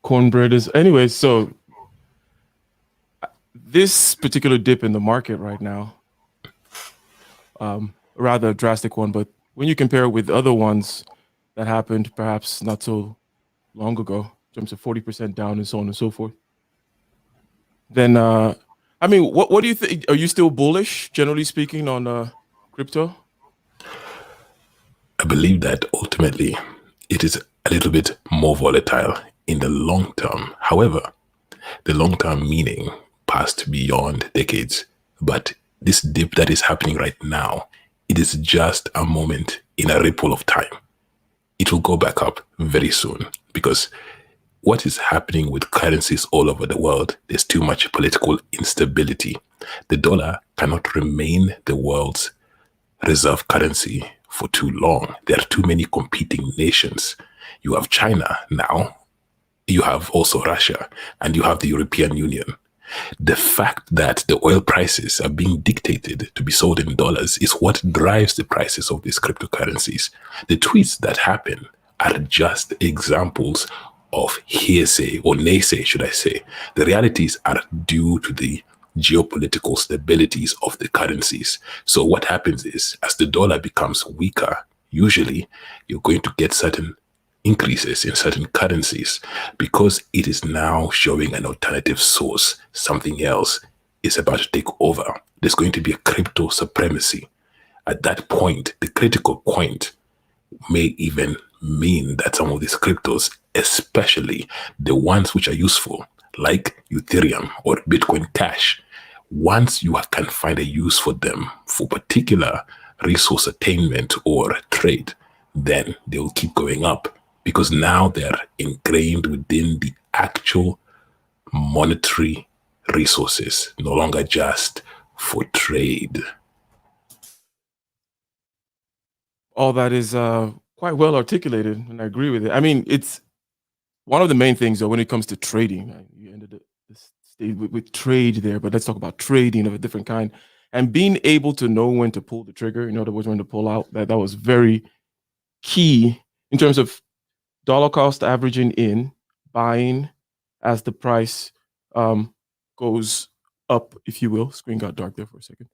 cornbread is anyway. So this particular dip in the market right now, rather a drastic one, but when you compare it with other ones that happened perhaps not so long ago, in terms of 40% down and so on and so forth, then I mean, what do you think? Are you still bullish, generally speaking, on crypto? I believe that ultimately it is a little bit more volatile in the long term. However, the long term meaning passed beyond decades. But this dip that is happening right now, it is just a moment in a ripple of time. It will go back up very soon because what is happening with currencies all over the world, there's too much political instability. The dollar cannot remain the world's reserve currency for too long. There are too many competing nations. You have China now, you have also Russia, and you have the European Union. The fact that the oil prices are being dictated to be sold in dollars is what drives the prices of these cryptocurrencies. The tweets that happen are just examples of hearsay, or naysay, should I say. The realities are due to the geopolitical stabilities of the currencies. So what happens is, as the dollar becomes weaker, usually you're going to get certain increases in certain currencies because it is now showing an alternative source. Something else is about to take over. There's going to be a crypto supremacy. At that point, the critical point may even mean that some of these cryptos, especially the ones which are useful, like Ethereum or Bitcoin Cash, once you can find a use for them for particular resource attainment or trade, then they will keep going up because now they're ingrained within the actual monetary resources, no longer just for trade. All that is quite well articulated, and I agree with it. I mean, it's one of the main things, though, when it comes to trading. You ended this stage with trade there, but let's talk about trading of a different kind and being able to know when to pull the trigger. In other words, when to pull out. That was very key in terms of dollar cost averaging in, buying as the price goes up, if you will. Screen got dark there for a second.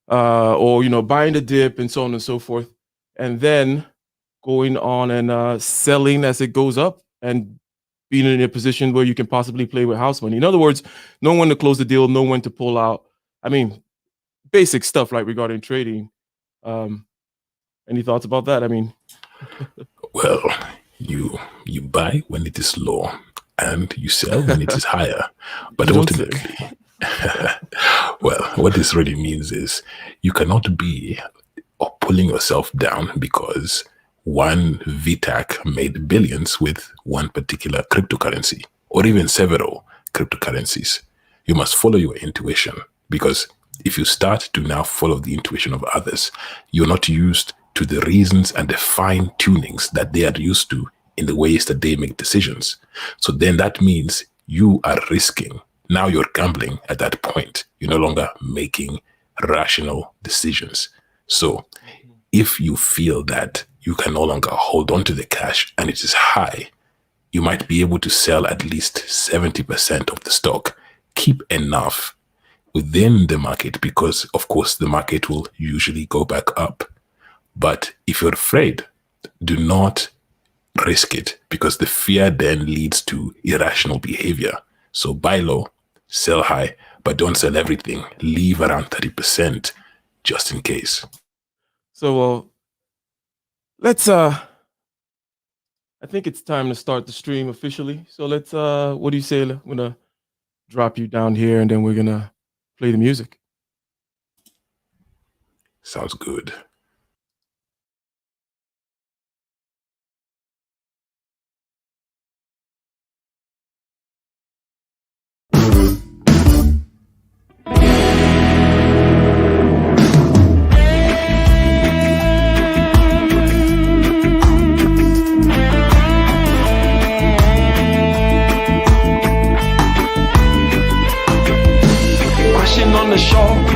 Or buying the dip and so on and so forth, and then going on and selling as it goes up and being in a position where you can possibly play with house money. In other words, know when to close the deal, know when to pull out. I mean, basic stuff like regarding trading. Any thoughts about that? I mean, well, you buy when it is low and you sell when it is higher. But ultimately, well, what this really means is you cannot be pulling yourself down because one VTAC made billions with one particular cryptocurrency or even several cryptocurrencies. You must follow your intuition, because if you start to now follow the intuition of others, you're not used to the reasons and the fine tunings that they are used to in the ways that they make decisions. So then that means you are risking. Now you're gambling at that point. You're no longer making rational decisions. So if you feel that you can no longer hold on to the cash and it is high, you might be able to sell at least 70% of the stock. Keep enough within the market because, of course, the market will usually go back up. But if you're afraid, do not risk it because the fear then leads to irrational behavior. So buy low, sell high, but don't sell everything. Leave around 30% just in case. So let's I think it's time to start the stream officially. So let's what do you say? I'm gonna drop you down here and then we're gonna play the music. Sounds good.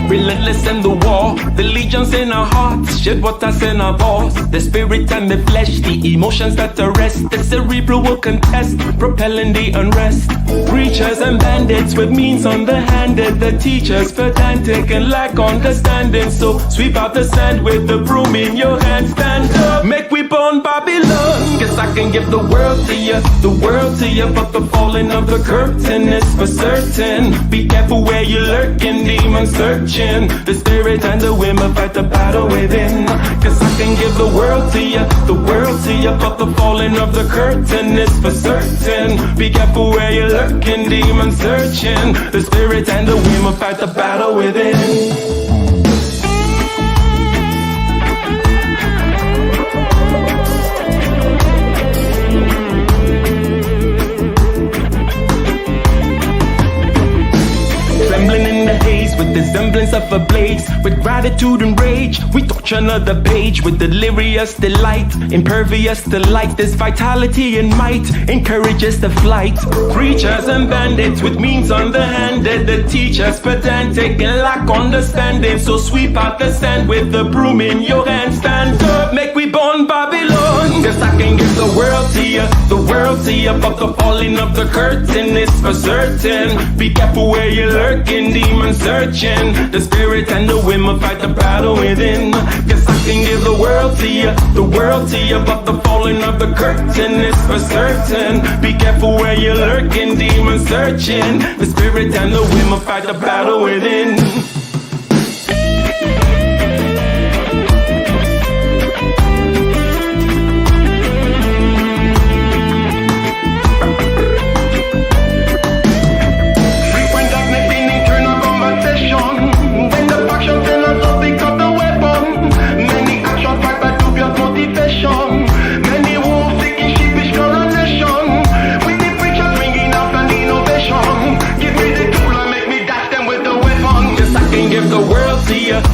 Relentless in the war, the legions in our hearts, Shit, what I say now, boss. The spirit and the flesh, the emotions that arrest. The cerebral will contest, propelling the unrest. Preachers and bandits with means underhanded. The teachers pedantic and lack understanding. So sweep out the sand with the broom in your hand. Stand up, make we burn Babylon. Guess I can give the world to you, the world to you. But the falling of the curtain is for certain. Be careful where you're lurking, demon searching. The spirit and the women fight the battle within. Cause I can give the world to you, the world to you. But the falling of the curtain is for certain. Be careful where you're lurking, demon searching. The spirit and the women fight the battle within. With the semblance of a blaze, with gratitude and rage, we touch another page with delirious delight, impervious to light. This vitality and might encourages the flight. Preachers and bandits with means underhanded, the teachers pedantic and lack understanding. So sweep out the sand with the broom in your hand. Stand up, make we burn Babylon. Guess I can give the world to you, the world to you. But the falling of the curtain is for certain. Be careful where you're lurking, demon searching. The spirit and the women fight the battle within. Guess I can give the world to you, the world to you. But the falling of the curtain is for certain. Be careful where you're lurking, demon searching. The spirit and the women fight the battle within.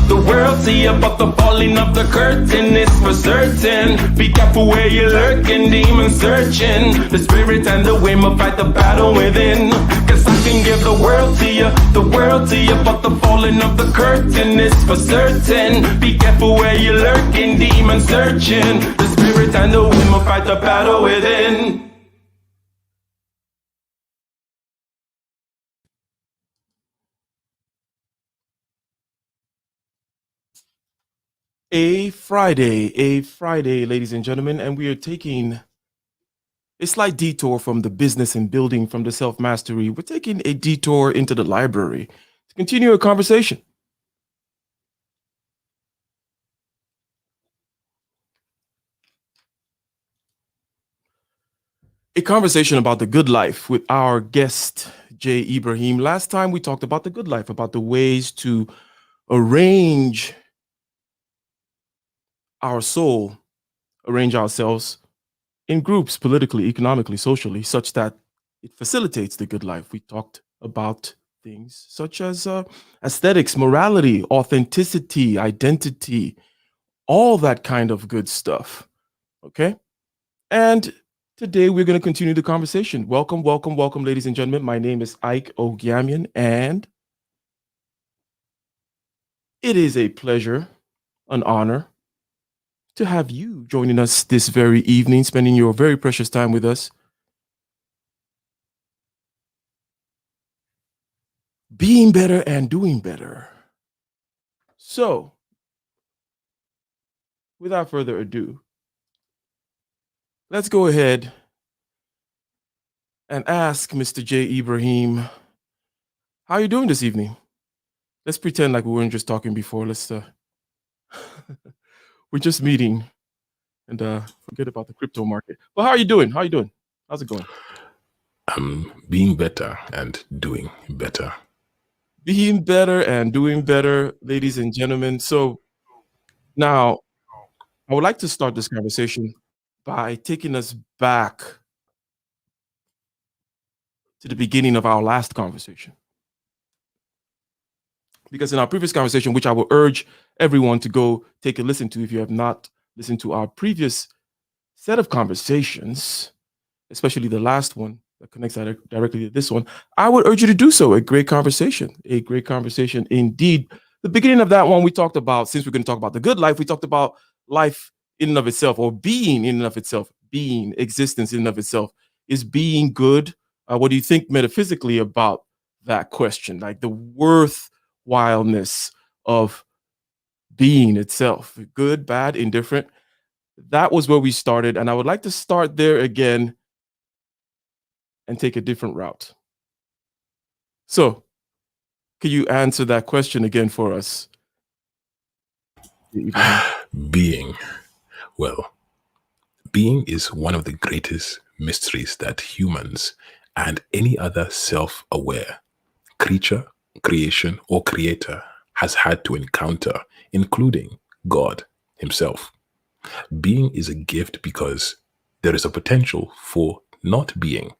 The world to you, but the falling of the curtain is for certain. Be careful where you're lurking, demon searching. The spirit and the women fight the battle within. Cause I can give the world to you, the world to you. But the falling of the curtain is for certain. Be careful where you're lurking, demon searching. The spirit and the women fight the battle within. A Friday, ladies and gentlemen, and we are taking a slight detour from the business and building from the self-mastery. We're taking a detour into the library to continue a conversation. A conversation about the good life with our guest, J. Ibrahim. Last time we talked about the good life, about the ways to arrange our soul, arrange ourselves in groups, politically, economically, socially, such that it facilitates the good life. We talked about things such as aesthetics, morality, authenticity, identity, all that kind of good stuff. Okay? And today we're going to continue the conversation. Welcome, welcome, welcome, ladies and gentlemen. My name is Ike Ogyamian, and it is a pleasure, an honor, to have you joining us this very evening, spending your very precious time with us. Being better and doing better. So, without further ado, let's go ahead and ask Mr. J. Ibrahim, how are you doing this evening? Let's pretend like we weren't just talking before. Let's we're just meeting and forget about the crypto market. Well, how are you doing? How are you doing? How's it going? I'm being better and doing better. Being better and doing better, ladies and gentlemen. So now I would like to start this conversation by taking us back to the beginning of our last conversation. Because in our previous conversation, which I will urge everyone to go take a listen to if you have not listened to our previous set of conversations, especially the last one that connects directly to this one, I would urge you to do so. A great conversation indeed, the beginning of that one, we talked about, since we're going to talk about the good life, we talked about life in and of itself, or being in and of itself, being, existence in and of itself. Is being good? What do you think metaphysically about that question? Like the worthwhileness of being itself, good, bad, indifferent. That was where we started. And I would like to start there again and take a different route. So, can you answer that question again for us, Ibrahim? Being, well, being is one of the greatest mysteries that humans and any other self aware creature, creation, or creator has had to encounter, including God Himself. Being is a gift because there is a potential for not being.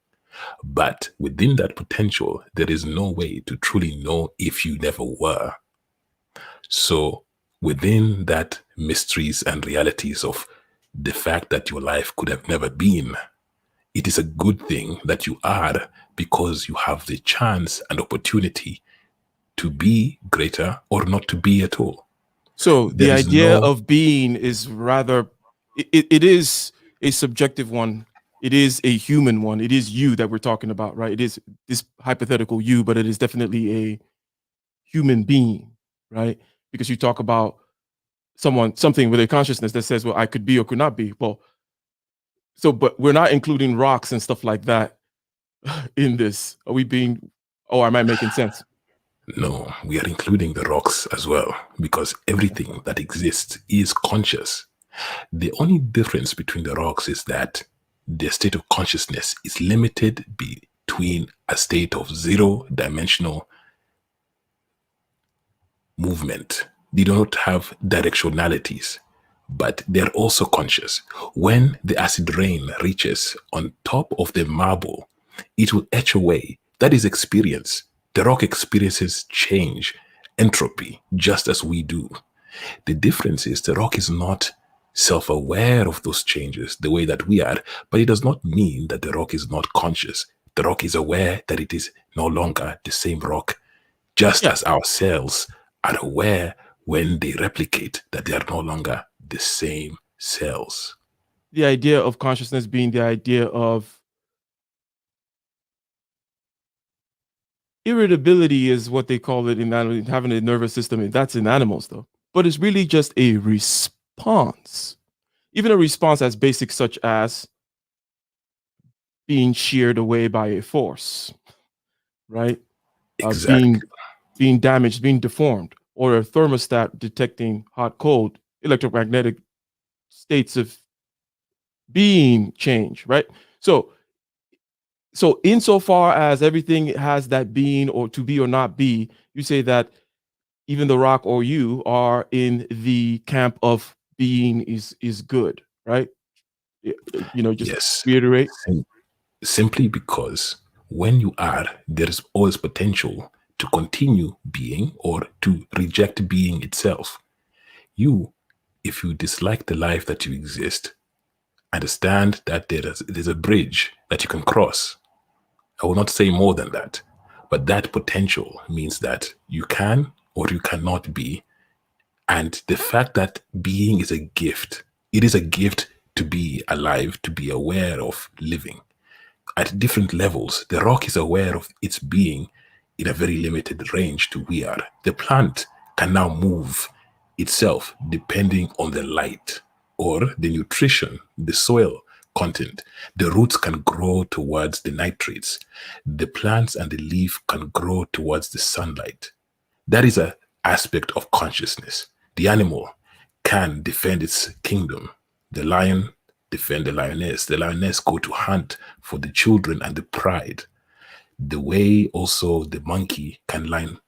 But within that potential, there is no way to truly know if you never were. So, within that mysteries and realities of the fact that your life could have never been, it is a good thing that you are, because you have the chance and opportunity to be greater or not to be at all. So the There is idea no, of being is rather, it is a subjective one. It is a human one. It is you that we're talking about, right? It is this hypothetical you, but it is definitely a human being, right? Because you talk about something with a consciousness that says, well, I could be or could not be. Well, so, but we're not including rocks and stuff like that in this. Are we being, oh, am I making sense? no, we are including the rocks as well, because everything that exists is conscious. The only difference between the rocks is that their state of consciousness is limited between a state of zero dimensional movement. They do not have directionalities, but they're also conscious. When the acid rain reaches on top of the marble, it will etch away. That is experience. The rock experiences change, entropy, just as we do. The difference is the rock is not self-aware of those changes the way that we are, but it does not mean that the rock is not conscious. The rock is aware that it is no longer the same rock, just Yeah. as our cells are aware when they replicate that they are no longer the same cells. The idea of consciousness being the idea of irritability is what they call it in having a nervous system. That's in animals, though. But it's really just a response. Even a response as basic such as being sheared away by a force, right? Exactly. Being damaged, being deformed, or a thermostat detecting hot, cold, electromagnetic states of being change, right? So insofar as everything has that being or to be or not be, you say that even the rock or you are in the camp of being is good, right? Just Yes. reiterate. Simply because when you are, there is always potential to continue being or to reject being itself. You, if you dislike the life that you exist, understand that there's a bridge that you can cross. I will not say more than that, but that potential means that you can or you cannot be. And the fact that being is a gift, it is a gift to be alive, to be aware of living. At different levels, the rock is aware of its being in a very limited range to we are. The plant can now move itself depending on the light or the nutrition, the soil content. The roots can grow towards the nitrates. The plants and the leaf can grow towards the sunlight. That is an aspect of consciousness. The animal can defend its kingdom. The lion defend the lioness. The lioness go to hunt for the children and the pride. The way also the monkey can learn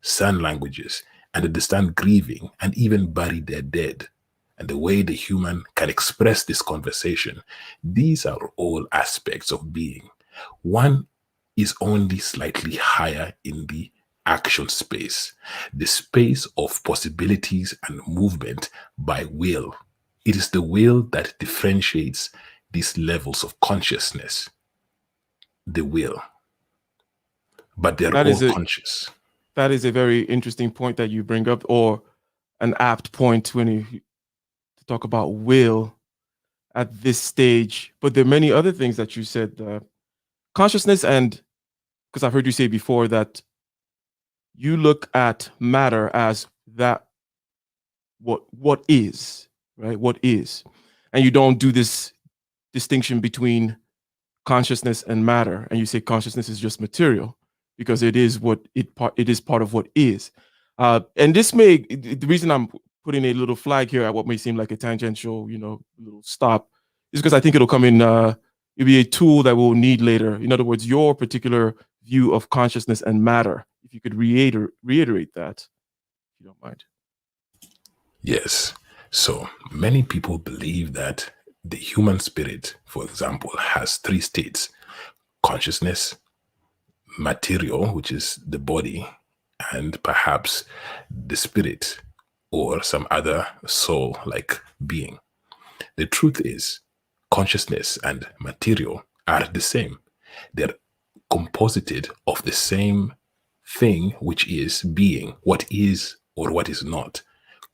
sign languages and understand grieving and even bury their dead. And the way the human can express this conversation. These are all aspects of being. One is only slightly higher in the action space, the space of possibilities and movement by will. It is the will that differentiates these levels of consciousness, the will. But they're That all is it. conscious. that is a very interesting point that you bring up, or an apt point when you talk about will at this stage. But there are many other things that you said, consciousness, and because I've heard you say before that you look at matter as that what is, right? What is, and you don't do this distinction between consciousness and matter, and you say consciousness is just material because it is it is part of what is. And this may the reason I'm putting a little flag here at what may seem like a tangential, little stop, is because I think it'll come in. It'll be a tool that we'll need later. In other words, your particular view of consciousness and matter. If you could reiterate that, if you don't mind. Yes. So many people believe that the human spirit, for example, has three states: consciousness, material, which is the body, and perhaps the spirit or some other soul like being. The truth is, consciousness and material are the same. They're composited of the same thing, which is being, what is or what is not.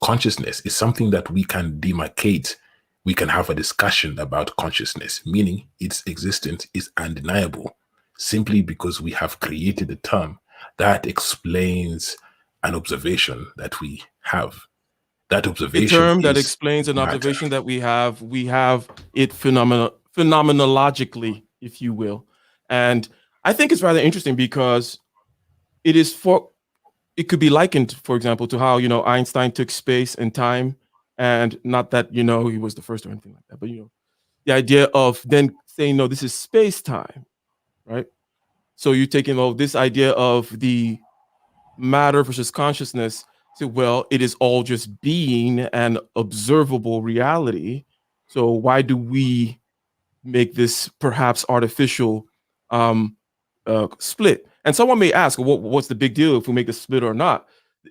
Consciousness is something that we can demarcate. We can have a discussion about consciousness, meaning its existence is undeniable, simply because we have created a term that explains an observation that we have. That A observation term that is explains an matter. observation that we have it phenomenologically, if you will. And I think it's rather interesting because it is for it could be likened, for example, to how Einstein took space and time, and not that he was the first or anything like that, but the idea of then saying no, this is space time, right? So you're taking this idea of the matter versus consciousness. Say, well, it is all just being and observable reality. So why do we make this perhaps artificial um, split? And someone may ask, what's the big deal if we make the split or not?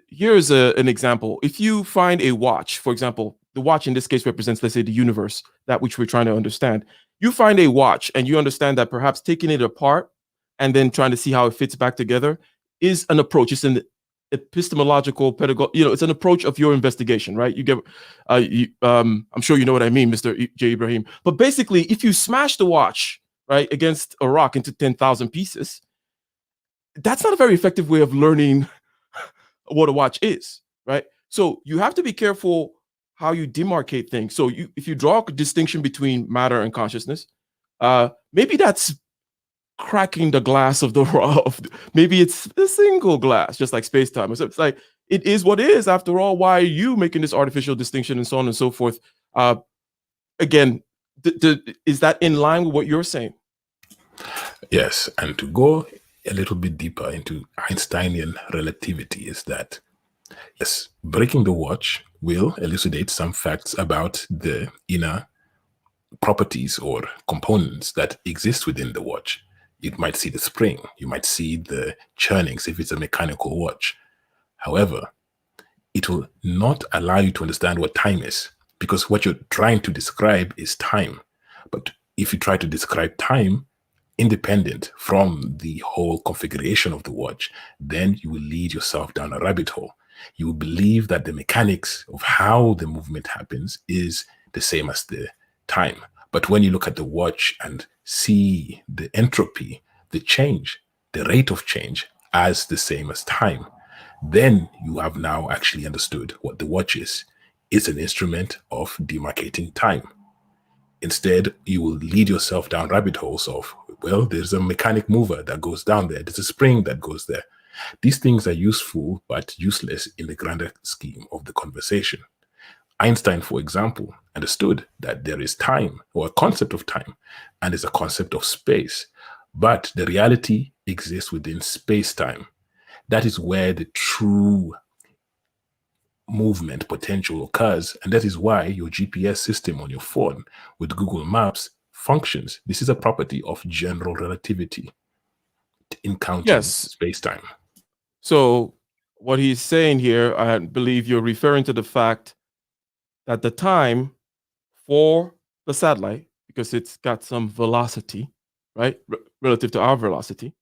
Here's an example. If you find a watch, for example, the watch in this case represents, let's say, the universe, that which we're trying to understand. You find a watch and you understand that perhaps taking it apart and then trying to see how it fits back together is an approach. It's an epistemological pedagogy. It's an approach of your investigation, right? I'm sure you know what I mean, Mr. J. Ibrahim. But basically, if you smash the watch, right, against a rock into 10,000 pieces, that's not a very effective way of learning what a watch is, right? So you have to be careful how you demarcate things. So if you draw a distinction between matter and consciousness, maybe that's cracking the glass of the maybe it's a single glass, just like space-time. So it's like, it is what it is. After all, why are you making this artificial distinction and so on and so forth? Again, is that in line with what you're saying? Yes, and to go a little bit deeper into Einsteinian relativity is that, yes, breaking the watch will elucidate some facts about the inner properties or components that exist within the watch. You might see the spring, you might see the churnings if it's a mechanical watch. However, it will not allow you to understand what time is, because what you're trying to describe is time. But if you try to describe time independent from the whole configuration of the watch, then you will lead yourself down a rabbit hole. You will believe that the mechanics of how the movement happens is the same as the time. But when you look at the watch and see the entropy, the change, the rate of change as the same as time, then you have now actually understood what the watch is. It's an instrument of demarcating time. Instead, you will lead yourself down rabbit holes of, well, there's a mechanic mover that goes down there. There's a spring that goes there. These things are useful, but useless in the grander scheme of the conversation. Einstein, for example, understood that there is time, or a concept of time, and there's a concept of space. But the reality exists within space-time. That is where the true movement potential occurs. And that is why your GPS system on your phone with Google Maps functions. This is a property of general relativity, encountering Yes. space-time. So what he's saying here, I believe you're referring to the fact that the time for the satellite, because it's got some velocity, right, relative to our velocity,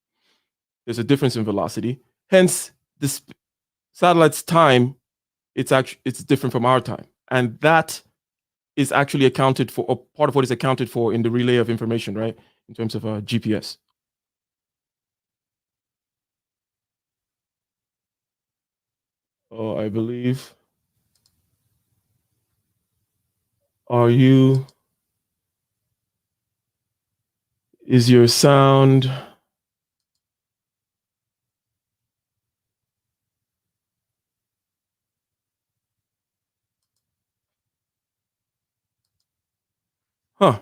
there's a difference in velocity. Hence, this satellite's time, it's different from our time, and that is actually accounted for, or part of what is accounted for in the relay of information, right? In terms of GPS. Oh, I believe. Are you? Is your sound? Huh.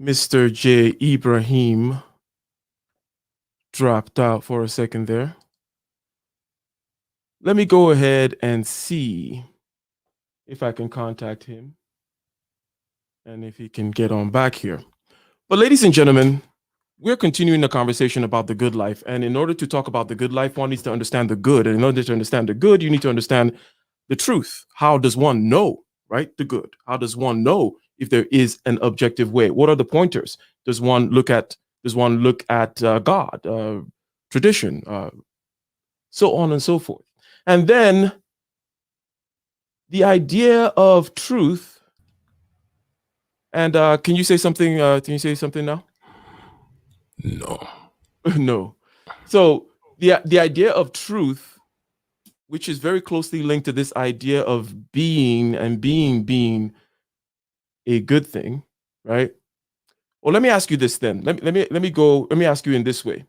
Mr. J. Ibrahim dropped out for a second there. Let me go ahead and see if I can contact him and if he can get on back here. But, ladies and gentlemen, we're continuing the conversation about the good life. And in order to talk about the good life, one needs to understand the good. And in order to understand the good, you need to understand the truth. How does one know, right? The good. How does one know if there is an objective way? What are the pointers? Does one look at God, tradition, so on and so forth? And then the idea of truth. And can you say something? Can you say something now? No. No. So the idea of truth, which is very closely linked to this idea of being and being a good thing, right? Well, let me ask you this then. Let me ask you in this way.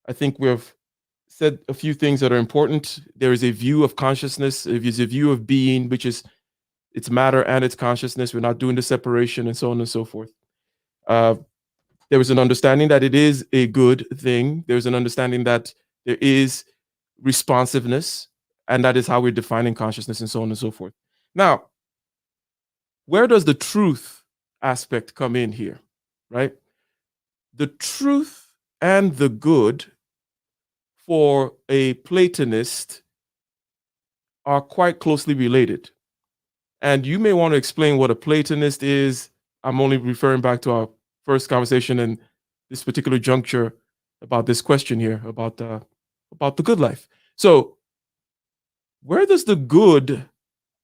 I think we've said a few things that are important. There is a view of consciousness, there is a view of being, which is its matter and its consciousness. We're not doing the separation and so on and so forth. There is an understanding that it is a good thing. There's an understanding that there is responsiveness, and that is how we're defining consciousness and so on and so forth. Now, where does the truth aspect come in here, right? The truth and the good for a Platonist are quite closely related. And you may want to explain what a Platonist is. I'm only referring back to our first conversation in this particular juncture about this question here about the good life. So, where does the good,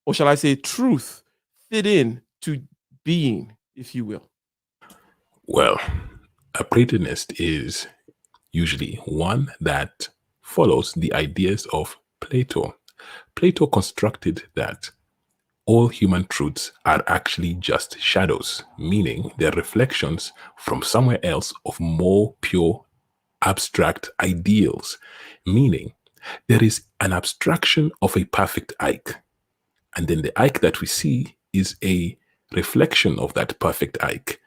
or shall I say truth, fit in to being, if you will? Well, a Platonist is usually one that follows the ideas of Plato. Plato constructed that all human truths are actually just shadows, meaning they're reflections from somewhere else of more pure abstract ideals, meaning there is an abstraction of a perfect Ike. And then the Ike that we see is a reflection of that perfect Ike.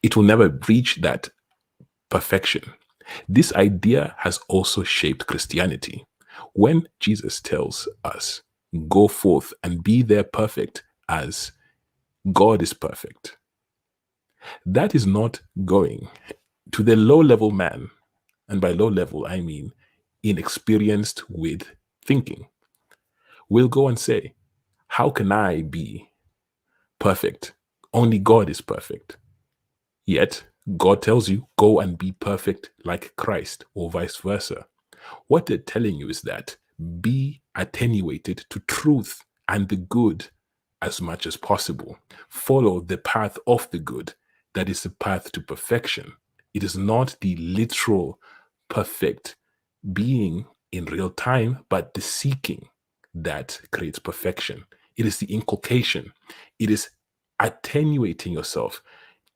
It will never reach that perfection. This idea has also shaped Christianity. When Jesus tells us, go forth and be there perfect as God is perfect, that is not going to the low level man. And by low level, I mean inexperienced with thinking. Will go and say, how can I be perfect? Only God is perfect. Yet, God tells you, go and be perfect like Christ, or vice versa. What they're telling you is that be attenuated to truth and the good as much as possible. Follow the path of the good. That is the path to perfection. It is not the literal perfect being in real time, but the seeking that creates perfection. It is the inculcation. It is attenuating yourself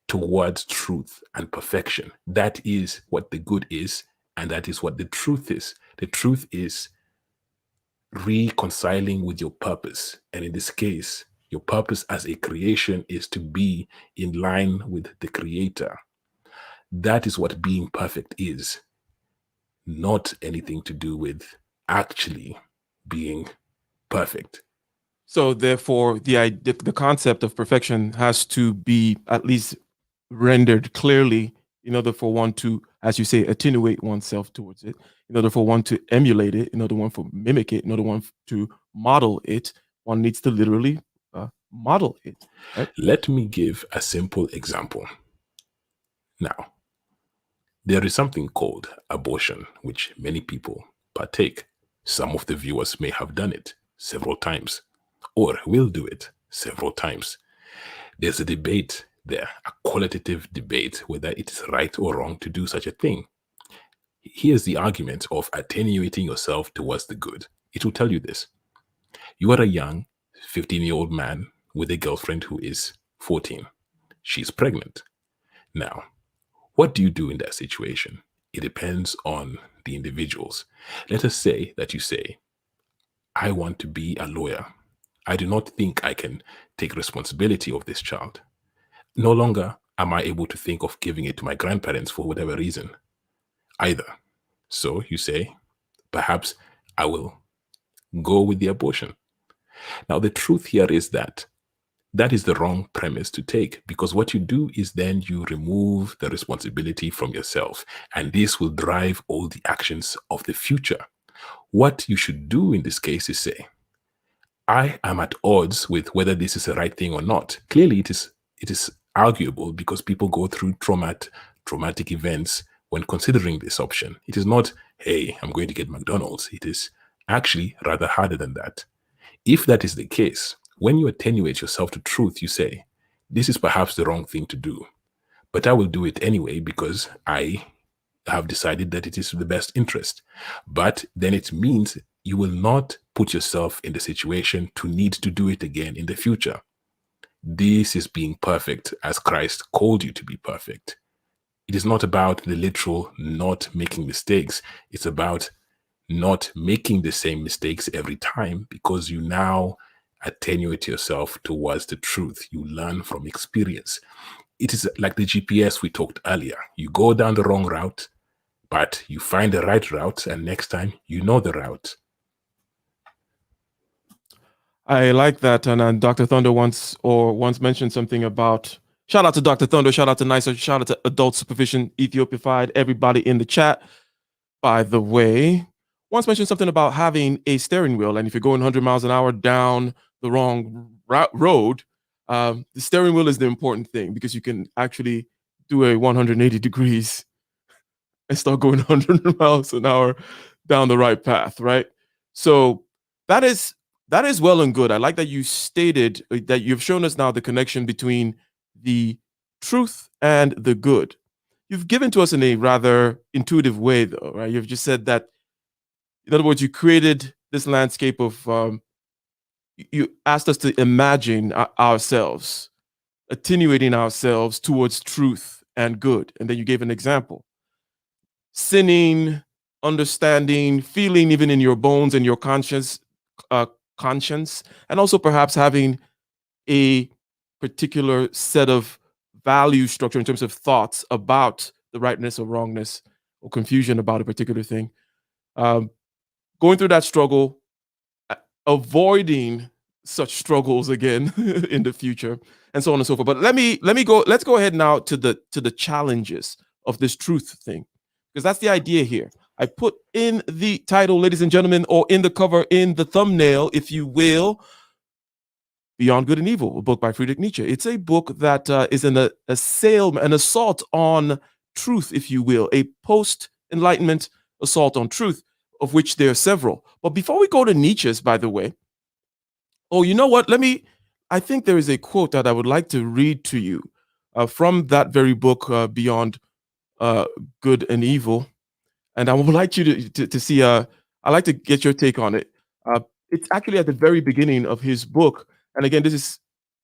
towards truth and perfection. That is what the good is, and that is what the truth is. The truth is reconciling with your purpose. And in this case, your purpose as a creation is to be in line with the Creator. That is what being perfect is, not anything to do with actually being perfect. So, therefore, the concept of perfection has to be at least rendered clearly in order for one to, as you say, attenuate oneself towards it, in order for one to emulate it, in order one for mimic it, in order one to model it, one needs to literally model it. Right? Let me give a simple example. Now, there is something called abortion, which many people partake. Some of the viewers may have done it several times or will do it several times. There's a debate there, a qualitative debate, whether it is right or wrong to do such a thing. Here's the argument of attenuating yourself towards the good. It will tell you this. You are a young 15-year-old man with a girlfriend who is 14. She's pregnant. Now, what do you do in that situation? It depends on the individuals. Let us say that you say, I want to be a lawyer. I do not think I can take responsibility of this child. No longer am I able to think of giving it to my grandparents for whatever reason either. So you say, perhaps I will go with the abortion. Now, the truth here is that that is the wrong premise to take, because what you do is then you remove the responsibility from yourself, and this will drive all the actions of the future. What you should do in this case is say, I am at odds with whether this is the right thing or not. Clearly, it is arguable because people go through traumatic events when considering this option. It is not, hey, I'm going to get McDonald's. It is actually rather harder than that. If that is the case, when you attenuate yourself to truth, you say, this is perhaps the wrong thing to do, but I will do it anyway because I have decided that it is the best interest. But then it means you will not put yourself in the situation to need to do it again in the future. This is being perfect as Christ called you to be perfect. It is not about the literal not making mistakes. It's about not making the same mistakes every time, because you now attenuate yourself towards the truth. You learn from experience. It is like the GPS we talked earlier. You go down the wrong route, but you find the right route, and next time you know the route. I like that. And Dr. Thunder once mentioned something about, shout out to Dr. Thunder, shout out to Nicer, shout out to Adult Supervision, Ethiopified, everybody in the chat. By the way, once mentioned something about having a steering wheel, and if you're going 100 miles an hour down the wrong road, the steering wheel is the important thing, because you can actually do a 180 degrees and start going 100 miles an hour down the right path, right? So that is well and good. I like that you stated that you've shown us now the connection between the truth and the good. You've given to us in a rather intuitive way, though, right? You've just said that, in other words, you created this landscape of, you asked us to imagine ourselves, attenuating ourselves towards truth and good. And then you gave an example. Sinning, understanding, feeling even in your bones and your conscience, and also perhaps having a particular set of value structure in terms of thoughts about the rightness or wrongness or confusion about a particular thing. Going through that struggle, avoiding such struggles again in the future, and so on and so forth. But let's go ahead now to the challenges of this truth thing, because that's the idea here. I put in the title, ladies and gentlemen, or in the cover, in the thumbnail, if you will, Beyond Good and Evil, a book by Friedrich Nietzsche. It's a book that is an assault on truth, if you will, a post-Enlightenment assault on truth, of which there are several. But before we go to Nietzsche's, by the way, you know what? I think there is a quote that I would like to read to you from that very book, Beyond Good and Evil. And I would like you to see, I'd like to get your take on it. It's actually at the very beginning of his book. And again,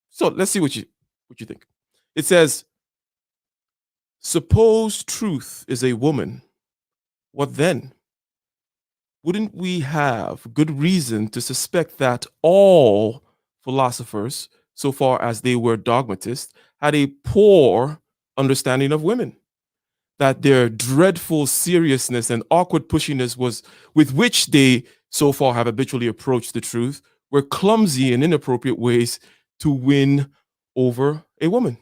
so let's see what you think. It says, suppose truth is a woman. What then? Wouldn't we have good reason to suspect that all philosophers, so far as they were dogmatists, had a poor understanding of women? That their dreadful seriousness and awkward pushiness with which they so far have habitually approached the truth were clumsy and inappropriate ways to win over a woman.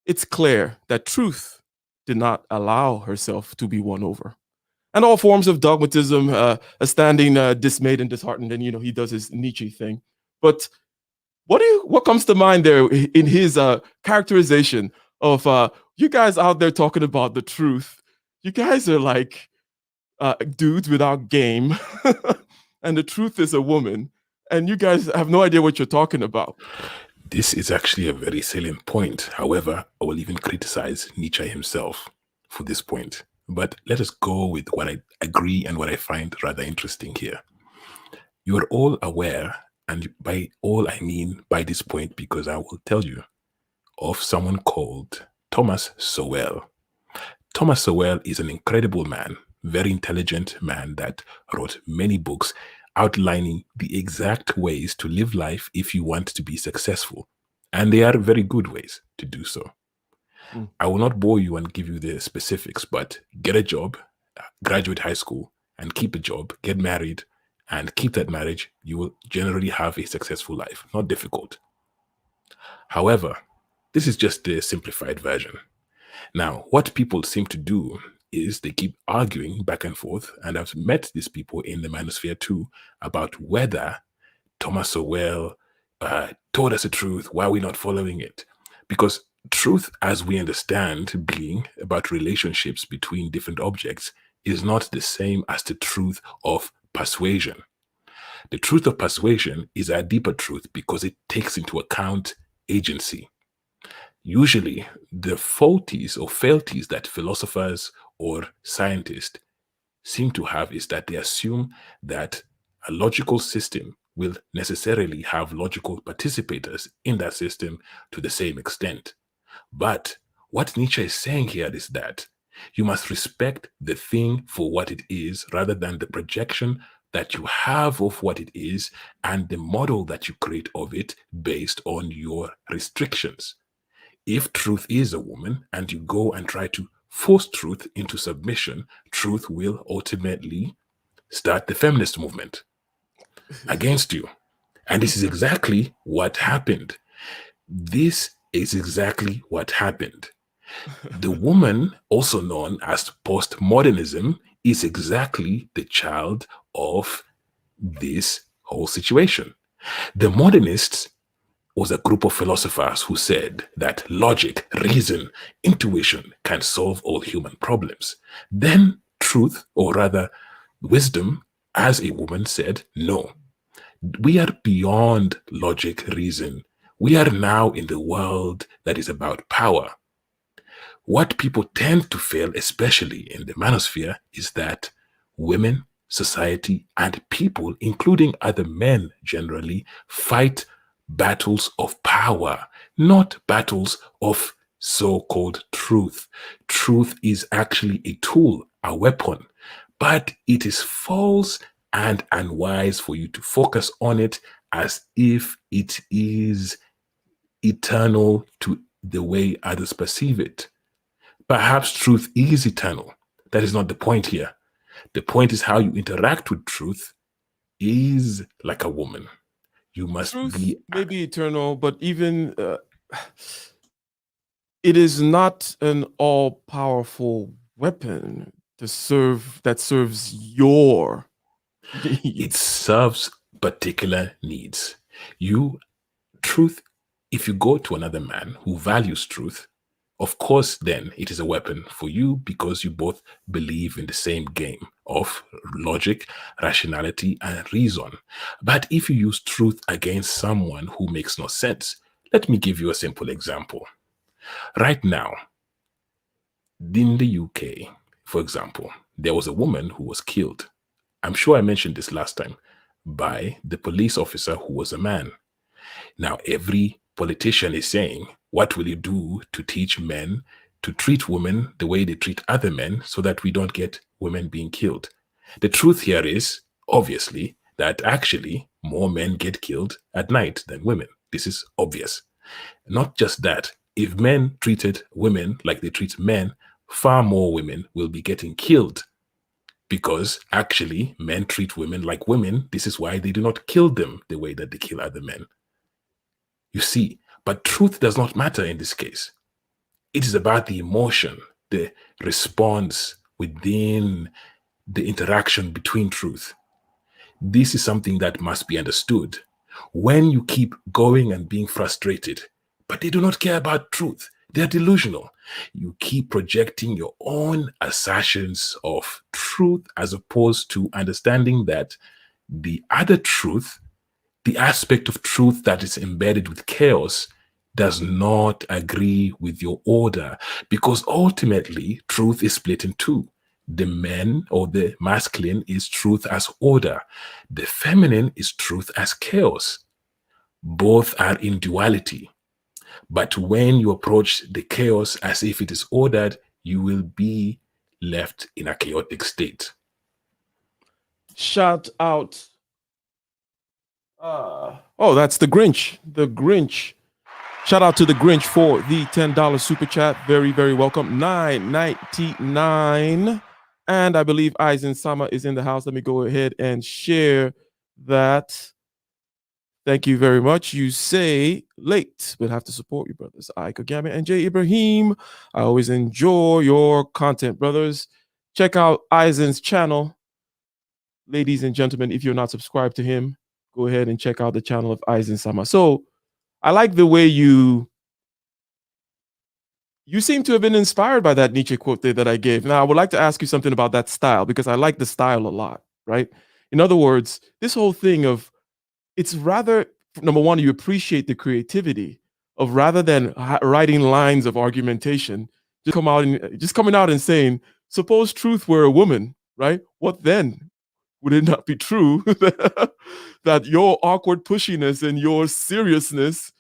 It's clear that truth did not allow herself to be won over. And all forms of dogmatism standing dismayed and disheartened, and he does his Nietzsche thing. But what comes to mind there in his characterization of you guys out there talking about the truth? You guys are like dudes without game, and the truth is a woman, and you guys have no idea what you're talking about. This is actually a very salient point. However, I will even criticize Nietzsche himself for this point. But let us go with what I agree and what I find rather interesting here. You are all aware, and by all I mean by this point, because I will tell you, of someone called Thomas Sowell. Thomas Sowell is an incredible man, very intelligent man that wrote many books outlining the exact ways to live life if you want to be successful. And they are very good ways to do so. Mm. I will not bore you and give you the specifics, but get a job, graduate high school, and keep a job, get married, and keep that marriage. You will generally have a successful life. Not difficult. However, this is just the simplified version. Now, what people seem to do is they keep arguing back and forth, and I've met these people in the manosphere too about whether Thomas Sowell told us the truth, why are we not following it? Because truth, as we understand being about relationships between different objects, is not the same as the truth of persuasion. The truth of persuasion is a deeper truth because it takes into account agency. Usually, the faulties or failties that philosophers or scientists seem to have is that they assume that a logical system will necessarily have logical participators in that system to the same extent. But what Nietzsche is saying here is that you must respect the thing for what it is rather than the projection that you have of what it is and the model that you create of it based on your restrictions. If truth is a woman and you go and try to force truth into submission, truth will ultimately start the feminist movement against you. And this is exactly what happened. This is exactly what happened. The woman, also known as postmodernism, is exactly the child of this whole situation. The modernists was a group of philosophers who said that logic, reason, intuition can solve all human problems. Then truth, or rather wisdom, as a woman said, no. We are beyond logic, reason. We are now in the world that is about power. What people tend to fail, especially in the manosphere, is that women, society, and people, including other men generally, fight battles of power, not battles of so-called truth. Truth is actually a tool, a weapon, but it is false and unwise for you to focus on it as if it is eternal to the way others perceive it. Perhaps truth is eternal. That is not the point here. The point is how you interact with truth is like a woman. You must Truth be may be eternal, but even it is not an all-powerful weapon that serves your it needs. serves particular needs. Truth, if you go to another man who values truth, of course, then it is a weapon for you because you both believe in the same game of logic, rationality, and reason. But if you use truth against someone who makes no sense, let me give you a simple example. Right now, in the UK, for example, there was a woman who was killed. I'm sure I mentioned this last time, by the police officer who was a man. Now, every politician is saying, what will you do to teach men to treat women the way they treat other men so that we don't get women being killed? The truth here is, obviously, that actually more men get killed at night than women. This is obvious. Not just that, if men treated women like they treat men, far more women will be getting killed because actually men treat women like women. This is why they do not kill them the way that they kill other men. You see, but truth does not matter in this case. It is about the emotion, the response within the interaction between truth. This is something that must be understood. When you keep going and being frustrated, but they do not care about truth, they are delusional. You keep projecting your own assertions of truth as opposed to understanding that the other truth, the aspect of truth that is embedded with chaos, does not agree with your order, because ultimately truth is split in two. The men or the masculine is truth as order. The feminine is truth as chaos. Both are in duality. But when you approach the chaos as if it is ordered, you will be left in a chaotic state. Shout out. Oh, that's the Grinch. The Grinch. Shout out to the Grinch for the $10 super chat. Very, very welcome. $9.99. And I believe Aizen Sama is in the house. Let me go ahead and share that. Thank you very much. You say late, but have to support you, brothers. I, Kagame, and J. Ibrahim. I always enjoy your content, brothers. Check out Aizen's channel. Ladies and gentlemen, if you're not subscribed to him, go ahead and check out the channel of Aizen Sama. So I like the way you seem to have been inspired by that Nietzsche quote there that I gave. Now, I would like to ask you something about that style, because I like the style a lot, right? In other words, this whole thing of, it's rather, number one, you appreciate the creativity of, rather than writing lines of argumentation, just coming out and saying, suppose truth were a woman, right? What then? Would it not be true that your awkward pushiness and your seriousness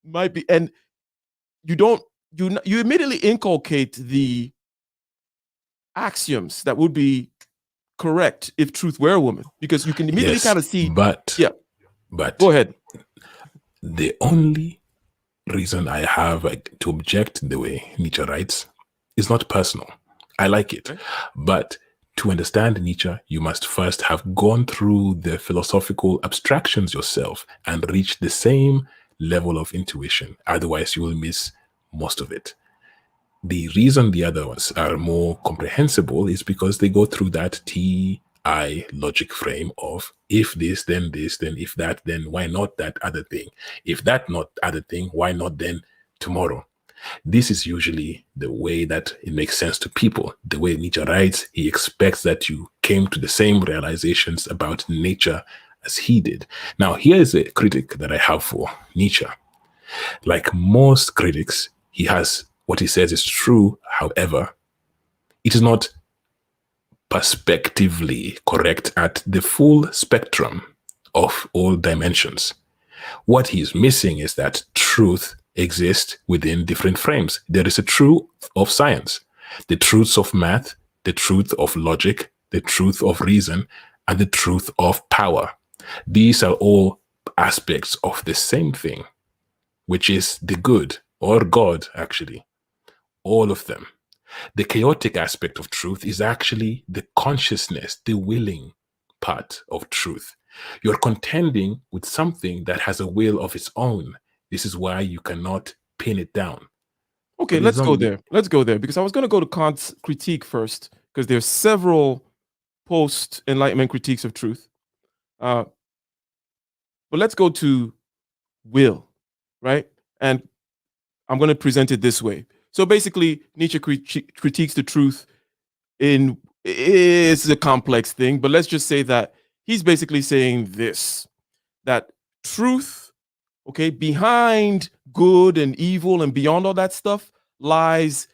might be, and you immediately inculcate the axioms that would be correct if truth were a woman, because you can immediately kind of see. But go ahead. The only reason I have to object the way Nietzsche writes is not personal. I like it, okay. But to understand Nietzsche, you must first have gone through the philosophical abstractions yourself and reach the same level of intuition. Otherwise, you will miss most of it. The reason the other ones are more comprehensible is because they go through that TI logic frame of, if this, then if that, then why not that other thing? If that not other thing, why not then tomorrow? This is usually the way that it makes sense to people. The way Nietzsche writes, he expects that you came to the same realizations about nature as he did. Now, here is a critic that I have for Nietzsche. Like most critics, he has what he says is true. However, it is not perspectively correct at the full spectrum of all dimensions. What he's missing is that truth exists within different frames. There is a truth of science, the truths of math, the truth of logic, the truth of reason, and the truth of power. These are all aspects of the same thing, which is the good, or God, actually. All of them. The chaotic aspect of truth is actually the consciousness, the willing part of truth. You're contending with something that has a will of its own. This is why you cannot pin it down. Okay, let's go there. Let's go there, because I was going to go to Kant's critique first, because there's several post-Enlightenment critiques of truth. But let's go to will, right? And I'm going to present it this way. So basically, Nietzsche critiques the truth it's a complex thing, but let's just say that he's basically saying this, that truth, okay, behind good and evil and beyond all that stuff lies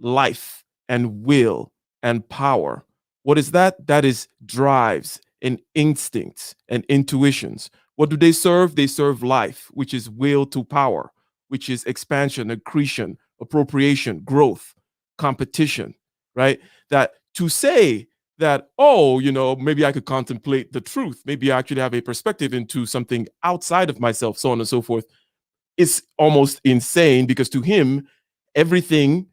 life and will and power. What is that? That is drives and instincts and intuitions. What do they serve? They serve life, which is will to power, which is expansion, accretion, appropriation, growth, competition, right? That to say that, oh, maybe I could contemplate the truth, maybe I actually have a perspective into something outside of myself, so on and so forth, is almost insane, because to him, everything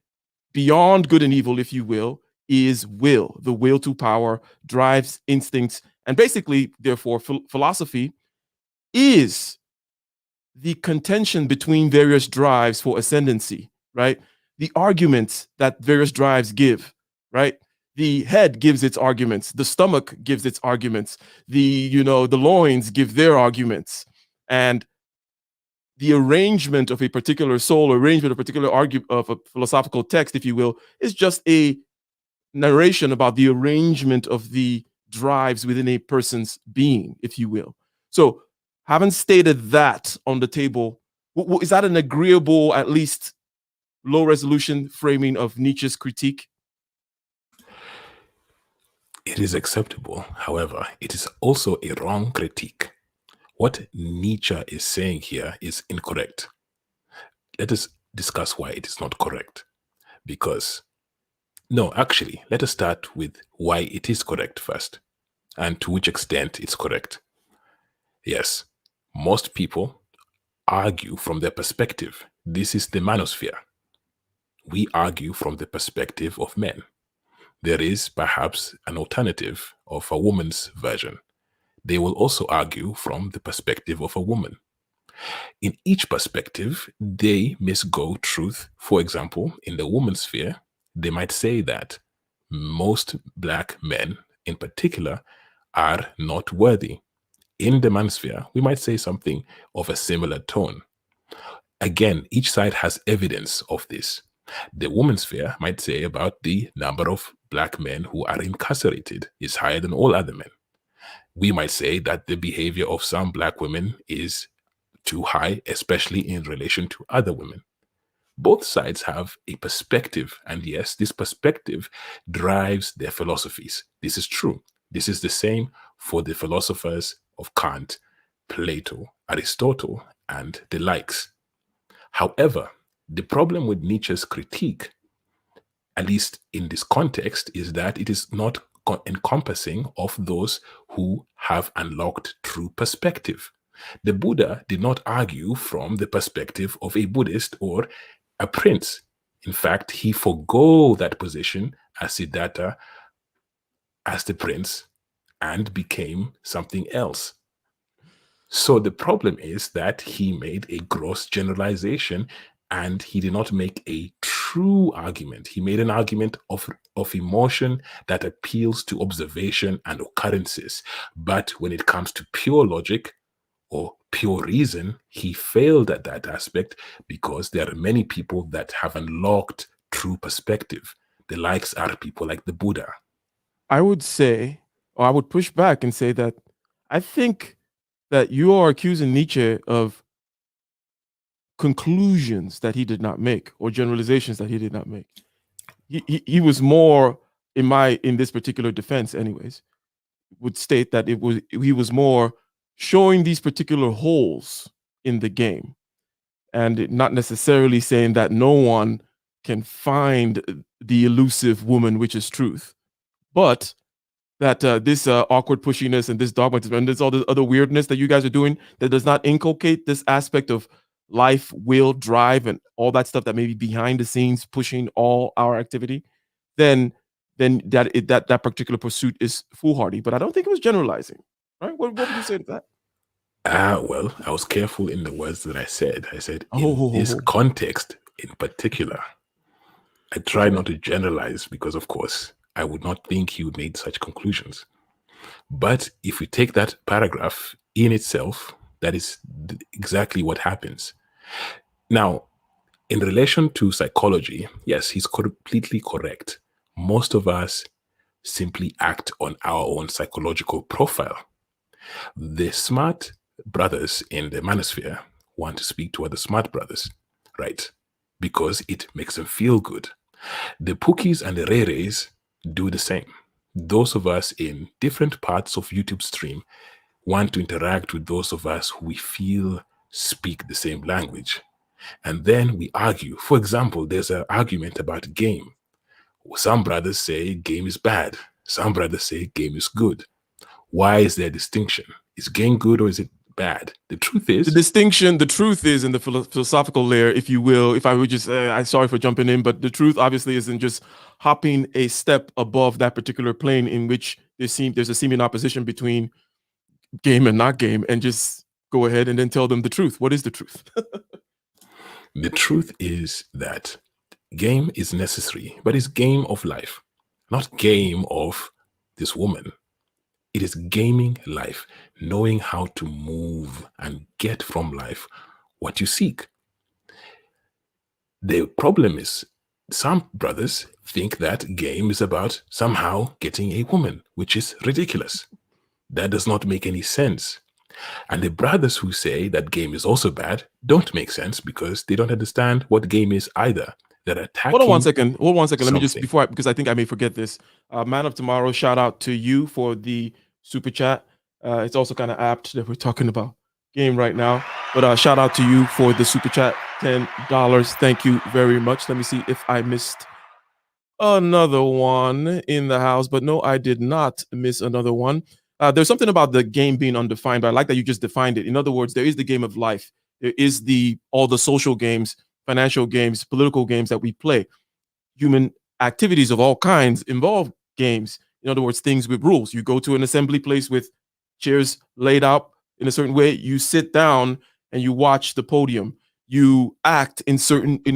beyond good and evil, if you will, is will. The will to power drives instincts. And basically, therefore, philosophy is the contention between various drives for ascendancy, right? The arguments that various drives give, right? The head gives its arguments. The stomach gives its arguments. The loins give their arguments. And the arrangement of a particular soul, arrangement of a particular of a philosophical text, if you will, is just a narration about the arrangement of the drives within a person's being, if you will. So, having stated that on the table, is that an agreeable, at least low resolution framing of Nietzsche's critique? It is acceptable. However, it is also a wrong critique. What Nietzsche is saying here is incorrect. Let us discuss why it is not correct. Because, no, actually, let us start with why it is correct first, and to which extent it's correct. Yes, most people argue from their perspective. This is the manosphere. We argue from the perspective of men. There is perhaps an alternative of a woman's version. They will also argue from the perspective of a woman. In each perspective, they misgo truth. For example, in the woman's sphere, they might say that most Black men in particular are not worthy. In the man's sphere, we might say something of a similar tone. Again, each side has evidence of this. The woman's sphere might say about the number of Black men who are incarcerated is higher than all other men. We might say that the behavior of some Black women is too high, especially in relation to other women. Both sides have a perspective, and yes, this perspective drives their philosophies. This is true. This is the same for the philosophers of Kant, Plato, Aristotle, and the likes. However, the problem with Nietzsche's critique, at least in this context, is that it is not encompassing of those who have unlocked true perspective. The Buddha did not argue from the perspective of a Buddhist or a prince. In fact, he forgo that position as Siddhartha, as the prince, and became something else. So the problem is that he made a gross generalization and he did not make a true argument. He made an argument of emotion that appeals to observation and occurrences. But when it comes to pure logic or pure reason, he failed at that aspect because there are many people that have unlocked true perspective. The likes are people like the Buddha. I would say, or I would push back and say that I think that you are accusing Nietzsche of conclusions that he did not make or generalizations that he did not make. He was more, in this particular defense anyways, would state that he was more showing these particular holes in the game and not necessarily saying that no one can find the elusive woman, which is truth, but that this awkward pushiness and this dogmatism and this all this other weirdness that you guys are doing that does not inculcate this aspect of life, will, drive, and all that stuff that may be behind the scenes pushing all our activity, then that particular pursuit is foolhardy. But I don't think it was generalizing. Right? What would you say to that? Well, I was careful in the words that I said. I said, in this context in particular, I try not to generalize because, of course, I would not think he would make such conclusions. But if we take that paragraph in itself, that is exactly what happens. Now, in relation to psychology, yes, he's completely correct. Most of us simply act on our own psychological profile. The smart brothers in the manosphere want to speak to other smart brothers, right? Because it makes them feel good. The Pookies and the Reres do the same. Those of us in different parts of YouTube stream want to interact with those of us who we feel speak the same language. And then we argue. For example, there's an argument about game. Some brothers say game is bad. Some brothers say game is good. Why is there a distinction? Is game good or is it bad? The truth is... the truth is in the philosophical layer, if you will, if I would just, I'm sorry for jumping in, but the truth obviously isn't just hopping a step above that particular plane in which there's a seeming opposition between game and not game, and just go ahead and then tell them the truth. What is the truth? The truth is that game is necessary, but it's game of life, not game of this woman. It is gaming life, knowing how to move and get from life what you seek. The problem is some brothers think that game is about somehow getting a woman, which is ridiculous. That does not make any sense. And the brothers who say that game is also bad don't make sense because they don't understand what game is either. They're attacking. Hold on 1 second. Hold on 1 second. Let me just, something. because I think I may forget this. Man of Tomorrow, shout out to you for the super chat. It's also kind of apt that we're talking about game right now. But shout out to you for the super chat, $10. Thank you very much. Let me see if I missed another one in the house. But no, I did not miss another one. There's something about the game being undefined, but I like that you just defined it. In other words, there is the game of life. There is all the social games, financial games, political games that we play. Human activities of all kinds involve games. In other words, things with rules. You go to an assembly place with chairs laid out in a certain way. You sit down and you watch the podium. You act in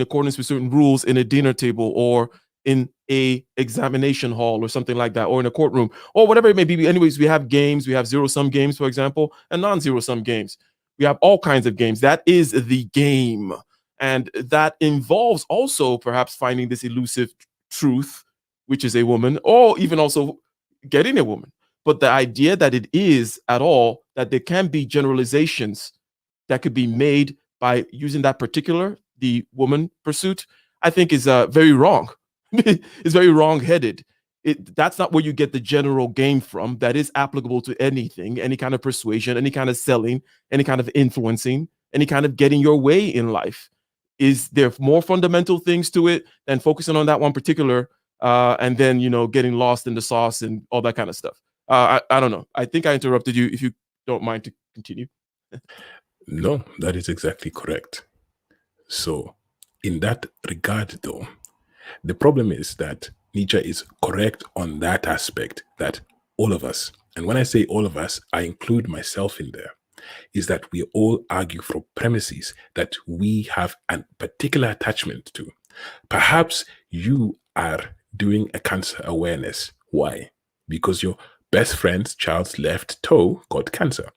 accordance with certain rules in a dinner table or in a examination hall or something like that, or in a courtroom or whatever it may be. Anyways, we have games. We have zero-sum games, for example, and non-zero-sum games. We have all kinds of games. That is the game. And that involves also perhaps finding this elusive truth, which is a woman, or even also getting a woman. But the idea that it is at all, that there can be generalizations that could be made by using that particular, the woman pursuit, I think is very wrong. It's very wrong-headed. That's not where you get the general game from that is applicable to anything, any kind of persuasion, any kind of selling, any kind of influencing, any kind of getting your way in life. Is there more fundamental things to it than focusing on that one particular and then, getting lost in the sauce and all that kind of stuff? I don't know. I think I interrupted you. If you don't mind to continue. No, that is exactly correct. So in that regard, though, the problem is that Nietzsche is correct on that aspect, that all of us, and when I say all of us, I include myself in there, is that we all argue from premises that we have a particular attachment to. Perhaps you are doing a cancer awareness. Why? Because your best friend's child's left toe got cancer.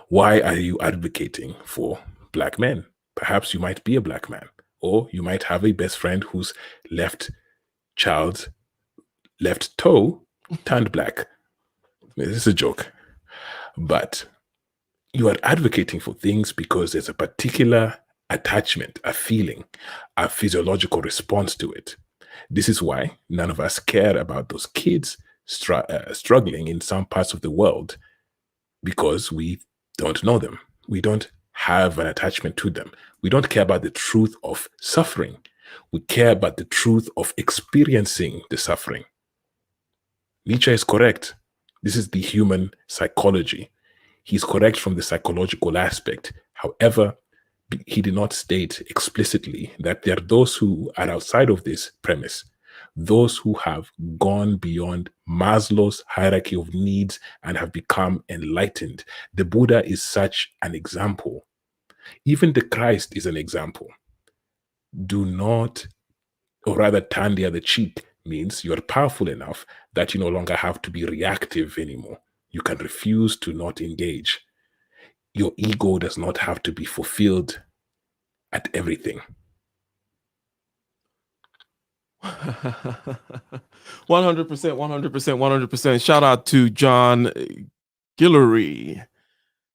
Why are you advocating for black men? Perhaps you might be a black man, or you might have a best friend whose child's left toe turned black. This is a joke. But you are advocating for things because there's a particular attachment, a feeling, a physiological response to it. This is why none of us care about those kids struggling in some parts of the world, because we don't know them. We don't have an attachment to them. We don't care about the truth of suffering. We care about the truth of experiencing the suffering. Nietzsche is correct. This is the human psychology. He's correct from the psychological aspect. However, he did not state explicitly that there are those who are outside of this premise, those who have gone beyond Maslow's hierarchy of needs and have become enlightened. The Buddha is such an example. Even the Christ is an example. Do not, or rather turn the other cheek, means you are powerful enough that you no longer have to be reactive anymore. You can refuse to not engage. Your ego does not have to be fulfilled at everything. 100%, 100%. Shout out to John Guillory.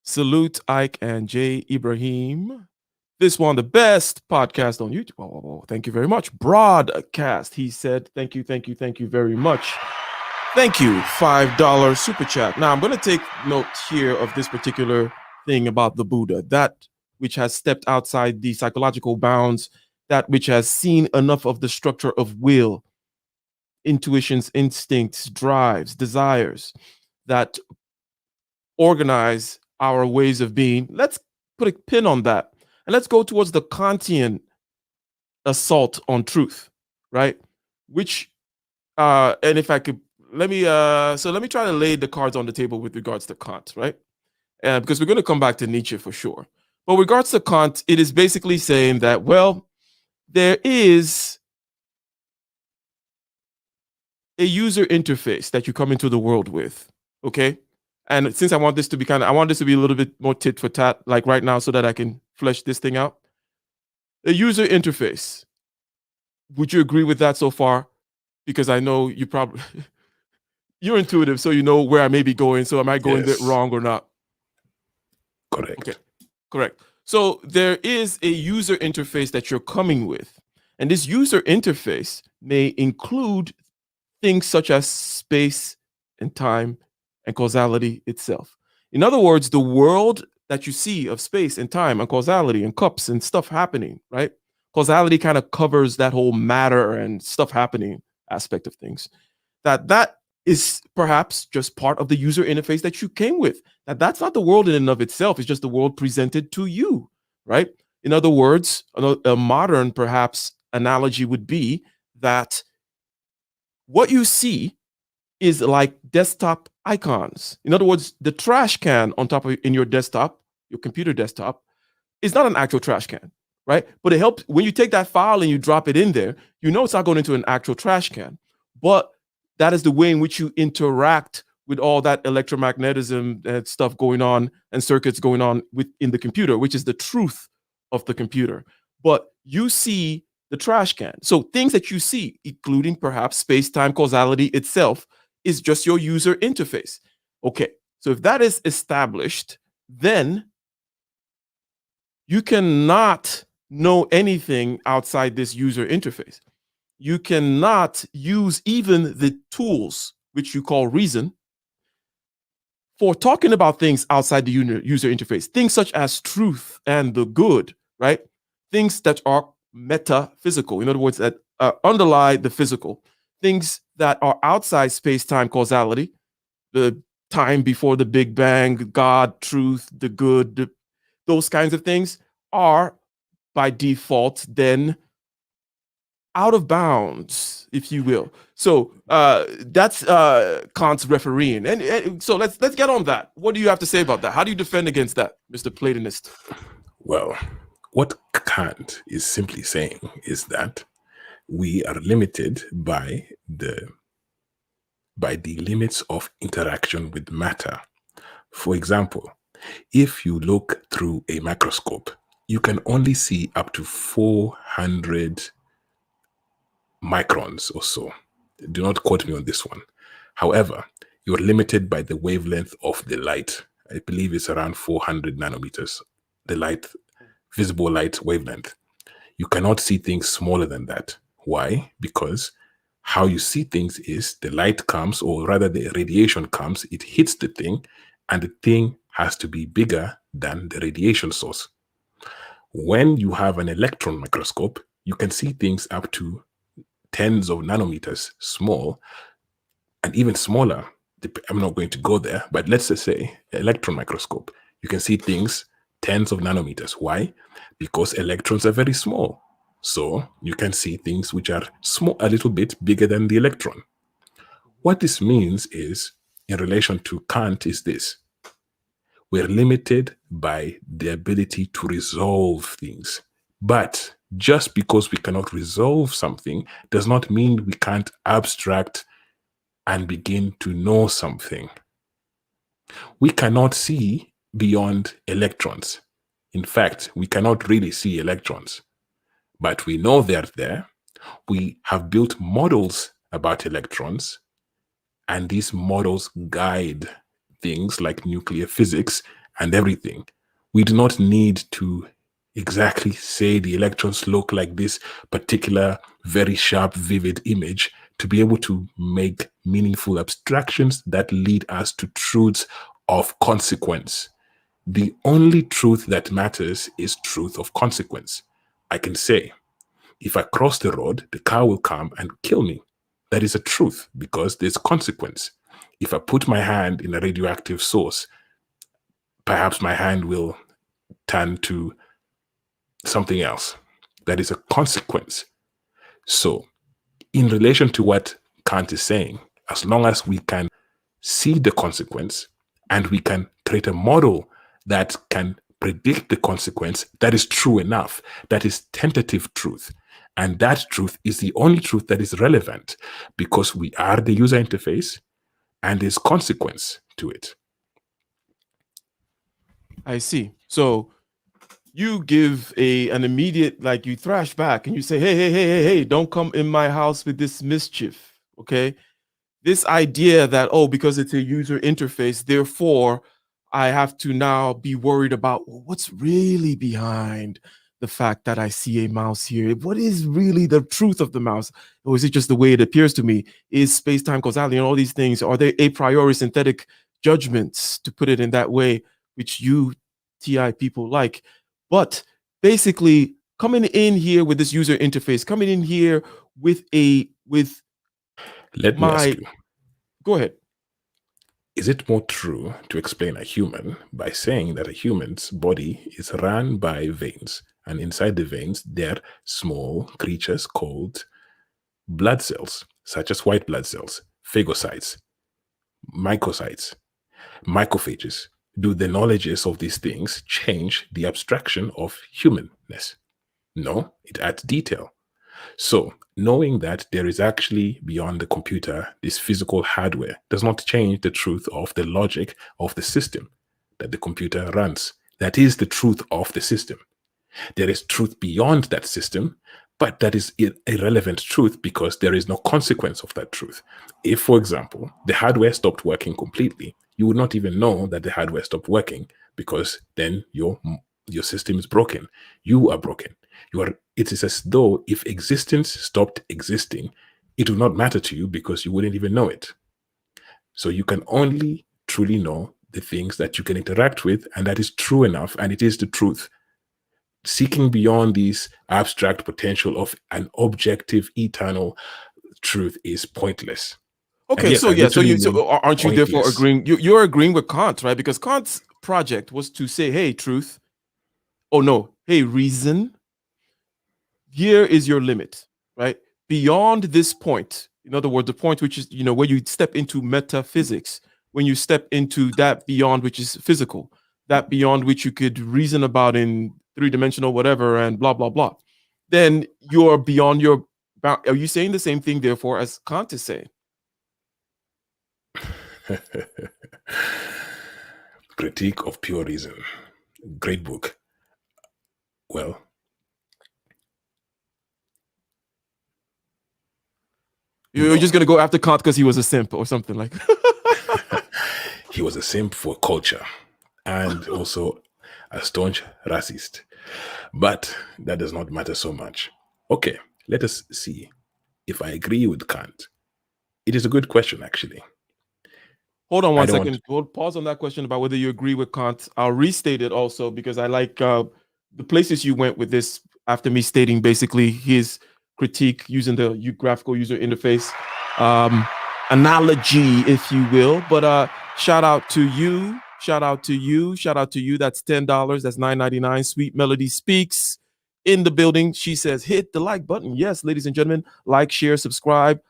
Salute Ike and Jay Ibrahim. This one, the best podcast on YouTube. Oh, thank you very much. Broadcast. He said, thank you very much. Thank you. $5 super chat. Now, I'm going to take note here of this particular thing about the Buddha, that which has stepped outside the psychological bounds, that which has seen enough of the structure of will, intuitions, instincts, drives, desires that organize our ways of being. Let's put a pin on that. And let's go towards the Kantian assault on truth, right? Which, and if I could, let me try to lay the cards on the table with regards to Kant, right? Because we're going to come back to Nietzsche for sure. But with regards to Kant, it is basically saying that, well, there is a user interface that you come into the world with, okay? And since I want this to be I want this to be a little bit more tit for tat, like right now, so that I can flesh this thing out. A user interface. Would you agree with that so far? Because I know you probably you're intuitive, so you know where I may be going. So am I going there Yes. wrong or not? Correct. Okay, correct. So there is a user interface that you're coming with, and this user interface may include things such as space and time and causality itself. In other words, the world that you see of space and time and causality and cups and stuff happening, right? Causality kind of covers that whole matter and stuff happening aspect of things. That is perhaps just part of the user interface that you came with. That's not the world in and of itself. It's just the world presented to you, right? In other words, a modern perhaps analogy would be that what you see is like desktop icons. In other words, the trash can on top of in your desktop, your computer desktop, is not an actual trash can, right? But it helps when you take that file and you drop it in there, you know it's not going into an actual trash can. But that is the way in which you interact with all that electromagnetism and stuff going on and circuits going on within the computer, which is the truth of the computer. But you see the trash can. So things that you see, including perhaps space-time causality itself, is just your user interface. Okay, so if that is established, then you cannot know anything outside this user interface. You cannot use even the tools, which you call reason, for talking about things outside the user interface. Things such as truth and the good, right? Things that are metaphysical, in other words, that underlie the physical. Things that are outside space-time causality, the time before the Big Bang, God, truth, the good, those kinds of things are by default then out of bounds, if you will. So that's Kant's refereeing, and so let's get on that. What do you have to say about that? How do you defend against that, Mr. Platonist? Well, what Kant is simply saying is that we are limited by the limits of interaction with matter. For example, if you look through a microscope, you can only see up to 400 microns or so. Do not quote me on this one. However, you're limited by the wavelength of the light. I believe it's around 400 nanometers, the light, visible light wavelength. You cannot see things smaller than that. Why? Because how you see things is the light comes, or rather the radiation comes, it hits the thing, and the thing has to be bigger than the radiation source. When you have an electron microscope, you can see things up to tens of nanometers small, and even smaller. I'm not going to go there, but let's just say electron microscope. You can see things tens of nanometers. Why? Because electrons are very small. So you can see things which are small, a little bit bigger than the electron. What this means is, in relation to Kant, is this. We're limited by the ability to resolve things. But just because we cannot resolve something does not mean we can't abstract and begin to know something. We cannot see beyond electrons. In fact, we cannot really see electrons, but we know they're there. We have built models about electrons, and these models guide things like nuclear physics and everything. We do not need to exactly say the electrons look like this particular very sharp, vivid image to be able to make meaningful abstractions that lead us to truths of consequence. The only truth that matters is truth of consequence. I can say, if I cross the road, the car will come and kill me. That is a truth because there's consequence. If I put my hand in a radioactive source, perhaps my hand will turn to something else. That is a consequence. So, in relation to what Kant is saying, as long as we can see the consequence and we can create a model that can predict the consequence, that is true enough. That is tentative truth. And that truth is the only truth that is relevant because we are the user interface and there's consequence to it. I see. So you give an immediate, like, you thrash back and you say, hey, don't come in my house with this mischief. Okay. This idea that, oh, because it's a user interface, therefore I have to now be worried about, well, what's really behind the fact that I see a mouse here. What is really the truth of the mouse? Or is it just the way it appears to me? Is space-time causality and all these things, are they a priori synthetic judgments, to put it in that way, which you TI people like? But basically, coming in here with this user interface, coming in here with Let me ask my, you, go ahead. is it more true to explain a human by saying that a human's body is run by veins, and inside the veins there are small creatures called blood cells, such as white blood cells, phagocytes, microcytes, macrophages? Do the knowledges of these things change the abstraction of humanness? No, it adds detail. So, knowing that there is actually beyond the computer this physical hardware does not change the truth of the logic of the system that the computer runs. That is the truth of the system. There is truth beyond that system, but that is irrelevant truth because there is no consequence of that truth. If, for example, the hardware stopped working completely, you would not even know that the hardware stopped working, because then your system is broken. You are broken. It is as though if existence stopped existing, it would not matter to you because you wouldn't even know it. So you can only truly know the things that you can interact with, and that is true enough, and it is the truth. Seeking beyond this abstract potential of an objective, eternal truth is pointless. Okay, yes, so yeah, so mean aren't you therefore pointless. agreeing? You're agreeing with Kant, right? Because Kant's project was to say, hey, truth. Oh no, hey, reason. Here is your limit, right? Beyond this point, in other words, the point which is, where you step into metaphysics, when you step into that beyond which is physical, that beyond which you could reason about in three-dimensional whatever and blah blah blah, then you're beyond your. Are you saying the same thing, therefore, as Kant is saying? Critique of Pure Reason. Great book. Well, You're just going to go after Kant because he was a simp or something like that. He was a simp for culture and also a staunch racist. But that does not matter so much. Okay, let us see if I agree with Kant. It is a good question, actually. Hold on one second. We'll pause on that question about whether you agree with Kant. I'll restate it also because I like the places you went with this after me stating basically his critique using the graphical user interface analogy, if you will. But shout out to you. Shout out to you. Shout out to you. That's $10. That's $9.99. Sweet Melody Speaks in the building. She says, hit the like button. Yes, ladies and gentlemen, like, share, subscribe,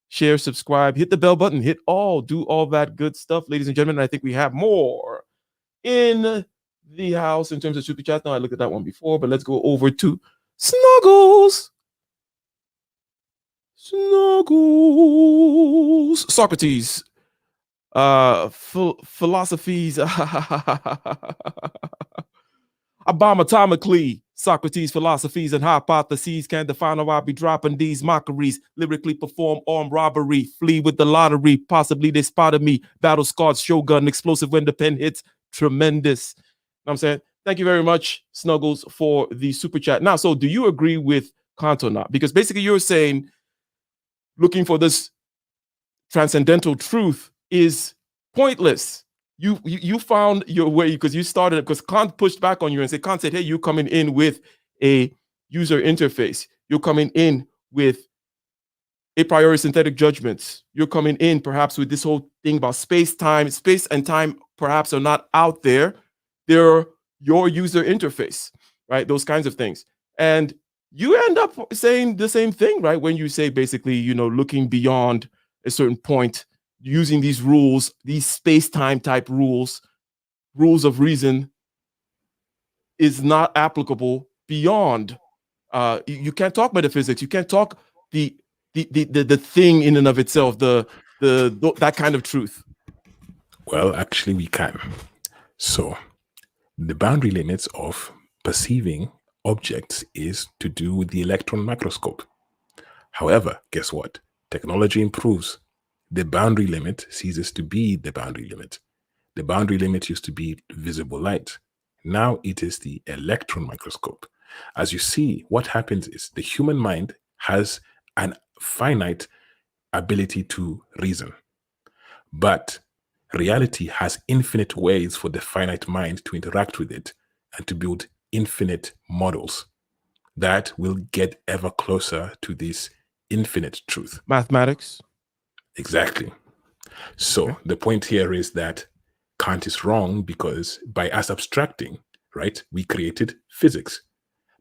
share, subscribe, hit the bell button, do all that good stuff, ladies and gentlemen. I think we have more in the house in terms of super chat. Now, I looked at that one before, but let's go over to Snuggles. Socrates. Philosophies. Abomatomically, Socrates' philosophies and hypotheses can define how I be dropping these mockeries, lyrically perform armed robbery, flee with the lottery, possibly they spotted me, battle scarred shogun, explosive when the pen hits, tremendous. You know what I'm saying? Thank you very much, Snuggles, for the super chat. Now, so do you agree with Kant or not? Because basically you're saying looking for this transcendental truth is pointless. You found your way because you started, because Kant pushed back on you and said, Kant said, hey, you're coming in with a user interface. You're coming in with a priori synthetic judgments. You're coming in perhaps with this whole thing about space and time perhaps are not out there. They're your user interface, right? Those kinds of things. And you end up saying the same thing, right? When you say basically, looking beyond a certain point, using these rules, these space-time type rules of reason is not applicable beyond. You can't talk metaphysics. You can't talk the thing in and of itself, that kind of truth. Well, actually, we can. So The boundary limits of perceiving objects is to do with the electron microscope. However, guess what? Technology improves. The boundary limit ceases to be the boundary limit. The boundary limit used to be visible light. Now it is the electron microscope. As you see, what happens is the human mind has an finite ability to reason, but reality has infinite ways for the finite mind to interact with it and to build infinite models that will get ever closer to this infinite truth. Mathematics. Exactly. So Okay. the point here is that Kant is wrong because by us abstracting, right, we created physics.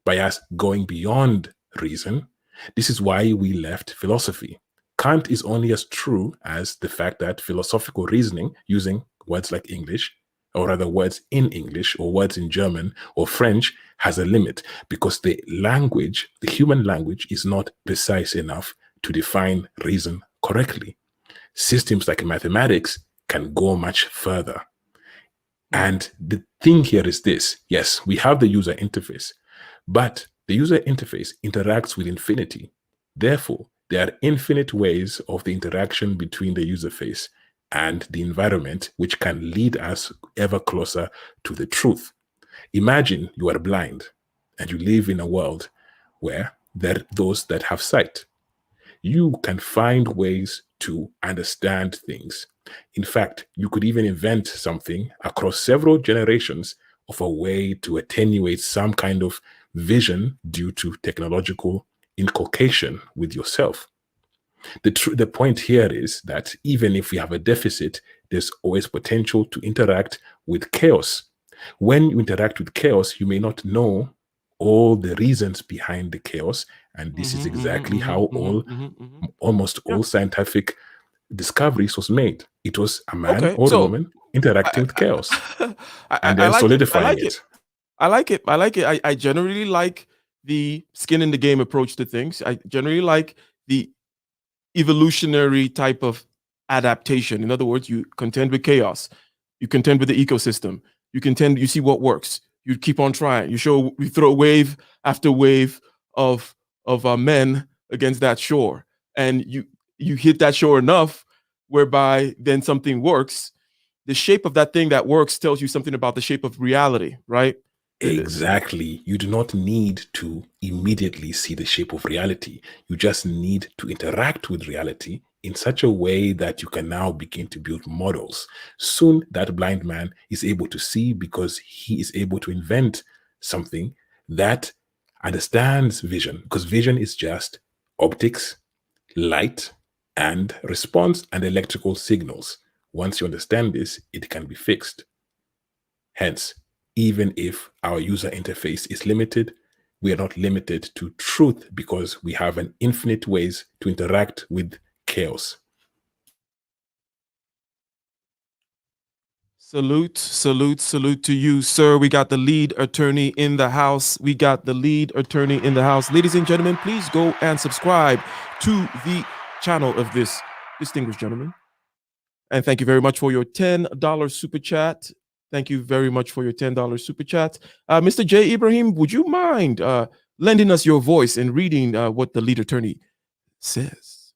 By us going beyond reason, this is why we left philosophy. Kant is only as true as the fact that philosophical reasoning using words like English, or rather words in English or words in German or French, has a limit because the language, the human language, is not precise enough to define reason correctly. Systems like mathematics can go much further. And the thing here is this: yes, we have the user interface, but the user interface interacts with infinity. Therefore, there are infinite ways of the interaction between the user face and the environment, which can lead us ever closer to the truth. Imagine you are blind and you live in a world where there are those that have sight. You can find ways to understand things. In fact, you could even invent something across several generations of a way to attenuate some kind of vision due to technological inculcation with yourself. The point here is that even if we have a deficit, there's always potential to interact with chaos. When you interact with chaos, you may not know all the reasons behind the chaos. And this is exactly how almost Yeah. all scientific discoveries was made. It was a man Okay. or a So woman interacting I, with chaos I and then like it. I solidifying like it. it. I like it. I like it. I generally like the skin in the game approach to things. I generally like the evolutionary type of adaptation. In other words, you contend with chaos, you contend with the ecosystem, you see what works, you keep on trying. You throw wave after wave of men against that shore, and you hit that shore enough whereby then something works. The shape of that thing that works tells you something about the shape of reality, right? Exactly. You do not need to immediately see the shape of reality. You just need to interact with reality in such a way that you can now begin to build models. Soon, that blind man is able to see because he is able to invent something that understands vision, because vision is just optics, light, and response and electrical signals. Once you understand this, it can be fixed. Hence, even if our user interface is limited, we are not limited to truth because we have an infinite ways to interact with chaos. Salute, salute, salute to you, sir. We got the lead attorney in the house. We got the lead attorney in the house. Ladies and gentlemen, please go and subscribe to the channel of this distinguished gentleman. And thank you very much for your $10 super chat. Thank you very much for your $10 super chat. Mr. J. Ibrahim, would you mind lending us your voice and reading what the lead attorney says?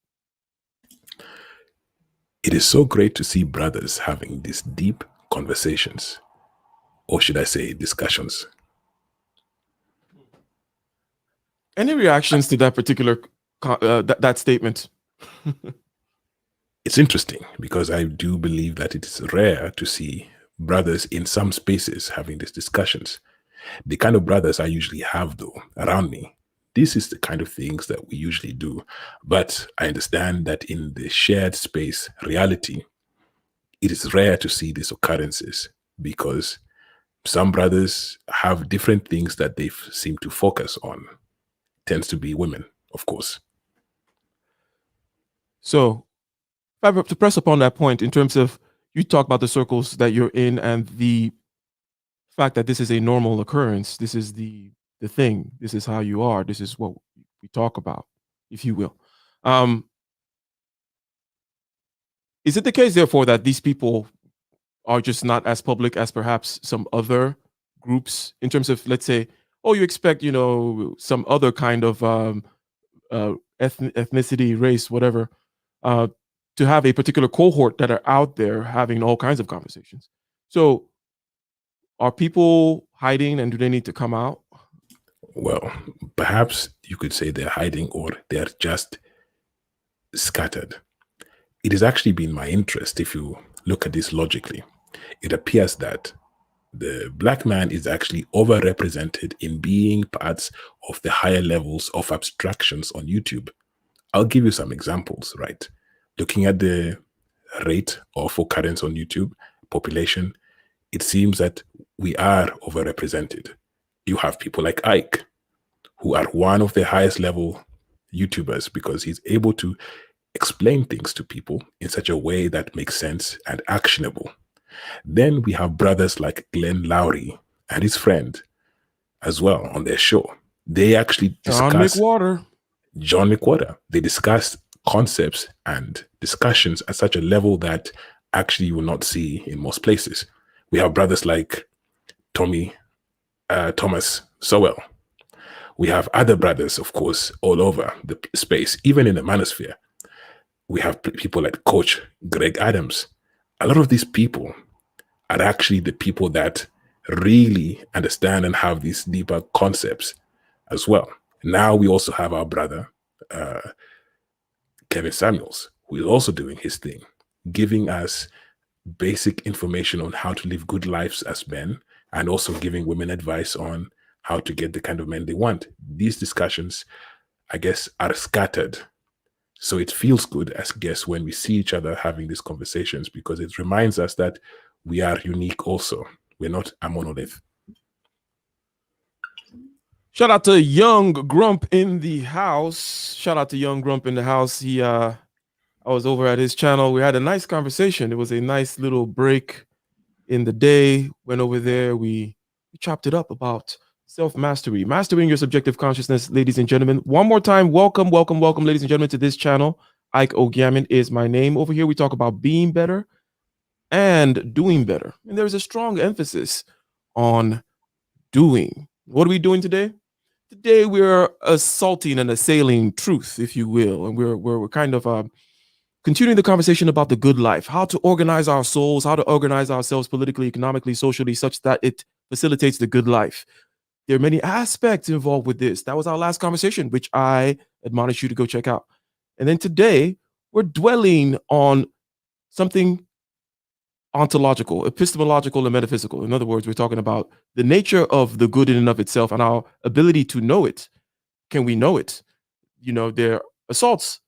It is so great to see brothers having these deep conversations, or should I say discussions. Any reactions to that particular that statement? It's interesting because I do believe that it is rare to see brothers in some spaces having these discussions. The kind of brothers I usually have, though, around me, this is the kind of things that we usually do. But I understand that in the shared space reality, it is rare to see these occurrences because some brothers have different things that they seem to focus on. Tends to be women, of course. So, if I were to press upon that point in terms of you talk about the circles that you're in and the fact that this is a normal occurrence, this is the thing, this is how you are, this is what we talk about, if you will. Is it the case, therefore, that these people are just not as public as perhaps some other groups in terms of, let's say, oh, you expect, some other kind of ethnicity, race, whatever, uh, to have a particular cohort that are out there having all kinds of conversations. So, are people hiding, and do they need to come out? Well, perhaps you could say they're hiding or they're just scattered. It has actually been my interest, if you look at this logically. It appears that the black man is actually overrepresented in being parts of the higher levels of abstractions on YouTube. I'll give you some examples, right? Looking at the rate of occurrence on YouTube, population, it seems that we are overrepresented. You have people like Ike, who are one of the highest level YouTubers because he's able to explain things to people in such a way that makes sense and actionable. Then we have brothers like Glenn Lowry and his friend as well on their show. They actually John discuss McWhorter. John McWhorter. They discuss concepts and discussions at such a level that actually you will not see in most places. We have brothers like Thomas Sowell. We have other brothers, of course, all over the space, even in the manosphere. We have people like Coach Greg Adams. A lot of these people are actually the people that really understand and have these deeper concepts as well. Now we also have our brother, Kevin Samuels, who is also doing his thing, giving us basic information on how to live good lives as men and also giving women advice on how to get the kind of men they want. These discussions, I guess, are scattered. So it feels good, I guess, when we see each other having these conversations because it reminds us that we are unique also. We're not a monolith. Shout out to Young Grump in the house. Shout out to Young Grump in the house. I was over at his channel. We had a nice conversation. It was a nice little break in the day. Went over there. We chopped it up about self-mastery, mastering your subjective consciousness, ladies and gentlemen. One more time, welcome, ladies and gentlemen, to this channel. Ike Ogamin is my name. Over here, we talk about being better and doing better. And there's a strong emphasis on doing. What are we doing today? Today, we're assaulting and assailing truth, if you will. And we're kind of continuing the conversation about the good life, how to organize our souls, how to organize ourselves politically, economically, socially, such that it facilitates the good life. There are many aspects involved with this. That was our last conversation, which I admonish you to go check out. And then today, we're dwelling on something ontological, epistemological, and metaphysical. In other words, we're talking about the nature of the good in and of itself and our ability to know it. Can we know it? There are assaults,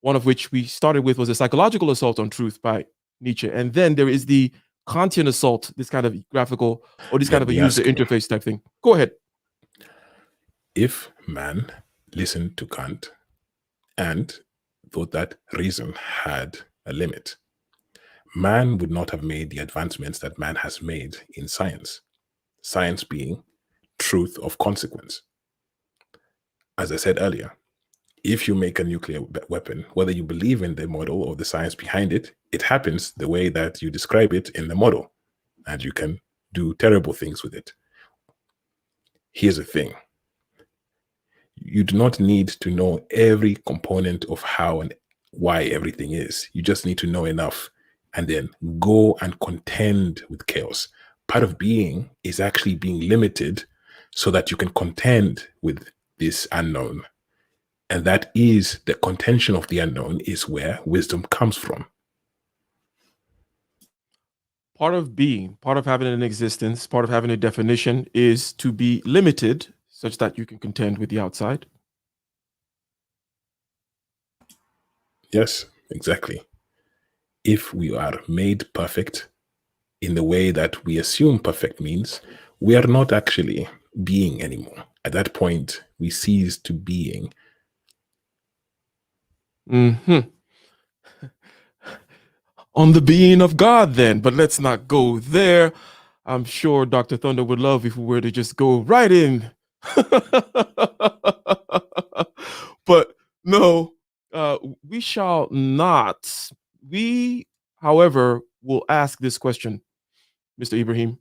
one of which we started with was a psychological assault on truth by Nietzsche. And then there is the Kantian assault, this kind of graphical or this kind of a user interface type thing. Go ahead. If man listened to Kant and thought that reason had a limit, man would not have made the advancements that man has made in science. Science being truth of consequence. As I said earlier, if you make a nuclear weapon, whether you believe in the model or the science behind it, it happens the way that you describe it in the model, and you can do terrible things with it. Here's the thing. You do not need to know every component of how and why everything is. You just need to know enough and then go and contend with chaos. Part of being is actually being limited so that you can contend with this unknown. And that is the contention of the unknown is where wisdom comes from. Part of being, part of having an existence, part of having a definition is to be limited such that you can contend with the outside. Yes, exactly. If we are made perfect in the way that we assume perfect means, we are not actually being anymore. At that point, we cease to being. On the being of God, then, but let's not go there. I'm sure Dr. Thunder would love if we were to just go right in. But no, we shall not. We, however, will ask this question, Mr. Ibrahim.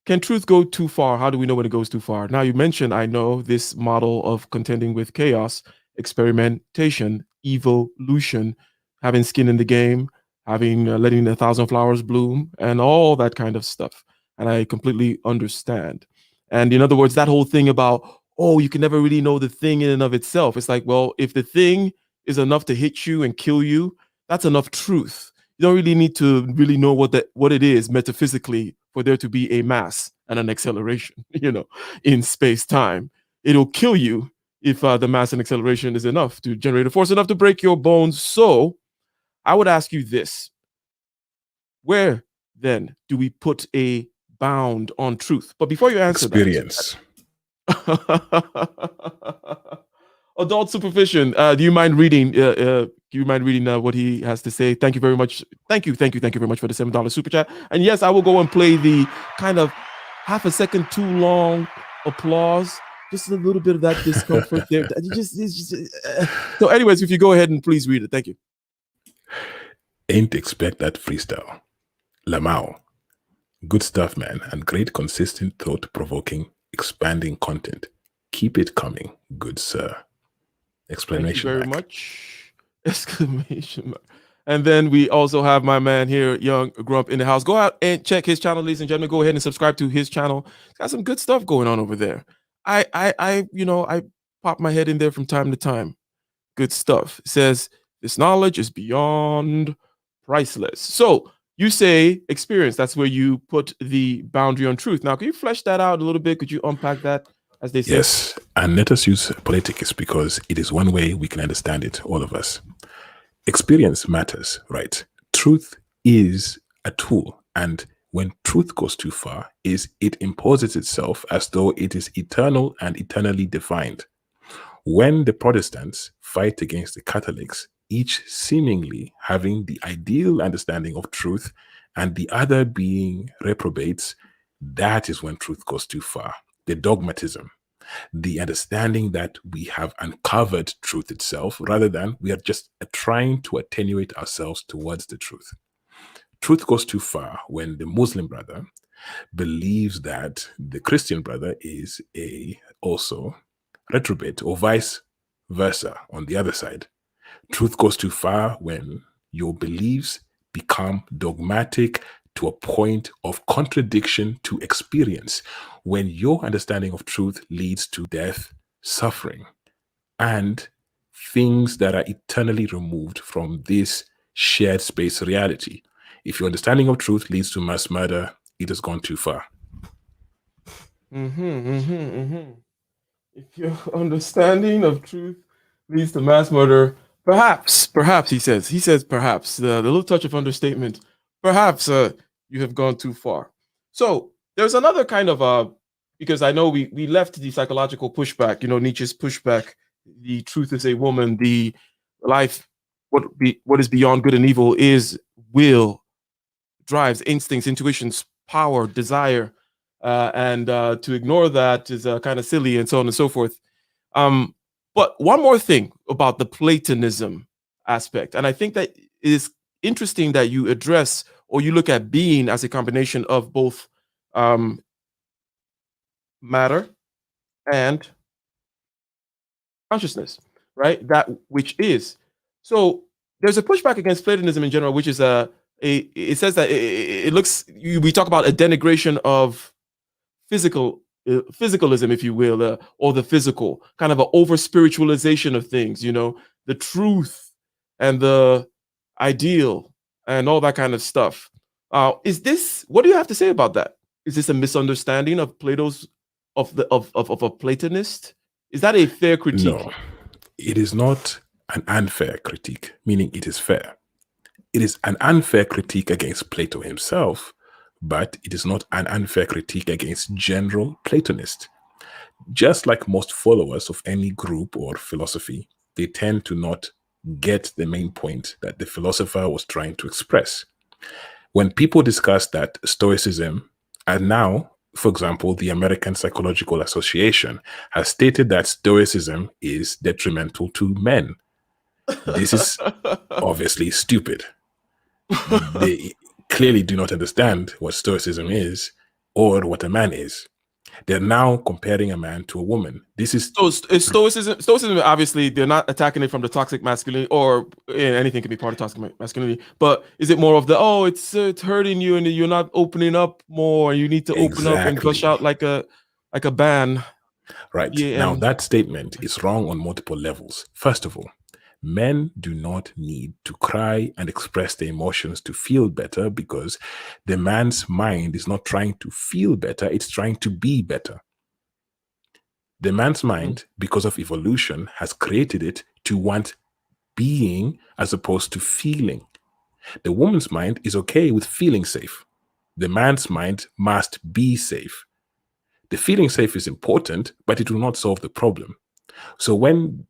can truth go too far? How do we know when it goes too far? Now, you mentioned, I know, this model of contending with chaos, experimentation, evolution, having skin in the game, having letting 1,000 flowers bloom, and all that kind of stuff. And I completely understand. And in other words, that whole thing about, oh, you can never really know the thing in and of itself. It's like, well, if the thing is enough to hit you and kill you, that's enough truth. You don't really need to really know what it is metaphysically for there to be a mass and an acceleration, in space time. It'll kill you if the mass and acceleration is enough to generate a force enough to break your bones. So I would ask you this: where then do we put a bound on truth? But before you answer Experience. Adult supervision. Do you mind reading? Do you mind reading what he has to say? Thank you very much. Thank you very much for the $7 super chat. And yes, I will go and play the kind of half a second too long applause. Just a little bit of that discomfort there. So, anyways, if you go ahead and please read it, thank you. Ain't expect that freestyle. Lamau. Good stuff, man, and great, consistent, thought-provoking, expanding content. Keep it coming, good sir. Exclamation Thank you very mark. much. Exclamation mark. And then we also have my man here, Young Grump, in the house. Go out and check his channel, ladies and gentlemen. Go ahead and subscribe to his channel. He's got some good stuff going on over there. I pop my head in there from time to time. Good stuff. It says this knowledge is beyond priceless. So you say experience. That's where you put the boundary on truth. Now, can you flesh that out a little bit? Could you unpack that, as they say? Yes, and let us use politics because it is one way we can understand it, all of us. Experience matters, right? Truth is a tool, and when truth goes too far, it imposes itself as though it is eternal and eternally defined. When the Protestants fight against the Catholics, each seemingly having the ideal understanding of truth and the other being reprobates, that is when truth goes too far. The dogmatism, the understanding that we have uncovered truth itself rather than we are just trying to attenuate ourselves towards the truth. Truth goes too far when the Muslim brother believes that the Christian brother is also reprobate, or vice versa on the other side. Truth goes too far when your beliefs become dogmatic to a point of contradiction to experience, when your understanding of truth leads to death, suffering, and things that are eternally removed from this shared space reality. If your understanding of truth leads to mass murder, it has gone too far. If your understanding of truth leads to mass murder, perhaps, he says perhaps, the little touch of understatement, perhaps you have gone too far. So there's another kind of, because I know we left the psychological pushback, Nietzsche's pushback, the truth is a woman, the life, what is beyond good and evil is will, drives, instincts, intuitions, power, desire, and to ignore that is kind of silly, and so on and so forth. But one more thing about the Platonism aspect, and I think that it is interesting that you address or you look at being as a combination of both matter and consciousness, right? That which is. So there's a pushback against Platonism in general, which is it says that it looks, we talk about a denigration of physicalism, if you will, or the physical, kind of an over spiritualization of things, the truth and the ideal and all that kind of stuff. What do you have to say about that? Is this a misunderstanding of Plato's, of a Platonist? Is that a fair critique? No, it is not an unfair critique, meaning it is fair. It is an unfair critique against Plato himself, but it is not an unfair critique against general Platonists. Just like most followers of any group or philosophy, they tend to not get the main point that the philosopher was trying to express. When people discuss that Stoicism, and now, for example, the American Psychological Association has stated that Stoicism is detrimental to men. This is obviously stupid. They clearly do not understand what Stoicism is, or what a man is. They're now comparing a man to a woman. This is So stoicism. Stoicism, obviously, they're not attacking it from the toxic masculinity, or anything can be part of toxic masculinity. But is it more of the it's hurting you and you're not opening up more? You need to open up and gush exactly out like a band. right. Yeah, Now, and that statement is wrong on multiple levels. First of all, men do not need to cry and express their emotions to feel better, because the man's mind is not trying to feel better, it's trying to be better. The man's mind, because of evolution, has created it to want being as opposed to feeling. The woman's mind is okay with feeling safe. The man's mind must be safe. The feeling safe is important, but it will not solve the problem. So when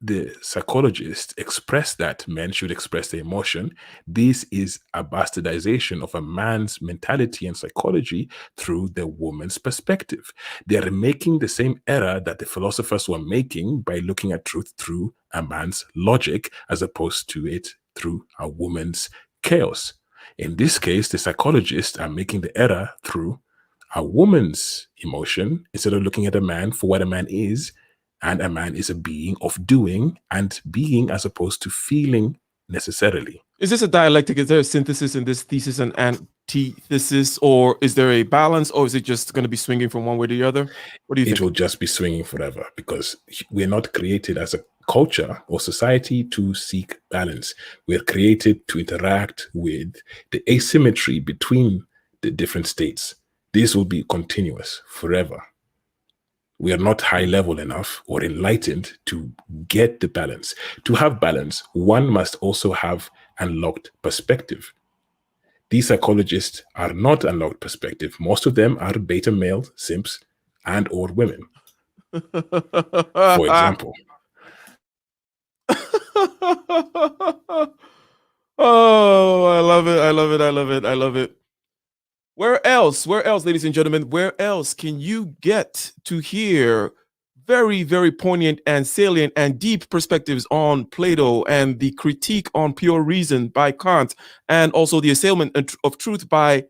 the psychologists express that men should express their emotion, this is a bastardization of a man's mentality and psychology through the woman's perspective. They are making the same error that the philosophers were making by looking at truth through a man's logic as opposed to it through a woman's chaos. In this case, the psychologists are making the error through a woman's emotion instead of looking at a man for what a man is. And a man is a being of doing and being as opposed to feeling necessarily. is this a dialectic? Is there a synthesis in this thesis and antithesis, or is there a balance, or is it just going to be swinging from one way to the other? What do you It think? will just be swinging forever, because we're not created as a culture or society to seek balance. We're created to interact with the asymmetry between the different states. This will be continuous forever. We are not high level enough or enlightened to get the balance. To have balance, one must also have unlocked perspective. These psychologists are not unlocked perspective. Most of them are beta male simps and or women. For example, oh, I love it. I love it. I love it. I love it. Where else, ladies and gentlemen, where else can you get to hear very, very poignant and salient and deep perspectives on Plato and the critique on pure reason by Kant, and also the assailment of truth by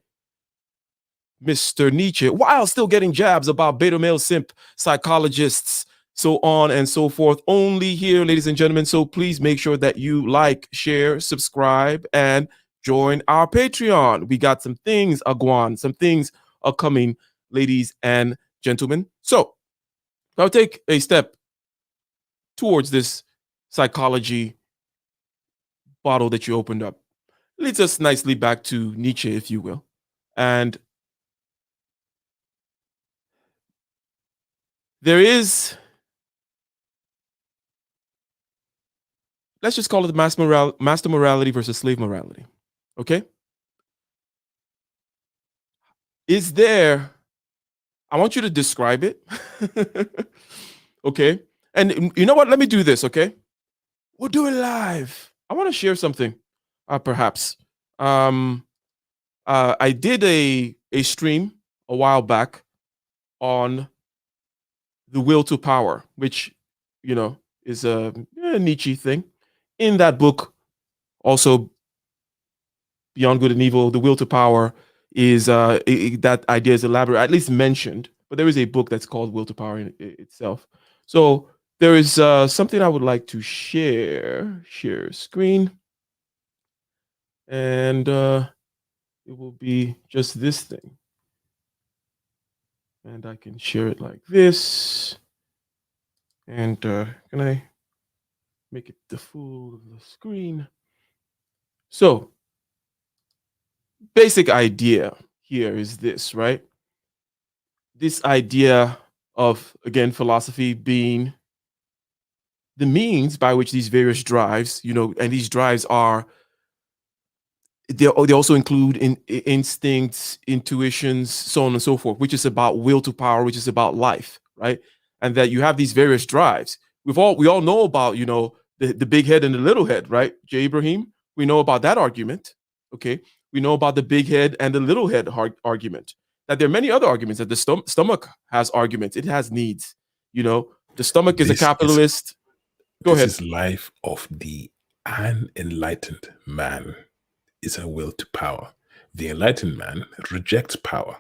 Mr. Nietzsche, while still getting jabs about beta male simp psychologists, so on and so forth, only here, ladies and gentlemen. So please make sure that you like, share, subscribe, and join our Patreon. We got some things, Aguan, some things are coming, ladies and gentlemen. So I'll take a step towards this psychology bottle that you opened up. Leads us nicely back to Nietzsche, if you will. And there is, let's just call it master morality versus slave morality. Okay? Is there, I want you to describe it. Okay? And you know what? Let me do this, okay? We'll do it live. I want to share something, perhaps. I did a stream a while back on the will to power, which, is a Nietzsche thing. In that book, also Beyond Good and Evil, the will to power is that idea is elaborate, at least mentioned. But there is a book that's called Will to Power in itself. So there is something I would like to share. Share screen, and it will be just this thing. And I can share it like this. And can I make it the full screen? So, basic idea here is this, right? This idea of, again, philosophy being the means by which these various drives, and these drives are, they also include instincts, intuitions, so on and so forth, which is about will to power, which is about life, right? And that you have these various drives. We all know about, the big head and the little head, right? J. Ibrahim, we know about that argument. Okay. We know about the big head and the little head argument. That there are many other arguments, that the stomach has arguments. It has needs. The stomach is a capitalist. Go ahead. This is life of the unenlightened man. Is a will to power. The enlightened man rejects power.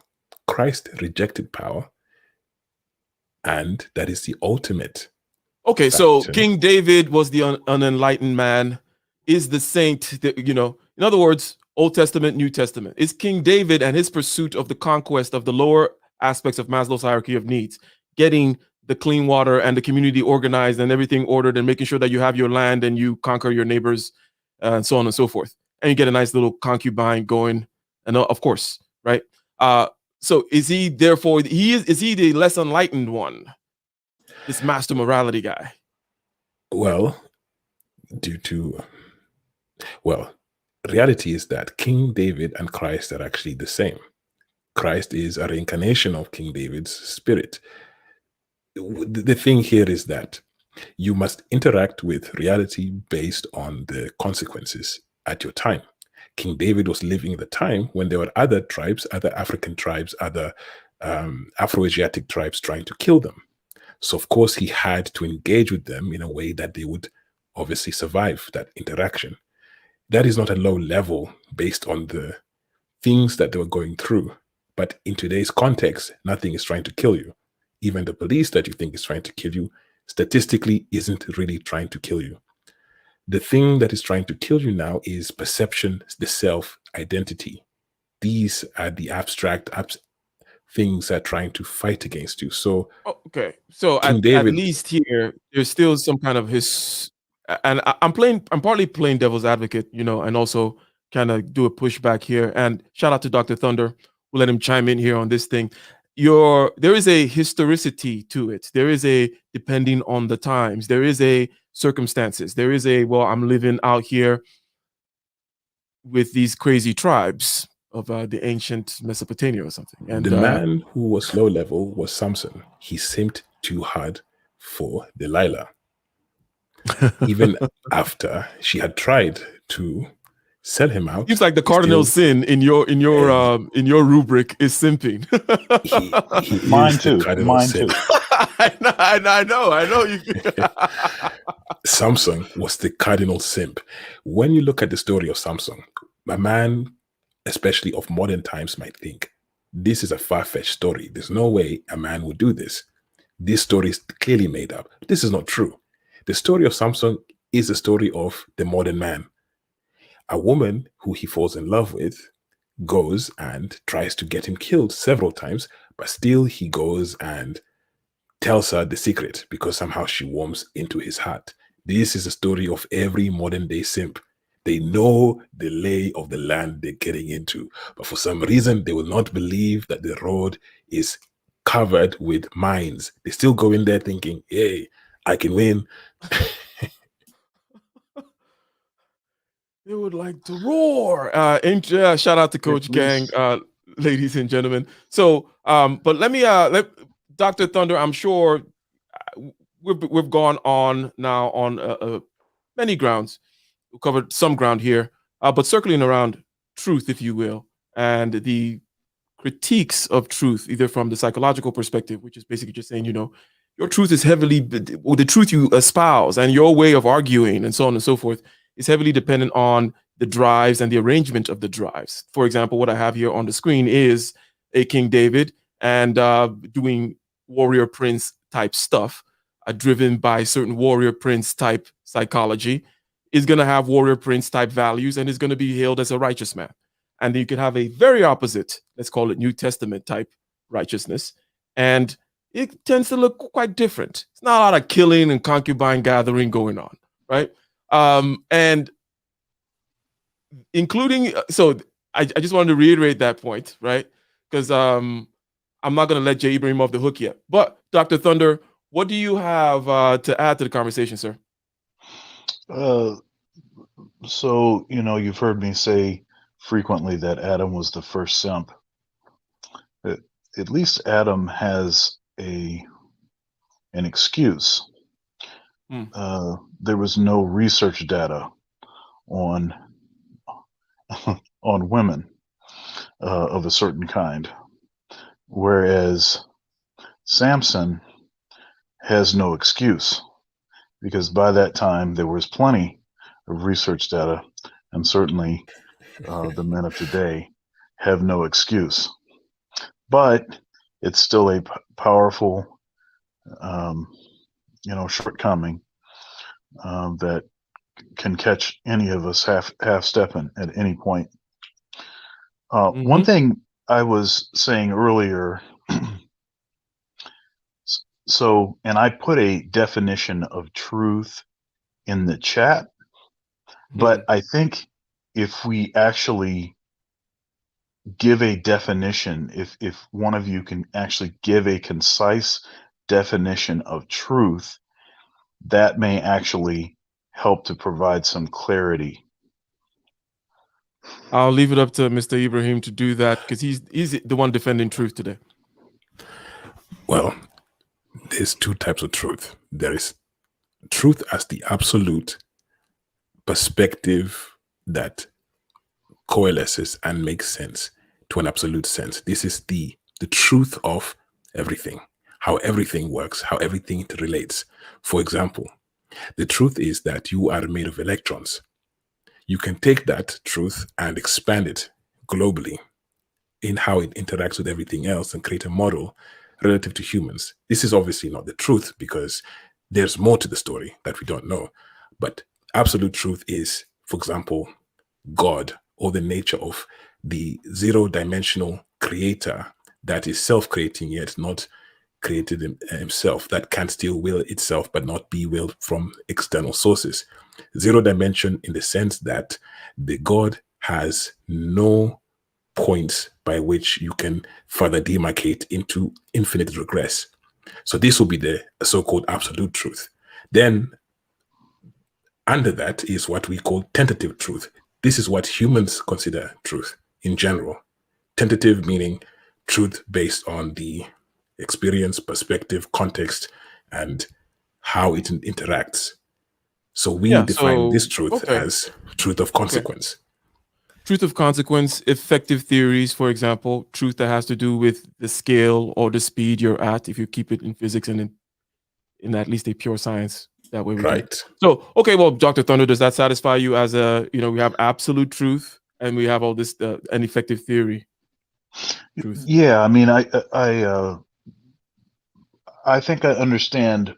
Christ rejected power, and that is the ultimate. Okay, so factor. King David was the unenlightened man, is the saint that, in other words, Old Testament, New Testament. Is King David and his pursuit of the conquest of the lower aspects of Maslow's hierarchy of needs, getting the clean water and the community organized and everything ordered and making sure that you have your land and you conquer your neighbors and so on and so forth. And you get a nice little concubine going. And of course, right? So is he therefore, is he the less enlightened one? This master morality guy? Well, reality is that King David and Christ are actually the same. Christ is a reincarnation of King David's spirit. The thing here is that you must interact with reality based on the consequences at your time. King David was living in the time when there were other tribes, other African tribes, other Afro-Asiatic tribes trying to kill them. So, of course, he had to engage with them in a way that they would obviously survive that interaction. That is not a low level based on the things that they were going through. But in today's context, nothing is trying to kill you. Even the police that you think is trying to kill you, statistically isn't really trying to kill you. The thing that is trying to kill you now is perception, the self, identity. These are the abstract things that are trying to fight against you. So, okay. So at least here, there's still some kind of and I'm partly playing devil's advocate, and also kind of do a pushback here. And shout out to Dr. Thunder. We'll let him chime in here on this thing. There is a historicity to it. There is a depending on the times. There is a circumstances. There is I'm living out here with these crazy tribes of the ancient Mesopotamia or something. And the man who was low level was Samson. He simped too hard for Delilah. Even after she had tried to sell him out. Seems like the cardinal sin in your rubric is simping. he Mine too. Mine too. I know. Samson was the cardinal simp. When you look at the story of Samson, a man, especially of modern times, might think this is a far-fetched story. There's no way a man would do this. This story is clearly made up. This is not true. The story of Samson is the story of the modern man. A woman who he falls in love with goes and tries to get him killed several times, but still he goes and tells her the secret because somehow she warms into his heart. This is the story of every modern day simp. They know the lay of the land they're getting into, but for some reason they will not believe that the road is covered with mines. They still go in there thinking, hey, I can win. They would like to roar. Shout out to Coach Gang, ladies and gentlemen. So, but let Dr. Thunder, I'm sure we've gone on now on many grounds. We covered some ground here, but circling around truth, if you will, and the critiques of truth, either from the psychological perspective, which is basically just saying, your truth is heavily, the truth you espouse and your way of arguing and so on and so forth is heavily dependent on the drives and the arrangement of the drives. For example, what I have here on the screen is a King David and doing warrior prince type stuff, driven by certain warrior prince type psychology, is going to have warrior prince type values and is going to be hailed as a righteous man. And you can have a very opposite, let's call it New Testament type righteousness. And it tends to look quite different. It's not a lot of killing and concubine gathering going on, right? And including, so I just wanted to reiterate that point, right? Because I'm not going to let Jay Ibrahim off the hook yet. But Dr. Thunder, what do you have to add to the conversation, sir? So, you've heard me say frequently that Adam was the first simp. At least Adam has an excuse. There was no research data on women of a certain kind, whereas Samson has no excuse, because by that time there was plenty of research data, and certainly the men of today have no excuse. but it's still a powerful, shortcoming that can catch any of us half stepping at any point. One thing I was saying earlier, and I put a definition of truth in the chat, but I think if we actually give a definition, if one of you can actually give a concise definition of truth, that may actually help to provide some clarity. I'll leave it up to Mr. Ibrahim to do that, because he's the one defending truth today. Well, there's two types of truth. There is truth as the absolute perspective that coalesces and makes sense to an absolute sense. This is the truth of everything, how everything works, how everything interrelates. For example, the truth is that you are made of electrons. You can take that truth and expand it globally in how it interacts with everything else and create a model relative to humans. This is obviously not the truth, because there's more to the story that we don't know. But absolute truth is, for example, God, or the nature of the zero-dimensional creator that is self-creating yet not created himself, that can still will itself but not be willed from external sources. Zero dimension in the sense that the God has no points by which you can further demarcate into infinite regress. So this will be the so-called absolute truth. Then under that is what we call tentative truth. This is what humans consider truth in general. Tentative meaning truth based on the experience, perspective, context, and how it interacts. So we define this truth as truth of consequence. Truth of consequence, effective theories, for example, truth that has to do with the scale or the speed you're at, if you keep it in physics and in at least a pure science. That way we right. So, okay, well, Dr. Thunder, does that satisfy you as we have absolute truth and we have all this, an effective theory? Truth. Yeah, I mean, I think I understand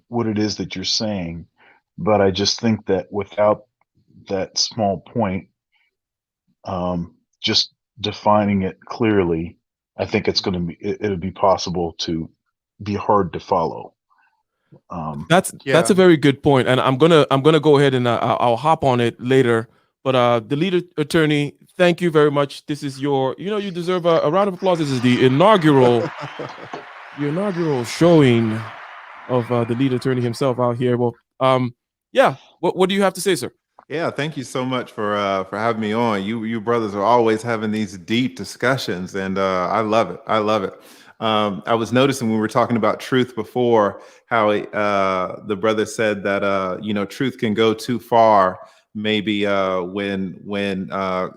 what it is that you're saying, but I just think that without that small point, just defining it clearly, I think it'll be possible to be hard to follow. That's a very good point, and I'm gonna go ahead and I'll hop on it later. But the lead attorney, thank you very much. This is you deserve a round of applause. This is the inaugural showing of the lead attorney himself out here. Well, yeah. What do you have to say, sir? Yeah, thank you so much for having me on. You brothers are always having these deep discussions, and I love it. I love it. I was noticing when we were talking about truth before, how the brother said that truth can go too far. Maybe when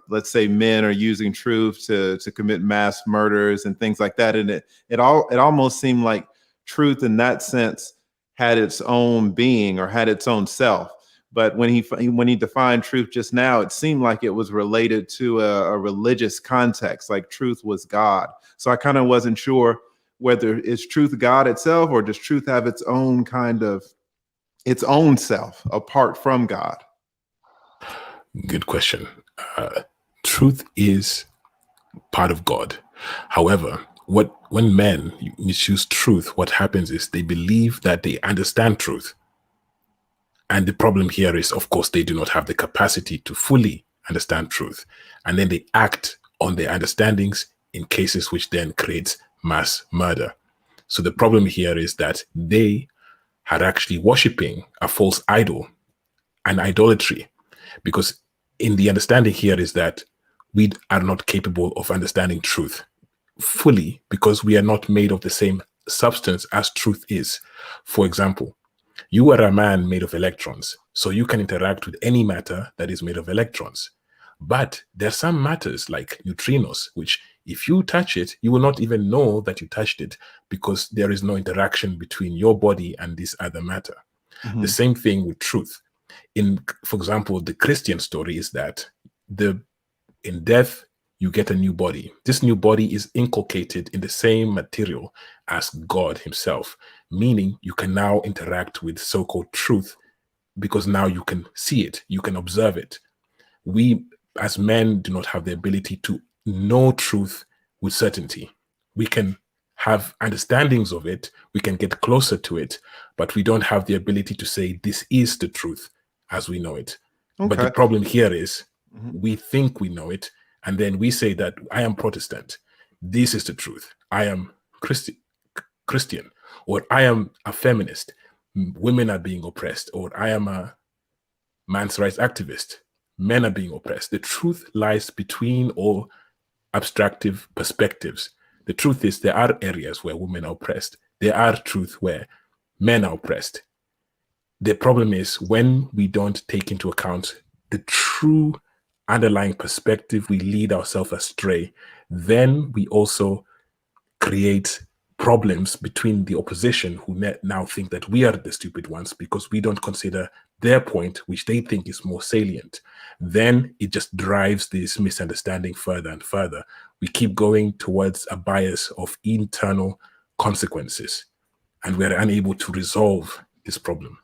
let's say men are using truth to commit mass murders and things like that, and it almost seemed like truth in that sense had its own being or had its own self. But when he defined truth just now, it seemed like it was related to a religious context, like truth was God. So I kind of wasn't sure whether is truth God itself, or does truth have its own kind of its own self apart from God? Good question. Truth is part of God. However, when men misuse truth, what happens is they believe that they understand truth. And the problem here is, of course, they do not have the capacity to fully understand truth. And then they act on their understandings in cases which then creates mass murder. So the problem here is that they are actually worshiping a false idol, an idolatry, because in the understanding here is that we are not capable of understanding truth fully because we are not made of the same substance as truth is. For example, you are a man made of electrons, so you can interact with any matter that is made of electrons. But there are some matters like neutrinos, which if you touch it, you will not even know that you touched it because there is no interaction between your body and this other matter. Mm-hmm. The same thing with truth. For example, the Christian story is that in death, you get a new body. This new body is inculcated in the same material as God himself, meaning you can now interact with so-called truth because now you can see it, you can observe it. We as men do not have the ability to know truth with certainty. We can have understandings of it, we can get closer to it, but we don't have the ability to say this is the truth as we know it. Okay. But the problem here is we think we know it, and then we say that I am Protestant. This is the truth. I am Christian, or I am a feminist. Women are being oppressed, or I am a man's rights activist. Men are being oppressed. The truth lies between all abstractive perspectives. The truth is there are areas where women are oppressed. There are truths where men are oppressed. The problem is when we don't take into account the true underlying perspective, we lead ourselves astray. Then we also create problems between the opposition who now think that we are the stupid ones because we don't consider their point, which they think is more salient. Then it just drives this misunderstanding further and further. We keep going towards a bias of internal consequences, and we're unable to resolve this problem.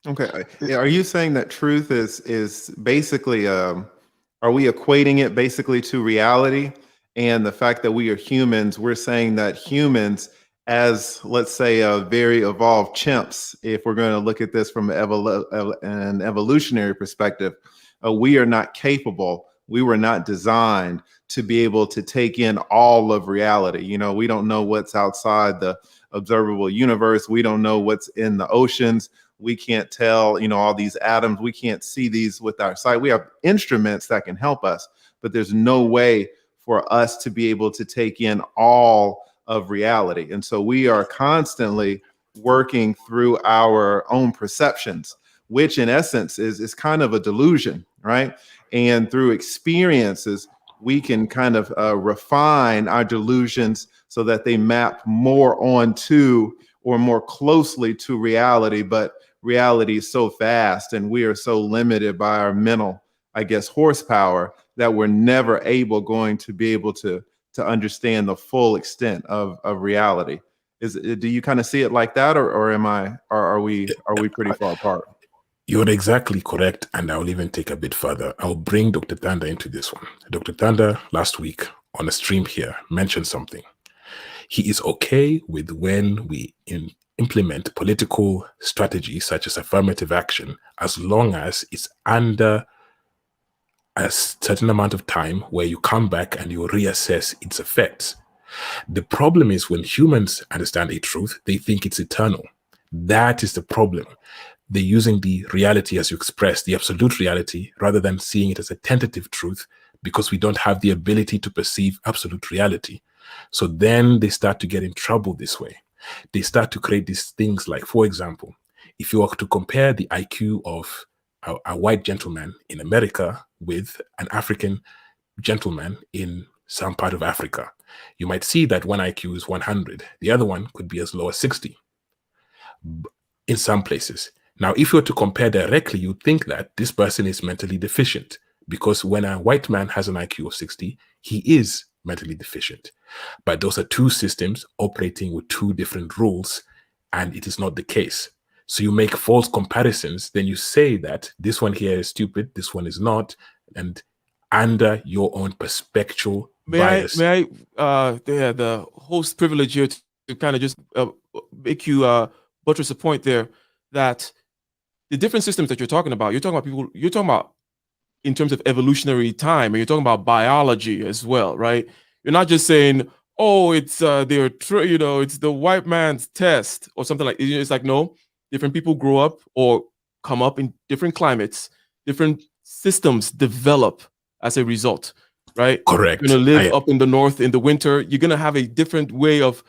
Okay. Are you saying that truth is basically, are we equating it basically to reality? And the fact that we are humans, we're saying that humans, as let's say very evolved chimps, if we're going to look at this from an evolutionary perspective, we are not capable. We were not designed to be able to take in all of reality. You know, we don't know what's outside the observable universe. We don't know what's in the oceans. We can't tell, you know, all these atoms. We can't see these with our sight. We have instruments that can help us, but there's no way for us to be able to take in all of reality. And so we are constantly working through our own perceptions, which in essence is kind of a delusion, right? And through experiences, we can kind of refine our delusions so that they map more onto or more closely to reality. But reality is so fast and we are so limited by our mental, I guess, horsepower that we're never going to be able to understand the full extent of reality. Do you kind of see it like that, or are we pretty far apart? You're exactly correct, and I'll even take a bit further. I'll bring Dr. Thanda into this one. Dr. Thanda last week on a stream here mentioned something. He is okay with when we implement political strategies such as affirmative action, as long as it's under a certain amount of time where you come back and you reassess its effects. The problem is when humans understand a truth, they think it's eternal. That is the problem. They're using the reality as you express, the absolute reality, rather than seeing it as a tentative truth, because we don't have the ability to perceive absolute reality. So then they start to get in trouble this way. They start to create these things like, for example, if you were to compare the IQ of a white gentleman in America with an African gentleman in some part of Africa, you might see that one IQ is 100. The other one could be as low as 60 in some places. Now, if you were to compare directly, you'd think that this person is mentally deficient, because when a white man has an IQ of 60, he is mentally deficient. But those are two systems operating with two different rules, and it is not the case. So you make false comparisons, then you say that this one here is stupid, this one is not, and under your own perspectual bias. The host privilege here to kind of just make you buttress a point there that the different systems that you're talking about people, you're talking about in terms of evolutionary time, and you're talking about biology as well, right? You're not just saying, oh, it's it's the white man's test or something like. It's like, no, different people grow up or come up in different climates, different systems develop as a result, right? Correct. You're gonna live up in the north in the winter. You're gonna have a different way of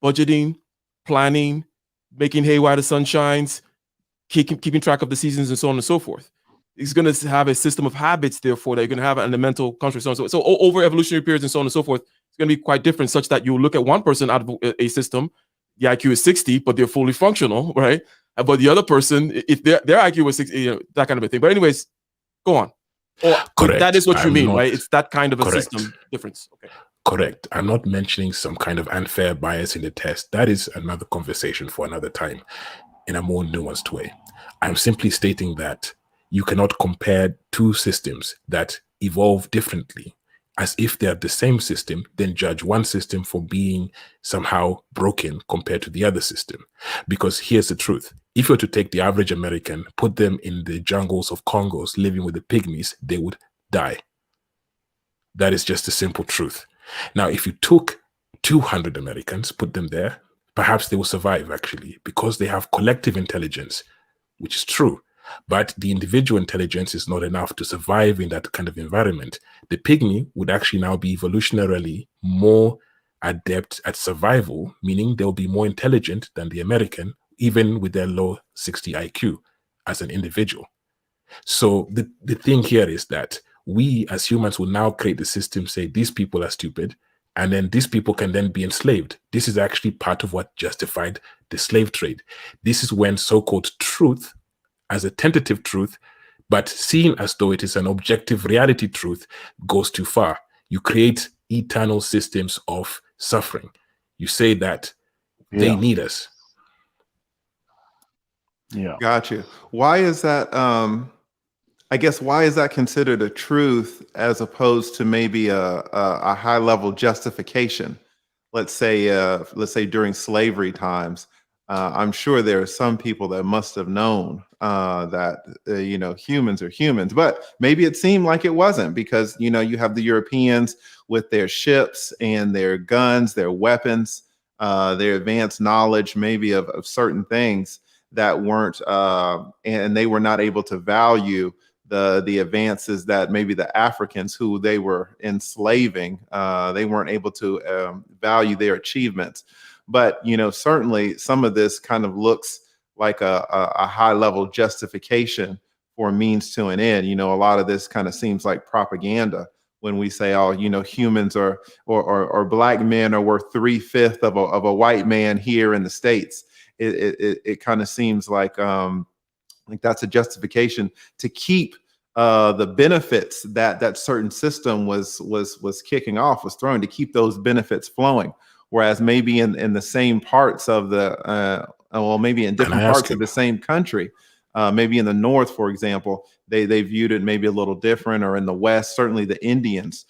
budgeting, planning, making hay while the sun shines, keeping track of the seasons, and so on and so forth. It's going to have a system of habits, therefore, that you're going to have an elemental construct, so on and so forth. So over evolutionary periods and so on and so forth, it's going to be quite different, such that you look at one person out of a system, the IQ is 60, but they're fully functional, right? But the other person, if their IQ was 60, that kind of a thing. But anyways, go on. Or Correct. that is what you I'm mean, not- right? It's that kind of a Correct. system difference. Okay. Correct. I'm not mentioning some kind of unfair bias in the test. That is another conversation for another time in a more nuanced way. I'm simply stating that you cannot compare two systems that evolve differently as if they're the same system, then judge one system for being somehow broken compared to the other system. Because here's the truth. If you were to take the average American, put them in the jungles of Congos living with the pygmies, they would die. That is just a simple truth. Now, if you took 200 Americans, put them there, perhaps they will survive actually because they have collective intelligence, which is true. But the individual intelligence is not enough to survive in that kind of environment. The pygmy would actually now be evolutionarily more adept at survival, meaning they'll be more intelligent than the American, even with their low 60 IQ as an individual. So the thing here is that we as humans will now create the system, say these people are stupid, and then these people can then be enslaved. This is actually part of what justified the slave trade. This is when so-called truth, as a tentative truth, but seen as though it is an objective reality truth, goes too far. You create eternal systems of suffering. You say that they need us. Yeah. Gotcha. Why is that? I guess why is that considered a truth as opposed to maybe a high level justification? Let's say during slavery times, I'm sure there are some people that must have known that humans are humans, but maybe it seemed like it wasn't because you have the Europeans with their ships and their guns, their weapons, their advanced knowledge, maybe of certain things that weren't, and they were not able to value the advances that maybe the Africans who they were enslaving, they weren't able to value their achievements. But certainly some of this kind of looks like a high level justification for a means to an end. A lot of this kind of seems like propaganda when we say, oh, humans or black men are worth 3/5 of a white man here in the States. It kind of seems like that's a justification to keep the benefits that certain system was kicking off, was throwing, to keep those benefits flowing. Whereas maybe in the same parts of maybe in different parts of the same country, maybe in the North, for example, they viewed it maybe a little different, or in the West, certainly the Indians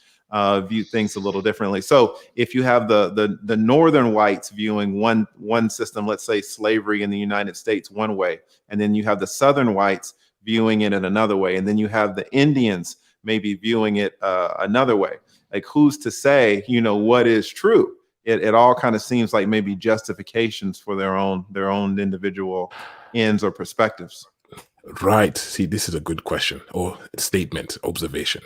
view things a little differently. So if you have the northern whites viewing one system, let's say slavery in the United States one way, and then you have the southern whites viewing it in another way, and then you have the Indians maybe viewing it another way. Like, who's to say what is true? It all kind of seems like maybe justifications for their own individual ends or perspectives. Right. See, this is a good question or statement, observation.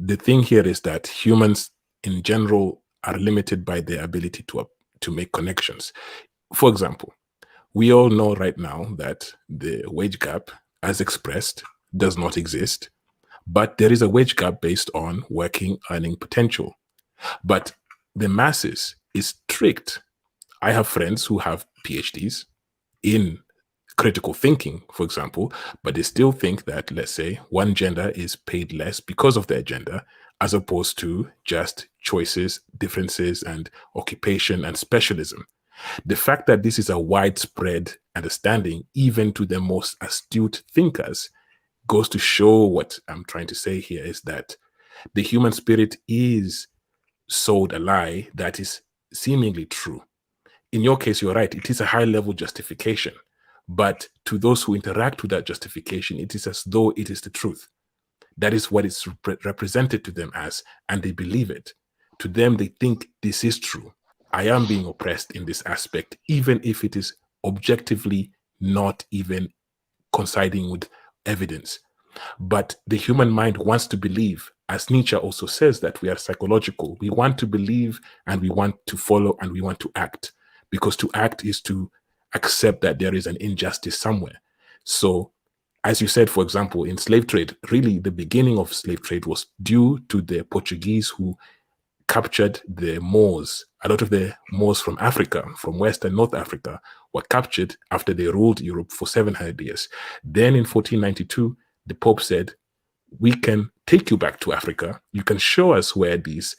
The thing here is that humans in general are limited by their ability to make connections. For example, we all know right now that the wage gap, as expressed, does not exist, but there is a wage gap based on working earning potential. But the masses is tricked. I have friends who have PhDs in critical thinking, for example, but they still think that, let's say, one gender is paid less because of their gender, as opposed to just choices, differences, and occupation and specialism. The fact that this is a widespread understanding, even to the most astute thinkers, goes to show what I'm trying to say here is that the human spirit is sold a lie that is seemingly true. In your case, you're right. It is a high-level justification. But to those who interact with that justification, it is as though it is the truth. That is what it's represented to them as, and they believe it. To them, they think this is true. I am being oppressed in this aspect, even if it is objectively not even coinciding with evidence. But the human mind wants to believe, as Nietzsche also says, that we are psychological. We want to believe, and we want to follow, and we want to act. Because to act is to accept that there is an injustice somewhere. So, as you said, for example, in slave trade, really the beginning of slave trade was due to the Portuguese who captured the Moors. A lot of the Moors from Africa, from West and North Africa, were captured after they ruled Europe for 700 years. Then in 1492, the Pope said, we can take you back to Africa. You can show us where these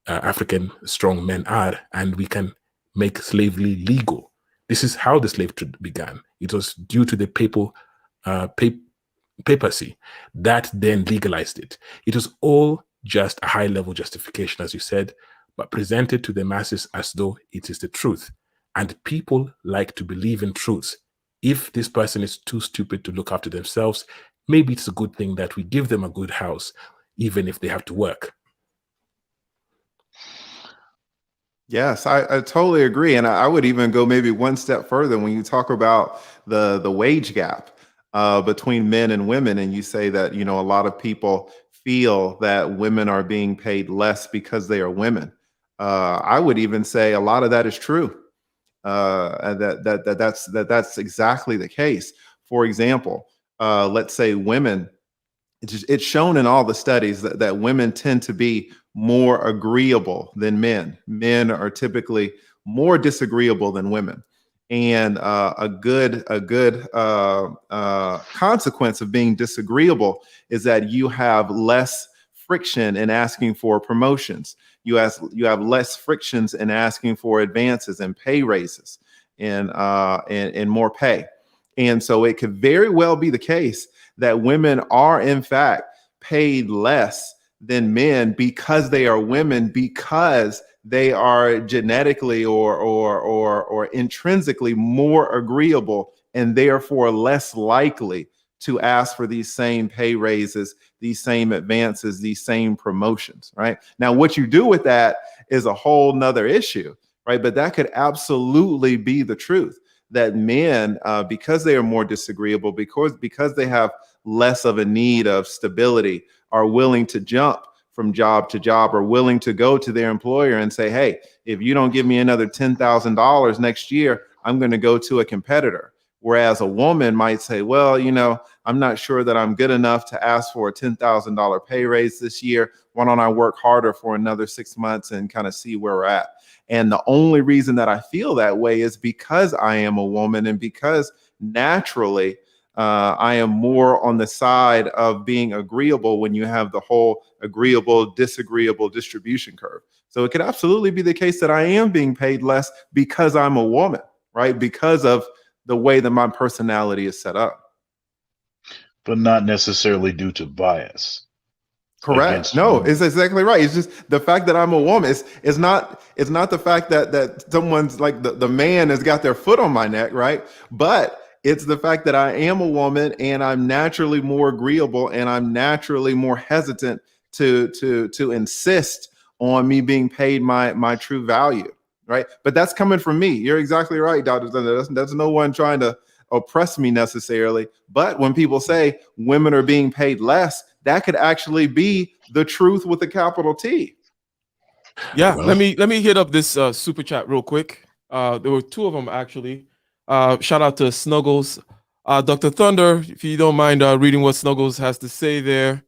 African strong men are, and we can make slavery legal. This is how the slave trade began. It was due to the papacy that then legalized it. It was all just a high-level justification, as you said, but presented to the masses as though it is the truth. And people like to believe in truths. If this person is too stupid to look after themselves, maybe it's a good thing that we give them a good house, even if they have to work. Yes, I totally agree. And I would even go maybe one step further when you talk about the wage gap between men and women. And you say that, a lot of people feel that women are being paid less because they are women. I would even say a lot of that is true. And that's exactly the case. For example, let's say women, it's shown in all the studies that women tend to be more agreeable than men. Men are typically more disagreeable than women. And a good consequence of being disagreeable is that you have less friction in asking for promotions. You have less frictions in asking for advances and pay raises and more pay. And so it could very well be the case that women are in fact paid less than men because they are women, because they are genetically or intrinsically more agreeable and therefore less likely to ask for these same pay raises, these same advances, these same promotions, right? Now, what you do with that is a whole nother issue, right? But that could absolutely be the truth, that men, because they are more disagreeable, because they have less of a need of stability, are willing to jump from job to job, or willing to go to their employer and say, hey, if you don't give me another $10,000 next year, I'm going to go to a competitor. Whereas a woman might say, well, I'm not sure that I'm good enough to ask for a $10,000 pay raise this year. Why don't I work harder for another 6 months and kind of see where we're at? And the only reason that I feel that way is because I am a woman, and because naturally I am more on the side of being agreeable when you have the whole agreeable, disagreeable distribution curve. So it could absolutely be the case that I am being paid less because I'm a woman, right? Because of the way that my personality is set up. But not necessarily due to bias. Correct. No, it's exactly right. It's just the fact that I'm a woman. It's not the fact that someone's like the man has got their foot on my neck, right? But it's the fact that I am a woman and I'm naturally more agreeable and I'm naturally more hesitant to insist on me being paid my true value, right? But that's coming from me. You're exactly right, Dr. Thunder. That's no one trying to oppress me necessarily. But when people say women are being paid less, that could actually be the truth with a capital T. Yeah, well, let me hit up this super chat real quick. There were two of them actually. Shout out to Snuggles. Dr. Thunder, if you don't mind reading what Snuggles has to say there.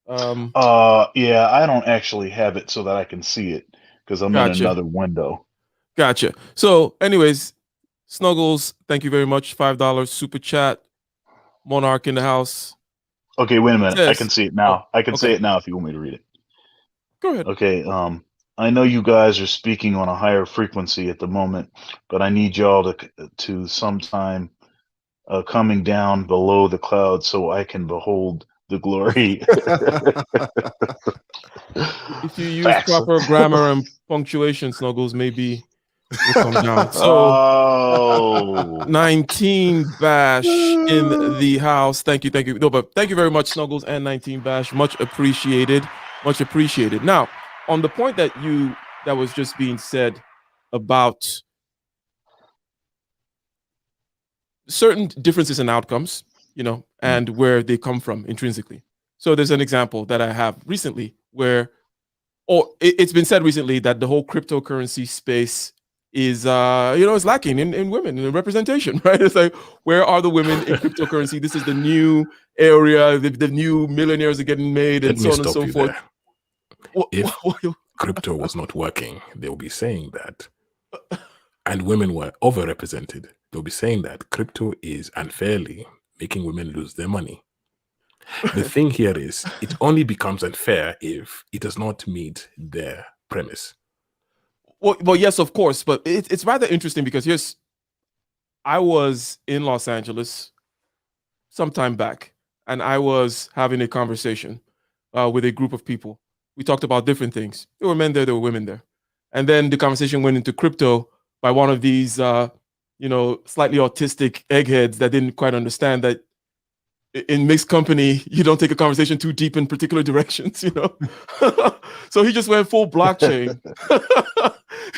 Yeah, I don't actually have it so that I can see it because I'm in another window. Gotcha. So, anyways, Snuggles, thank you very much. $5 super chat. Monarch in the house. Okay, wait a minute. I can see it now. I can say it now if you want me to read it. Go ahead. Okay. I know you guys are speaking on a higher frequency at the moment, but I need y'all to sometime coming down below the clouds so I can behold the glory. If you use proper grammar and punctuation, Snuggles, maybe we'll come down. So, 19 Bash in the house. Thank you. No, but thank you very much, Snuggles and 19 Bash. Much appreciated. Much appreciated. Now, on the point that was just being said about certain differences in outcomes, and where they come from intrinsically. So there's an example that I have recently where, it's been said recently that the whole cryptocurrency space is, is lacking in women in representation, right? It's like, where are the women in cryptocurrency? This is the new area, the new millionaires are getting made, and so on and so forth. If crypto was not working, they'll be saying that, and women were overrepresented, they'll be saying that crypto is unfairly making women lose their money. The thing here is, it only becomes unfair if it does not meet their premise. Well, yes, of course, but it's rather interesting because I was in Los Angeles some time back, and I was having a conversation with a group of people. We talked about different things. There were men there, there were women there, and then the conversation went into crypto by one of these, slightly autistic eggheads that didn't quite understand that in mixed company, you don't take a conversation too deep in particular directions, So he just went full blockchain.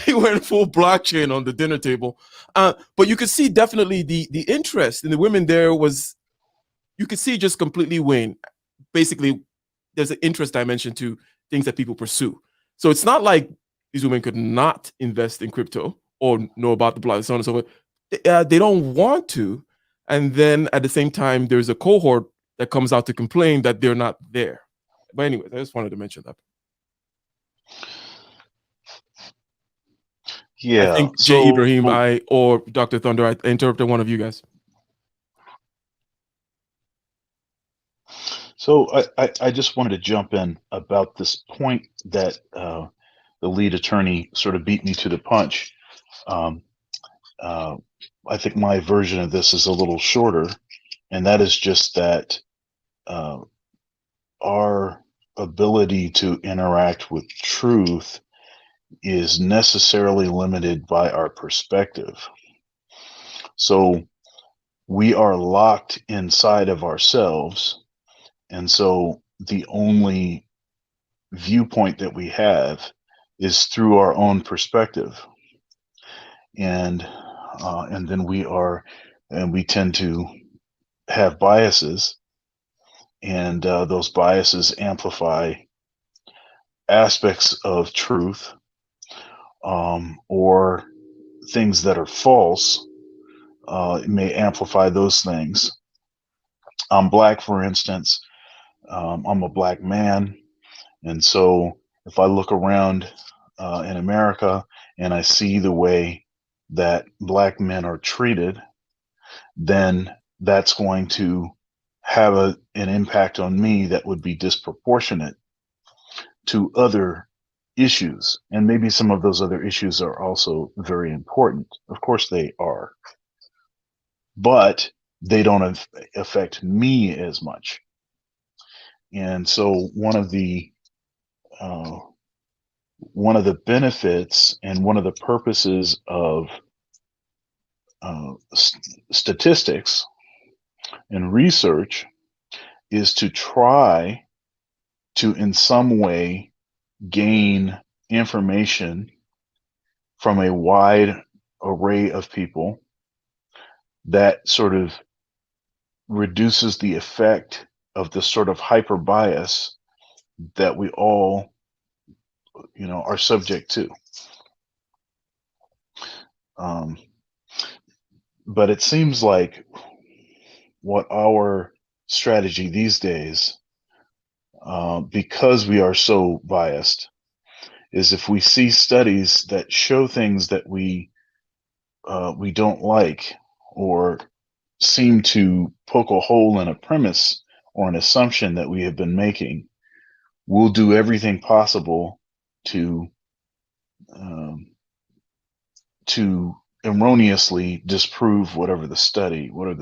He went full blockchain on the dinner table. But you could see definitely the interest in the women there was, you could see just completely wane. Basically, there's an interest dimension to things that people pursue. So it's not like these women could not invest in crypto or know about the blockchain, so on and so forth. They don't want to. And then at the same time, there's a cohort that comes out to complain that they're not there. But anyways, I just wanted to mention that. Yeah. I think So, Jay Ibrahim, or Dr. Thunder, I interrupted one of you guys. So I just wanted to jump in about this point that the lead attorney sort of beat me to the punch. I think my version of this is a little shorter, and that is just that our ability to interact with truth is necessarily limited by our perspective. So we are locked inside of ourselves, and so the only viewpoint that we have is through our own perspective, and then we tend to have biases, and those biases amplify aspects of truth, or things that are false. It may amplify those things. I'm black, for instance. I'm a black man, and so if I look around in America and I see the way that black men are treated, then that's going to have an impact on me that would be disproportionate to other issues. And maybe some of those other issues are also very important. Of course they are. But they don't affect me as much. And so one of the benefits and one of the purposes of statistics and research is to try to, in some way, gain information from a wide array of people that sort of reduces the effect of the sort of hyper bias that we all, are subject to. But it seems like what our strategy these days, because we are so biased, is if we see studies that show things that we don't like, or seem to poke a hole in a premise or an assumption that we have been making, we'll do everything possible to erroneously disprove whatever the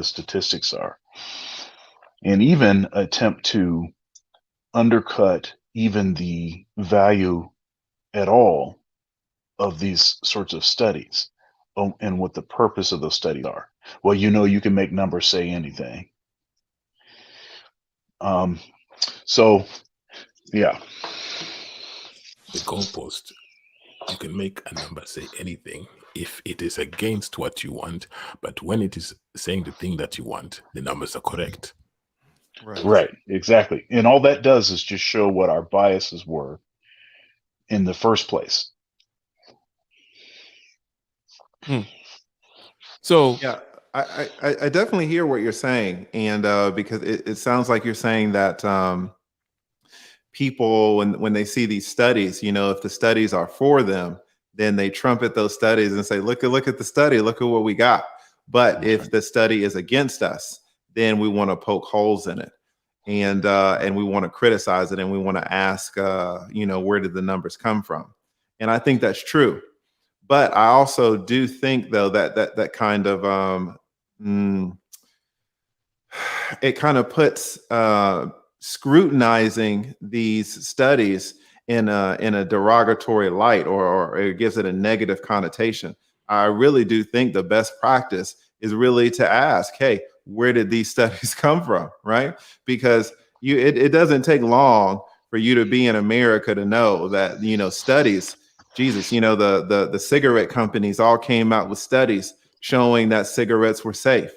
statistics are, and even attempt to undercut even the value at all of these sorts of studies, and what the purpose of those studies are. Well, you can make numbers say anything. So, yeah. The goalpost, you can make a number say anything if it is against what you want, but when it is saying the thing that you want, the numbers are correct. Right, exactly. And all that does is just show what our biases were in the first place. So Yeah, I definitely hear what you're saying, and because it sounds like you're saying that people, when they see these studies, if the studies are for them, then they trumpet those studies and say, look at the study, look at what we got. But if the study is against us, then we want to poke holes in it. and we want to criticize it, and we want to ask, where did the numbers come from? And I think that's true. But I also do think, though, that kind of it kind of puts scrutinizing these studies in a derogatory light, or it gives it a negative connotation. I really do think the best practice is really to ask, hey, where did these studies come from, right? Because it doesn't take long for you to be in America to know that, studies, Jesus, the cigarette companies all came out with studies showing that cigarettes were safe.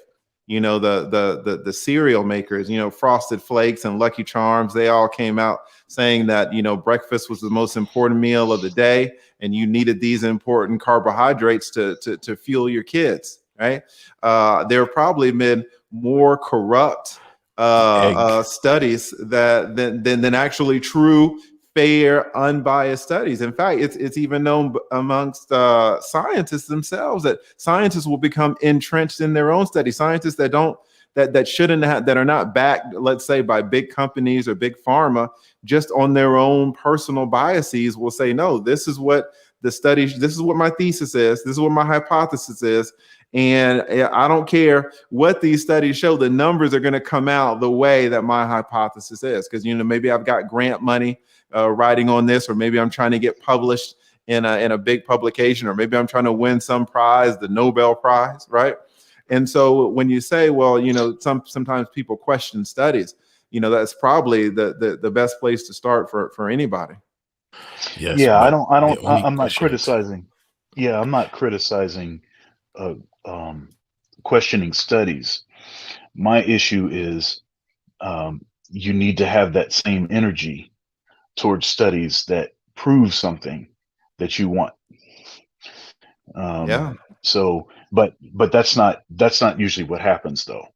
The cereal makers, Frosted Flakes and Lucky Charms, they all came out saying that, breakfast was the most important meal of the day, and you needed these important carbohydrates to fuel your kids, right? There have probably been more corrupt studies than actually true, fair, unbiased studies. In fact, it's even known amongst scientists themselves that scientists will become entrenched in their own studies. Scientists that shouldn't have, that are not backed, let's say, by big companies or big pharma, just on their own personal biases, will say, no, this is what the study, this is what my thesis is, this is what my hypothesis is. And I don't care what these studies show, the numbers are going to come out the way that my hypothesis is. Because, maybe I've got grant money writing on this, or maybe I'm trying to get published in a big publication, or maybe I'm trying to win some prize, the Nobel Prize, right? And so when you say, well, sometimes people question studies, that's probably the best place to start for anybody. Yes. Yeah, the only I'm not question is- criticizing. Yeah, I'm not criticizing questioning studies. My issue is you need to have that same energy towards studies that prove something that you want. Yeah. So, but that's not usually what happens, though.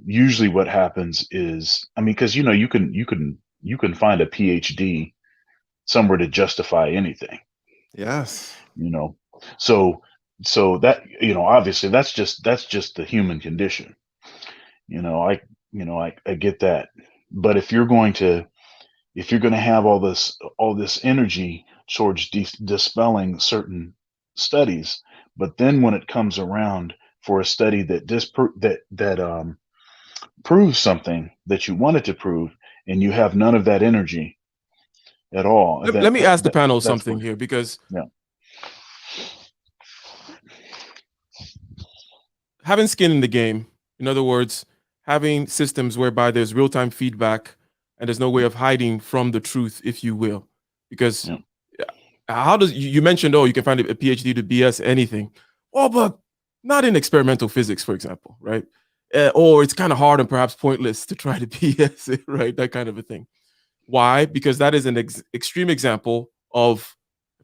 Usually, what happens is, because you can find a PhD somewhere to justify anything. Yes. So that, obviously that's just the human condition. I get that. But if you're going to have all this energy towards dispelling certain studies, but then when it comes around for a study that proves something that you wanted to prove, and you have none of that energy at all. Let me ask the panel something here, because yeah. Having skin in the game, in other words, having systems whereby there's real-time feedback and there's no way of hiding from the truth, if you will, because how does you mentioned, you can find a PhD to BS anything, but not in experimental physics, for example, right? Or it's kind of hard and perhaps pointless to try to BS it, right? That kind of a thing. Why? Because that is an extreme example of,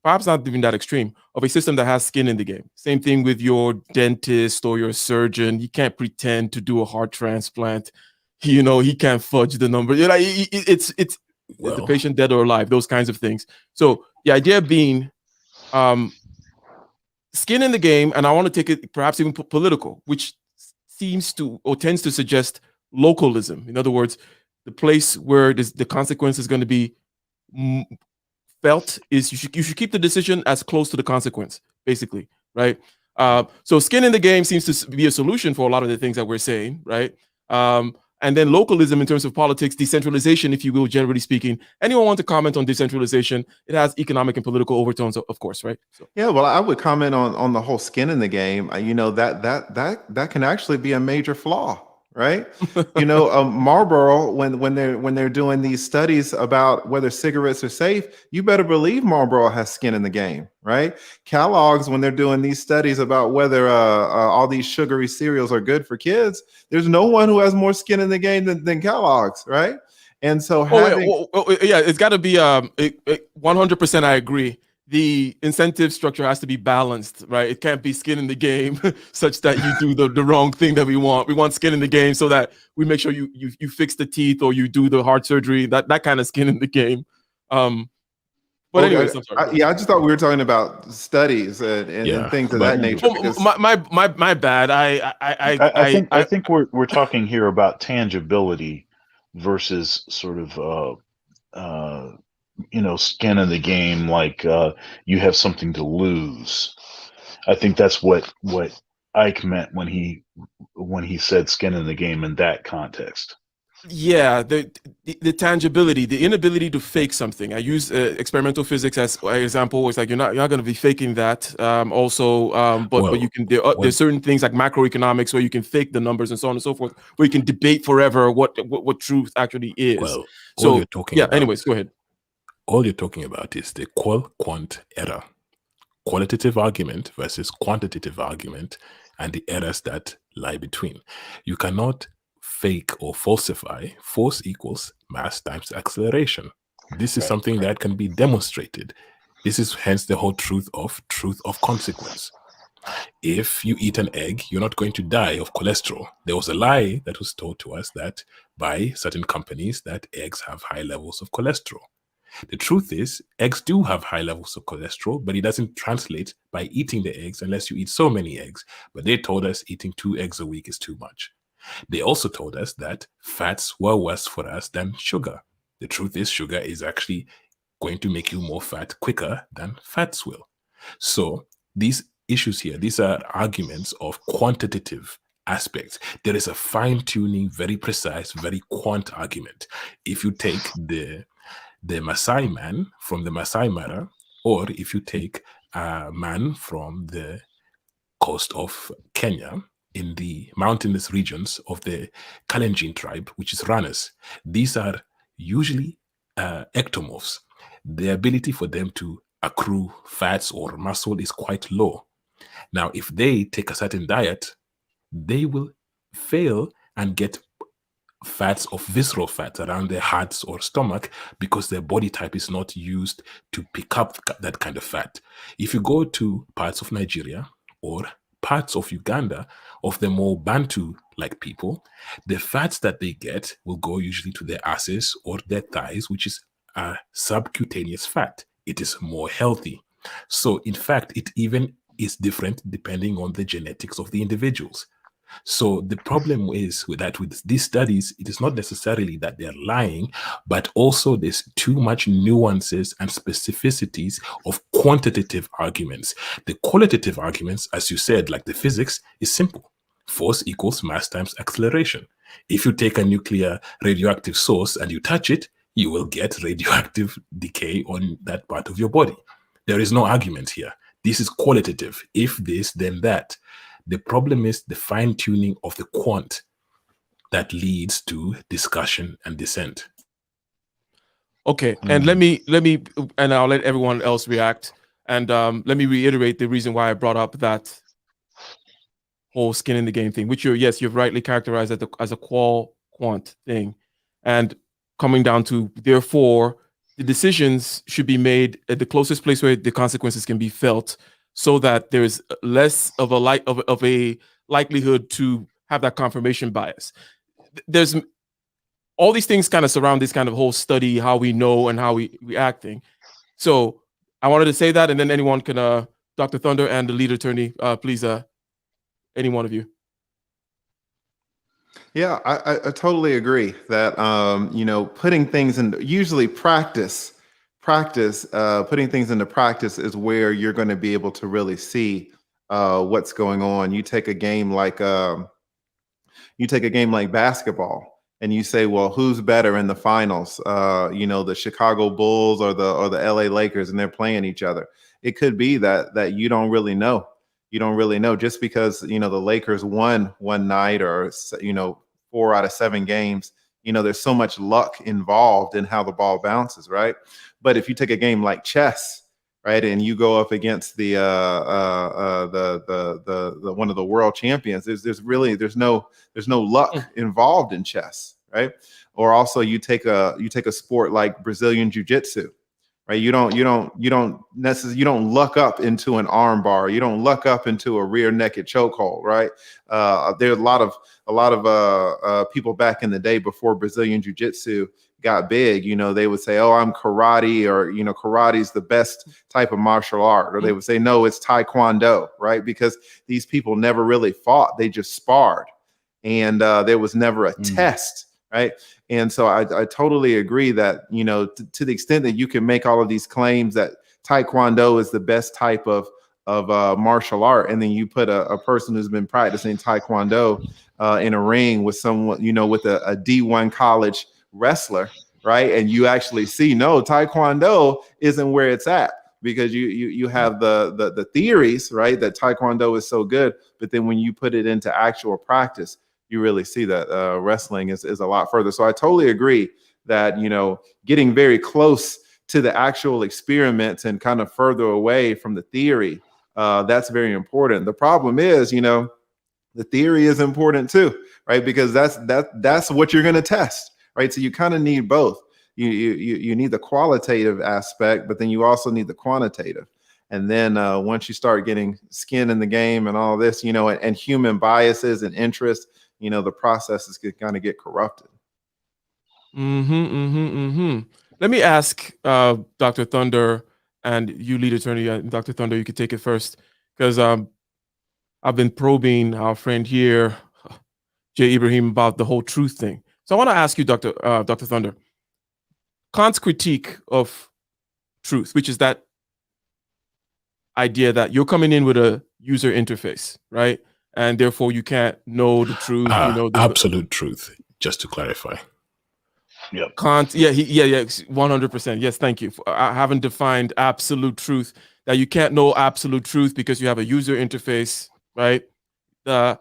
perhaps not even that extreme, of a system that has skin in the game. Same thing with your dentist or your surgeon. He can't pretend to do a heart transplant. He can't fudge the number. It's the patient dead or alive, those kinds of things. So the idea being skin in the game, and I want to take it perhaps even political, which seems to or tends to suggest localism. In other words, the place where the consequence is going to be felt is you should keep the decision as close to the consequence, basically, right? So skin in the game seems to be a solution for a lot of the things that we're saying, right? And then localism in terms of politics, decentralization, if you will, generally speaking. Anyone want to comment on decentralization? It has economic and political overtones, of course, right? So. Yeah, well, I would comment on the whole skin in the game. That can actually be a major flaw, right? Marlboro, when they're doing these studies about whether cigarettes are safe, you better believe Marlboro has skin in the game, right? Kellogg's, when they're doing these studies about whether all these sugary cereals are good for kids, there's no one who has more skin in the game than Kellogg's, right? And so it's got to be 100%. I agree. The incentive structure has to be balanced, right? It can't be skin in the game such that you do the wrong thing that we want. We want skin in the game so that we make sure you fix the teeth or you do the heart surgery, that kind of skin in the game. But anyways, I'm sorry. I just thought we were talking about studies and things of that nature. My bad. I think we're talking here about tangibility versus sort of skin in the game, like you have something to lose. I think that's what Ike meant when he said skin in the game in that context. Yeah, the tangibility, the inability to fake something. I use experimental physics as an example. It's like you're not going to be faking that. But you can. There's certain things like macroeconomics where you can fake the numbers and so on and so forth, where you can debate forever what truth actually is. Well, so all you're talking about, anyways, go ahead. All you're talking about is the qual-quant error, qualitative argument versus quantitative argument, and the errors that lie between. You cannot fake or falsify force equals mass times acceleration. This is something that can be demonstrated. This is hence the whole truth of consequence. If you eat an egg, you're not going to die of cholesterol. There was a lie that was told to us that by certain companies that eggs have high levels of cholesterol. The truth is, eggs do have high levels of cholesterol, but it doesn't translate by eating the eggs unless you eat so many eggs. But they told us eating 2 eggs a week is too much. They also told us that fats were worse for us than sugar. The truth is, sugar is actually going to make you more fat quicker than fats will. So these issues here, these are arguments of quantitative aspects. There is a fine-tuning, very precise, very quant argument. If you take the Maasai man from the Maasai Mara, or if you take a man from the coast of Kenya in the mountainous regions of the Kalenjin tribe, which is runners, these are usually ectomorphs. The ability for them to accrue fats or muscle is quite low. Now, if they take a certain diet, they will fail and get fats of visceral fat around their hearts or stomach because their body type is not used to pick up that kind of fat. If you go to parts of Nigeria or parts of Uganda, of the more Bantu-like people, the fats that they get will go usually to their asses or their thighs, which is a subcutaneous fat. It is more healthy. So in fact, it even is different depending on the genetics of the individuals. So the problem is with these studies, it is not necessarily that they're lying, but also there's too much nuances and specificities of quantitative arguments. The qualitative arguments, as you said, like the physics, is simple. Force equals mass times acceleration. If you take a nuclear radioactive source and you touch it, you will get radioactive decay on that part of your body. There is no argument here. This is qualitative. If this, then that. The problem is the fine-tuning of the quant that leads to discussion and dissent. Okay, and let me, and I'll let everyone else react. And let me reiterate the reason why I brought up that whole skin in the game thing, which you've rightly characterized as a qual-quant thing. And coming down to, therefore, the decisions should be made at the closest place where the consequences can be felt, so that there's less of a likelihood to have that confirmation bias. There's all these things kind of surround this kind of whole study, how we know and how we react thing. So I wanted to say that, and then anyone can, Dr. Thunder and the lead attorney, please, any one of you. Yeah, I totally agree that, putting things in, usually putting things into practice is where you're going to be able to really see what's going on. You take a game like basketball, and you say, well, who's better in the finals? The Chicago Bulls or the LA Lakers, and they're playing each other. It could be that you don't really know. You don't really know, just because the Lakers won one night, or 4 out of 7 games. There's so much luck involved in how the ball bounces, right? But if you take a game like chess, right, and you go up against the one of the world champions, there's no luck involved in chess, right? Or also you take a sport like Brazilian Jiu-Jitsu, right? You don't luck up into an arm bar. You don't luck up into a rear naked chokehold, right? There's a lot of people back in the day before Brazilian Jiu-Jitsu got big, they would say, oh, I'm karate, or, karate's the best type of martial art. Or they would say, no, it's Taekwondo, right? Because these people never really fought. They just sparred. And there was never a test, right? And so I totally agree that, to the extent that you can make all of these claims that Taekwondo is the best type of martial art, and then you put a person who's been practicing Taekwondo in a ring with someone, with a D1 college wrestler, right? And you actually see, no, Taekwondo isn't where it's at, because you have the theories, right, that Taekwondo is so good, but then when you put it into actual practice, you really see that wrestling is a lot further. So I totally agree that, getting very close to the actual experiments and kind of further away from the theory, that's very important. The problem is, the theory is important too, right? Because that's what you're going to test, right? So you kind of need both. You need the qualitative aspect, but then you also need the quantitative. And then once you start getting skin in the game and all this, and human biases and interests, the processes can kind of get corrupted. Let me ask Dr. Thunder, and you, lead attorney, Dr. Thunder, you could take it first, because I've been probing our friend here, Jay Ibrahim, about the whole truth thing. So I want to ask you, Dr. Thunder, Kant's critique of truth, which is that idea that you're coming in with a user interface, right? And therefore you can't know the truth. Absolute truth, just to clarify. Yep. Kant, yeah, 100%. Yes, thank you. I haven't defined absolute truth, that you can't know absolute truth because you have a user interface, right? The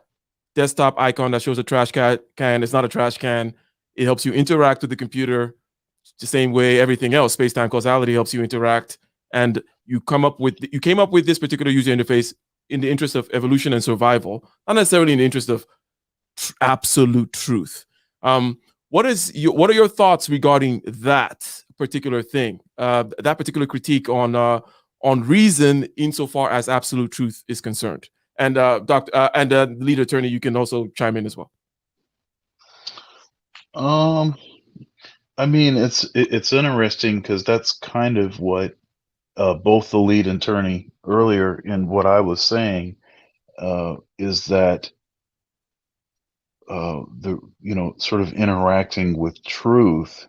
desktop icon that shows a trash can, it's not a trash can. It helps you interact with the computer the same way everything else, space-time causality, helps you interact. And you came up with this particular user interface in the interest of evolution and survival, not necessarily in the interest of absolute truth. What are your thoughts regarding that particular thing, that particular critique on reason insofar as absolute truth is concerned? And lead attorney, you can also chime in as well. I mean, it's interesting because that's kind of what both the lead attorney earlier and what I was saying is that the sort of interacting with truth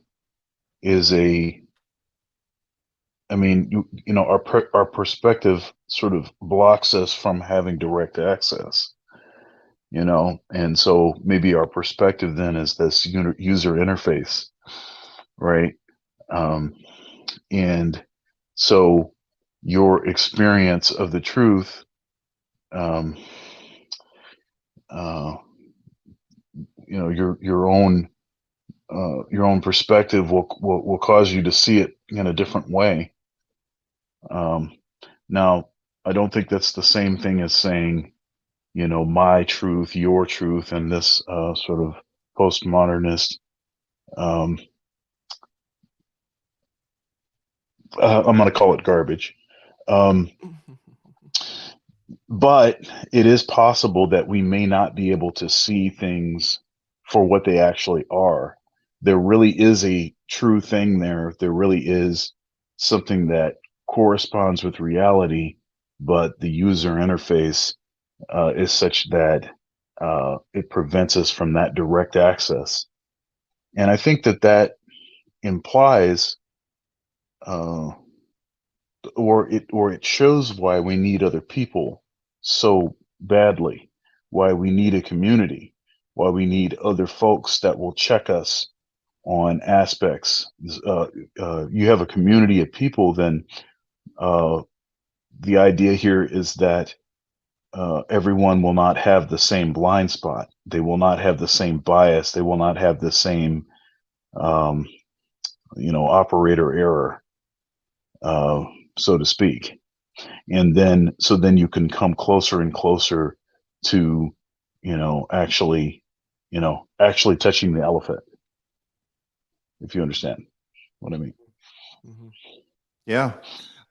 is our perspective sort of blocks us from having direct access, and so maybe our perspective then is this user interface, right? And so your experience of the truth, your own perspective will cause you to see it in a different way. Now, I don't think that's the same thing as saying, my truth, your truth, and this sort of postmodernist. I'm going to call it garbage. But it is possible that we may not be able to see things for what they actually are. There really is a true thing there. There really is something that corresponds with reality, but the user interface is such that it prevents us from that direct access. And I think that implies or it shows why we need other people so badly, why we need a community, why we need other folks that will check us on aspects. You have a community of people, then the idea here is that everyone will not have the same blind spot. They will not have the same bias. They will not have the same, operator error, so to speak. And then you can come closer and closer to, actually touching the elephant, if you understand what I mean. Mm-hmm. Yeah.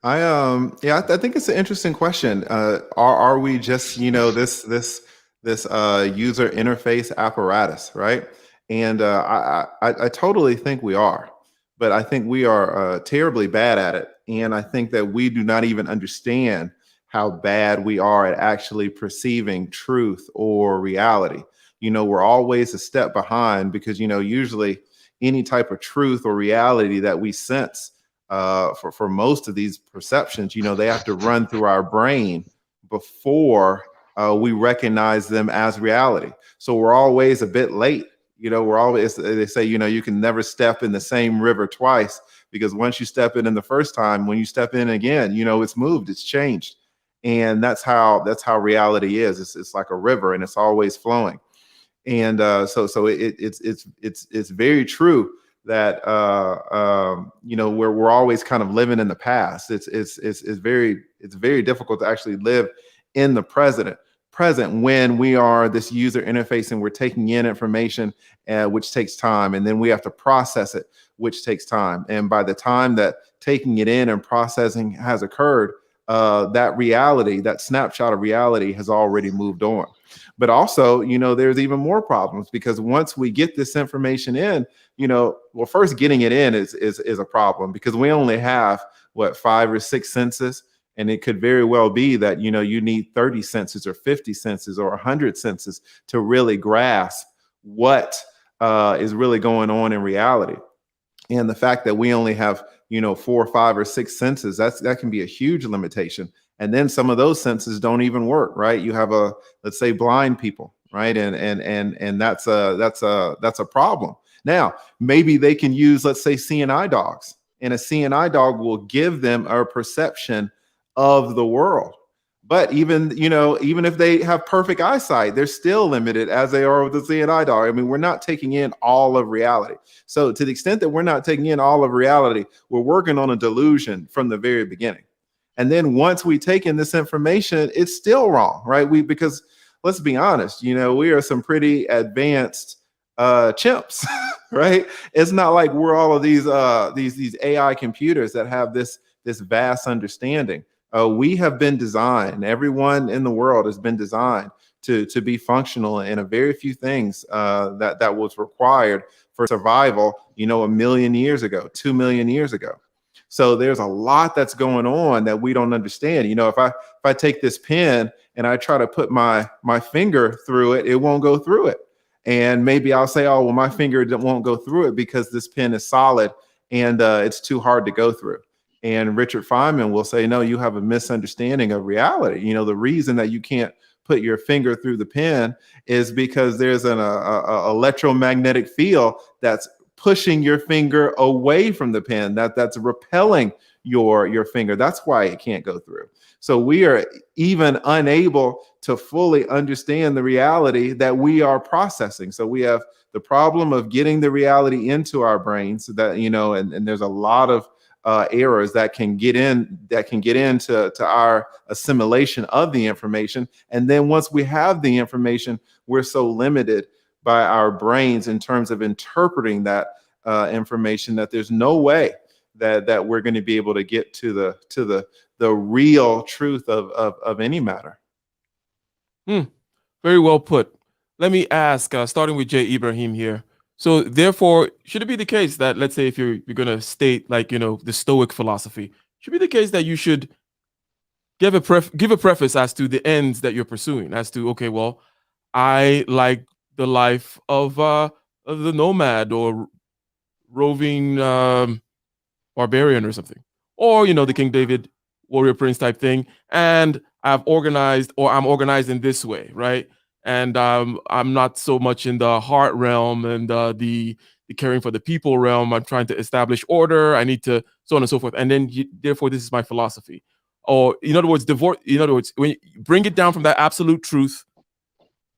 I think it's an interesting question. Are we just, this user interface apparatus, right? And I totally think we are, but I think we are terribly bad at it. And I think that we do not even understand how bad we are at actually perceiving truth or reality. we're always a step behind because, usually any type of truth or reality that we sense for most of these perceptions, they have to run through our brain before we recognize them as reality. So we're always a bit late. We're always, they say, you can never step in the same river twice, because once you step in the first time, when you step in again, it's moved, it's changed. And that's how reality is. It's like a river, and it's always flowing. And so it's very true that we're always kind of living in the past. It's very difficult to actually live in the present when we are this user interface and we're taking in information, which takes time, and then we have to process it, which takes time. And by the time that taking it in and processing has occurred, that reality, that snapshot of reality, has already moved on. But also, there's even more problems, because once we get this information in, well, first getting it in is a problem, because we only have 5 or 6 senses. And it could very well be that, you need 30 senses or 50 senses or 100 senses to really grasp what is really going on in reality. And the fact that we only have, 4 or 5 or 6 senses, that can be a huge limitation. And then some of those senses don't even work, right? You have let's say blind people, right? And that's a problem. Now, maybe they can use, let's say, seeing eye dogs, and a seeing eye dog will give them a perception of the world. But even if they have perfect eyesight, they're still limited as they are with the seeing eye dog. I mean, we're not taking in all of reality. So to the extent that we're not taking in all of reality, we're working on a delusion from the very beginning. And then once we take in this information, it's still wrong, right? Because let's be honest, we are some pretty advanced chimps, right? It's not like we're all of these AI computers that have this vast understanding. We have been designed, everyone in the world has been designed to be functional in a very few things that was required for survival, 1 million years ago, 2 million years ago. So there's a lot that's going on that we don't understand. If I take this pen and I try to put my finger through it, it won't go through it. And maybe I'll say, oh, well, my finger won't go through it because this pen is solid and it's too hard to go through. And Richard Feynman will say, no, you have a misunderstanding of reality. The reason that you can't put your finger through the pen is because there's an electromagnetic field that's pushing your finger away from the pen, that's repelling your finger. That's why it can't go through. So we are even unable to fully understand the reality that we are processing. So we have the problem of getting the reality into our brains, so that, and there's a lot of errors that can get into our assimilation of the information. And then once we have the information, we're so limited by our brains in terms of interpreting that information that there's no way that we're going to be able to get to the real truth of any matter. Very well put. Let me ask, starting with J. Ibrahim here. So therefore, should it be the case that, let's say, if you're going to state, like, the Stoic philosophy, should it be the case that you should give a preface as to the ends that you're pursuing, as to, okay, well, I like the life of the nomad or roving barbarian or something, or the King David warrior prince type thing, and I'm organized in this way, right? And I'm not so much in the heart realm and the caring for the people realm. I'm trying to establish order. I need to, so on and so forth. And then therefore, this is my philosophy. Or in other words, when you bring it down from that absolute truth,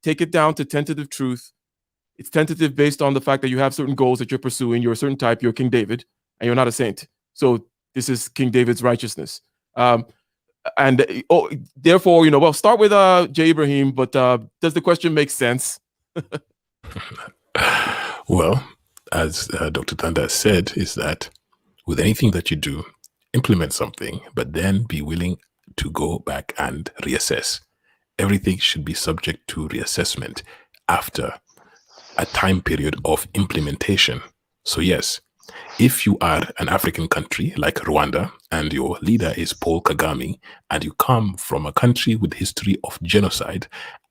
take it down to tentative truth. It's tentative based on the fact that you have certain goals that you're pursuing. You're a certain type. You're King David, and you're not a saint. So this is King David's righteousness. Therefore, well, start with J. Ibrahim, but does the question make sense? Well, as Dr. Tanda said, is that with anything that you do, implement something, but then be willing to go back and reassess. Everything should be subject to reassessment after a time period of implementation. So yes, If you are an African country like Rwanda and your leader is Paul Kagame, and you come from a country with history of genocide,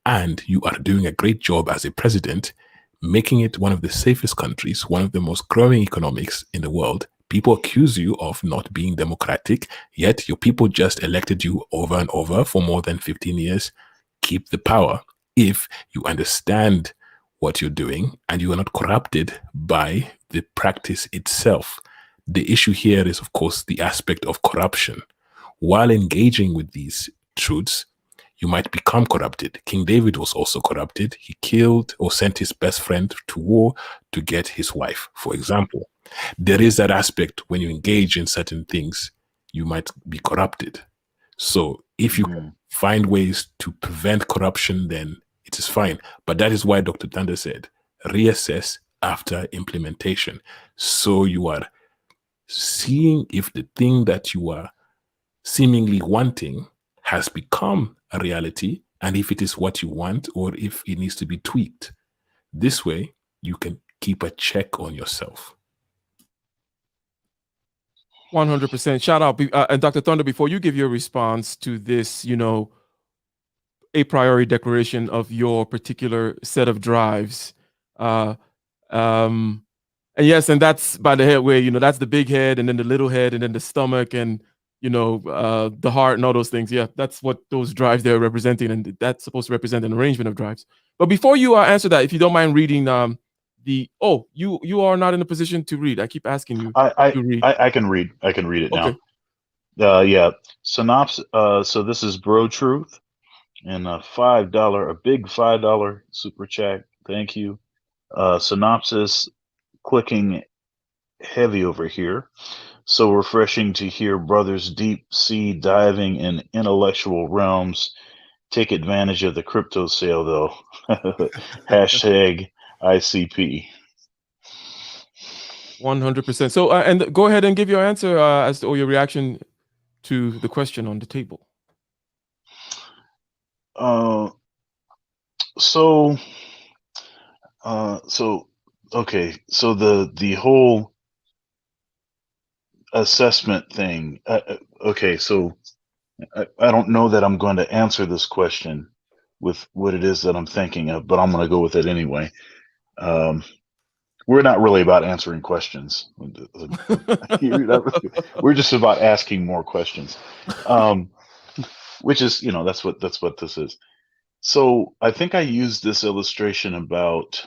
and you are doing a great job as a president, making it one of the safest countries, one of the most growing economics in the world, people accuse you of not being democratic, yet your people just elected you over and over for more than 15 years. Keep the power if you understand what you're doing and you are not corrupted by the practice itself. The issue here is, of course, the aspect of corruption. While engaging with these truths, you might become corrupted. King David was also corrupted. He killed or sent his best friend to war to get his wife, for example. There is that aspect when you engage in certain things, you might be corrupted. So if you can find ways to prevent corruption, then it is fine. But that is why Dr. Thunder said, reassess after implementation. So you are seeing if the thing that you are seemingly wanting has become a reality, and if it is what you want or if it needs to be tweaked. This way, you can keep a check on yourself. 100%. Shout out. And Dr. Thunder, before you give your response to this, a priori declaration of your particular set of drives. And yes, and that's by the head where, that's the big head and then the little head and then the stomach and, the heart and all those things. Yeah, that's what those drives they're representing. And that's supposed to represent an arrangement of drives. But before you answer that, if you don't mind reading you are not in a position to read. I keep asking you to read. I can read. I can read it Okay. now. Yeah. Synopsis. So this is Bro Truth and a big $5 super chat. Thank you. Synopsis clicking heavy over here. So refreshing to hear brothers deep sea diving in intellectual realms. Take advantage of the crypto sale though. Hashtag ICP. 100%. So, and go ahead and give your answer or your reaction to the question on the table. Okay. So the whole assessment thing. Okay. So I don't know that I'm going to answer this question with what it is that I'm thinking of, but I'm going to go with it anyway. We're not really about answering questions. We're just about asking more questions, which is, that's what this is. So I think I used this illustration about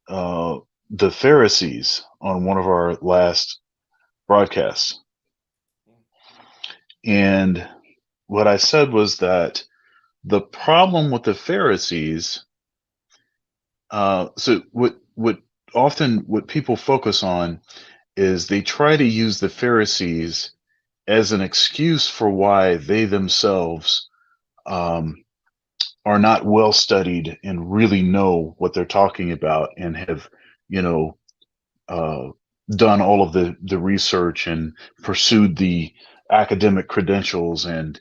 the Pharisees on one of our last broadcasts. And what I said was that the problem with the Pharisees, so what people focus on is they try to use the Pharisees as an excuse for why they themselves are not well studied and really know what they're talking about and have, done all of the research and pursued the academic credentials, and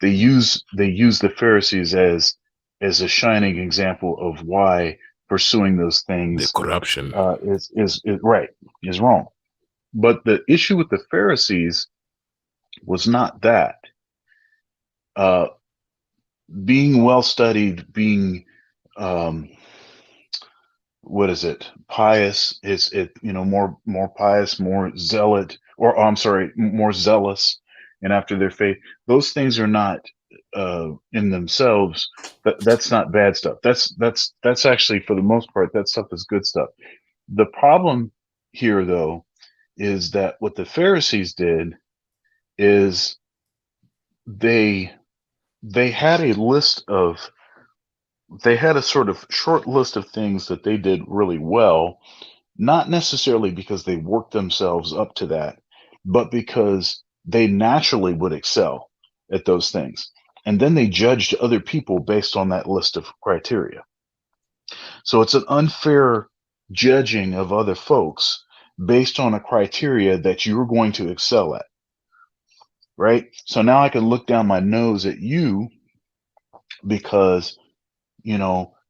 they use the Pharisees as a shining example of why pursuing those things The corruption. is wrong. But the issue with the Pharisees was not that. Being well studied, being pious is more pious, more zealot, or I'm sorry, more zealous, and after their faith. Those things are not in themselves. That's not bad stuff. That's actually, for the most part, that stuff is good stuff. The problem here, though, is that what the Pharisees did is they had a sort of short list of things that they did really well, not necessarily because they worked themselves up to that, but because they naturally would excel at those things. And then they judged other people based on that list of criteria. So it's an unfair judging of other folks based on a criteria that you're going to excel at. Right? So now I can look down my nose at you because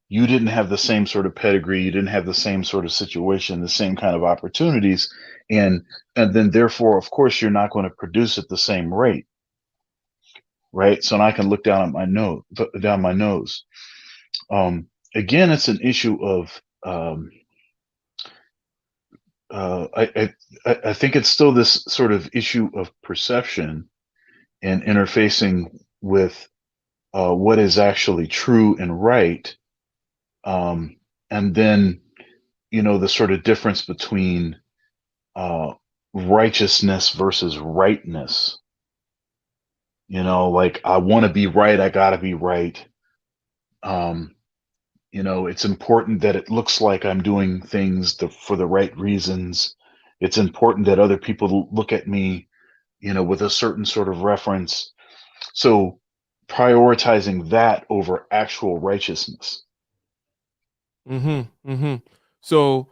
you didn't have the same sort of pedigree, you didn't have the same sort of situation, the same kind of opportunities, and then therefore, of course, you're not going to produce at the same rate, right? So now I can look down at my nose, down my nose. Again, it's an issue of I think it's still this sort of issue of perception and interfacing with what is actually true and right, and then the sort of difference between righteousness versus rightness. Like I want to be right, I gotta be right. It's important that it looks like I'm doing things for the right reasons. It's important that other people look at me, with a certain sort of reference. So prioritizing that over actual righteousness. So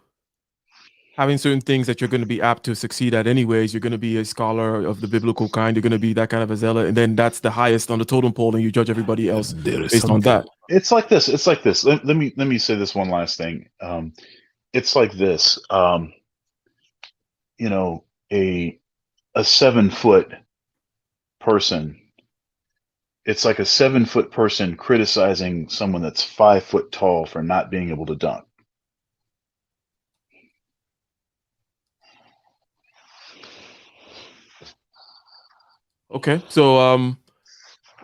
having certain things that you're going to be apt to succeed at anyways, you're going to be a scholar of the biblical kind, you're going to be that kind of a zealot, and then that's the highest on the totem pole, and you judge everybody else There is based on something. that. It's like this. Let me say this one last thing. It's like this. A 7-foot person. It's like a 7-foot person criticizing someone that's 5 foot tall for not being able to dunk. Okay, so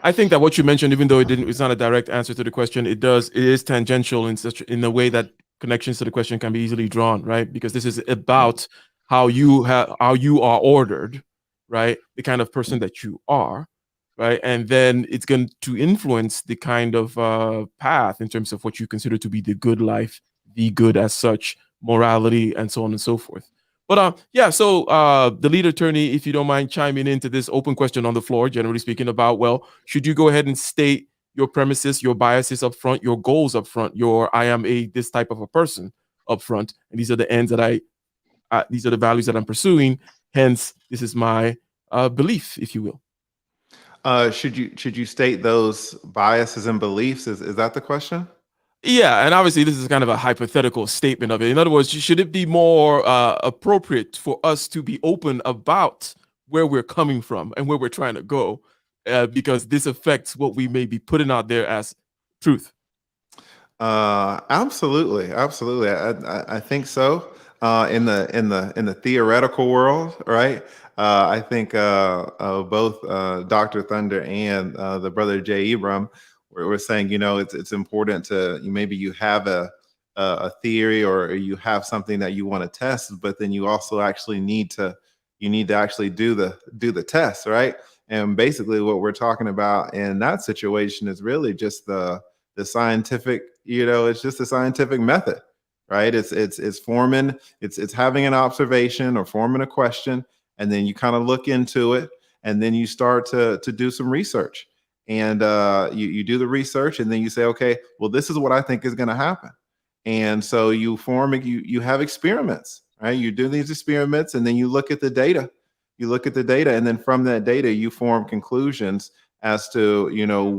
I think that what you mentioned, even though it's not a direct answer to the question, it is tangential in a way that connections to the question can be easily drawn, right? Because this is about how you are ordered, right? The kind of person that you are, right? And then it's going to influence the kind of path in terms of what you consider to be the good life, the good as such, morality, and so on and so forth. But yeah, so the lead attorney, if you don't mind chiming into this open question on the floor, generally speaking, about, well, should you go ahead and state your premises, your biases up front, your goals up front, I am this type of a person up front, and these are the ends that these are the values that I'm pursuing. Hence, this is my belief, if you will. Should you state those biases and beliefs? Is that the question? Yeah, and obviously this is kind of a hypothetical statement of it. In other words, should it be more appropriate for us to be open about where we're coming from and where we're trying to go, because this affects what we may be putting out there as truth? Absolutely, absolutely. I think so. In the theoretical world, right? I think both Dr. Thunder and the brother Jay Ibrahim were saying, it's important to maybe you have a theory or you have something that you want to test, but then you also actually need to actually do the test, right? And basically, what we're talking about in that situation is really just the scientific, it's just a scientific method, right? It's forming, it's having an observation or forming a question, and then you kind of look into it, and then you start to do some research, and you do the research, and then you say, okay, well, this is what I think is going to happen, and so you have experiments, right? You do these experiments, and then you look at the data, and then from that data you form conclusions as to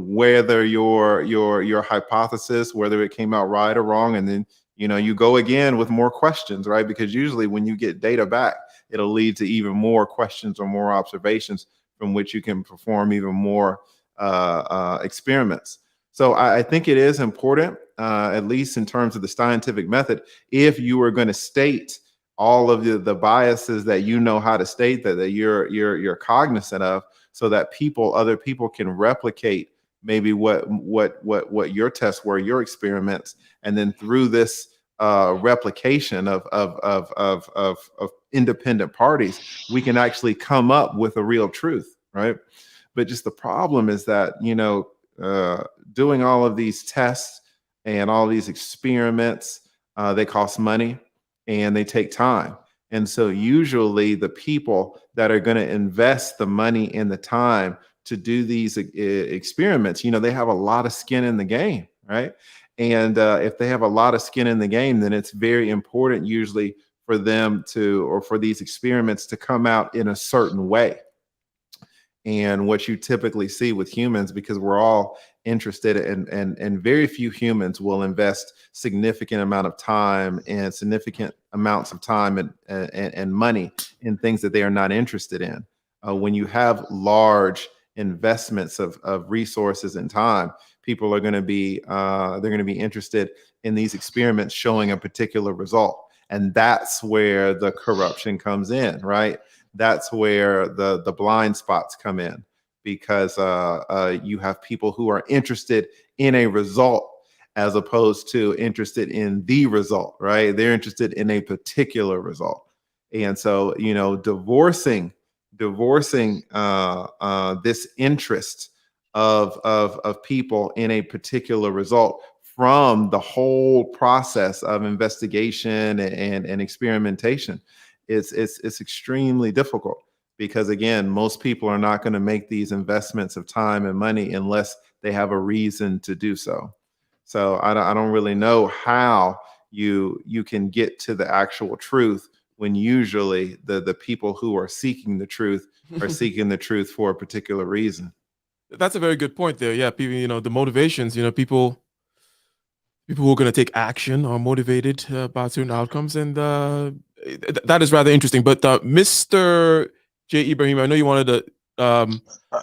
whether your hypothesis, whether it came out right or wrong, and then you go again with more questions, right? Because usually when you get data back, it'll lead to even more questions or more observations from which you can perform even more experiments. So I think it is important, at least in terms of the scientific method, if you were going to state all of the biases that you know how to state, that you're cognizant of, so that other people can replicate maybe what your tests were, your experiments, and then through this replication of independent parties, we can actually come up with a real truth, right? But just the problem is that doing all of these tests and all these experiments, they cost money and they take time. And so usually the people that are going to invest the money and the time to do these experiments, they have a lot of skin in the game, right? And if they have a lot of skin in the game, then it's very important usually for them or for these experiments to come out in a certain way. And what you typically see with humans, because we're all interested in, and very few humans will invest significant amount of time and significant amounts of time and money in things that they are not interested in. When you have large investments of resources and time, people are going to be they're going to be interested in these experiments showing a particular result, and that's where the corruption comes in, right? That's where the blind spots come in, because you have people who are interested in a result as opposed to interested in the result, right? They're interested in a particular result. And so, divorcing this interest of people in a particular result from the whole process of investigation and experimentation, it's extremely difficult, because again, most people are not going to make these investments of time and money unless they have a reason to do so. So I don't really know how you can get to the actual truth when usually the people who are seeking the truth are seeking the truth for a particular reason. That's a very good point there. Yeah, people, the motivations, people who are going to take action are motivated by certain outcomes, and that is rather interesting. But Mr. J. Ibrahim, I know you wanted to.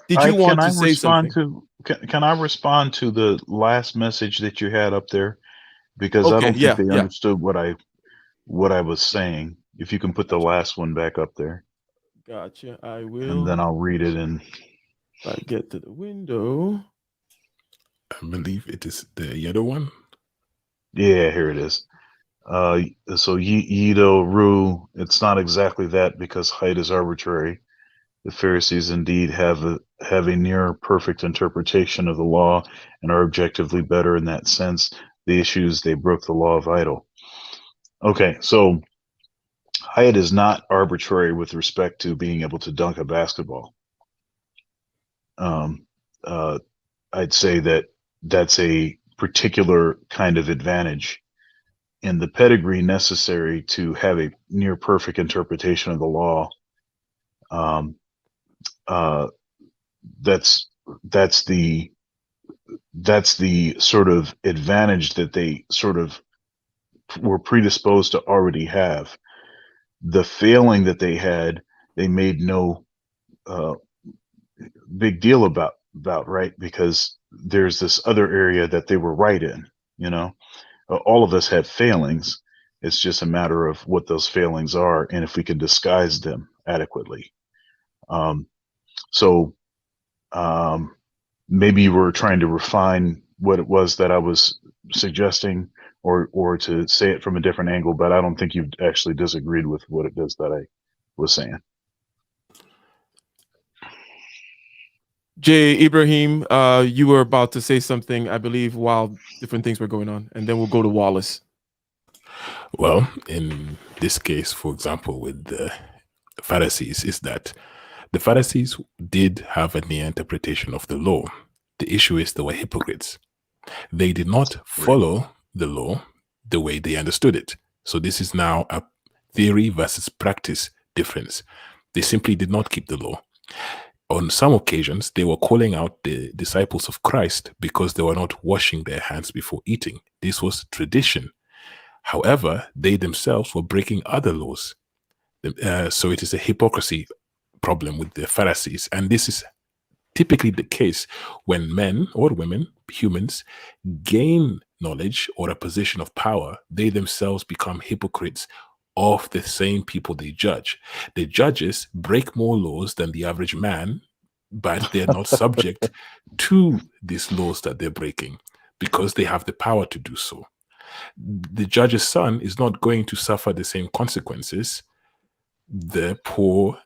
Did you want to say something? Can I respond to the last message that you had up there? Because I Okay, don't think they yeah. understood what I was saying. If you can put the last one back up there, Gotcha. I and will. then I'll read it. And If I get to the window, I believe it is the yellow one. yeah, here it is. So Yido Ru, it's not exactly that, because height is arbitrary. The Pharisees indeed have a near perfect interpretation of the law and are objectively better in that sense. The issue is they broke the law of idol. Okay, so height is not arbitrary with respect to being able to dunk a basketball. I'd say that that's a particular kind of advantage in the pedigree necessary to have a near perfect interpretation of the law. That's the sort of advantage that they sort of were predisposed to already have. The failing that they had, they made no big deal about, right? Because there's this other area that they were right in. All of us have failings. It's just a matter of what those failings are and if we can disguise them adequately. So maybe you were trying to refine what it was that I was suggesting, or to say it from a different angle, but I don't think you've actually disagreed with what it is that I was saying. J. Ibrahim, you were about to say something, I believe, while different things were going on, and then we'll go to Wallace. Well, in this case, for example, with the Pharisees, is that the Pharisees did have a near interpretation of the law. The issue is they were hypocrites. They did not follow the law the way they understood it. So this is now a theory versus practice difference. They simply did not keep the law. On some occasions, they were calling out the disciples of Christ because they were not washing their hands before eating. This was tradition. However, they themselves were breaking other laws. So it is a hypocrisy problem with the Pharisees. And this is typically the case when men or women, humans, gain knowledge or a position of power. They themselves become hypocrites of the same people they judge. The judges break more laws than the average man, but they're not subject to these laws that they're breaking because they have the power to do so. The judge's son is not going to suffer the same consequences the poor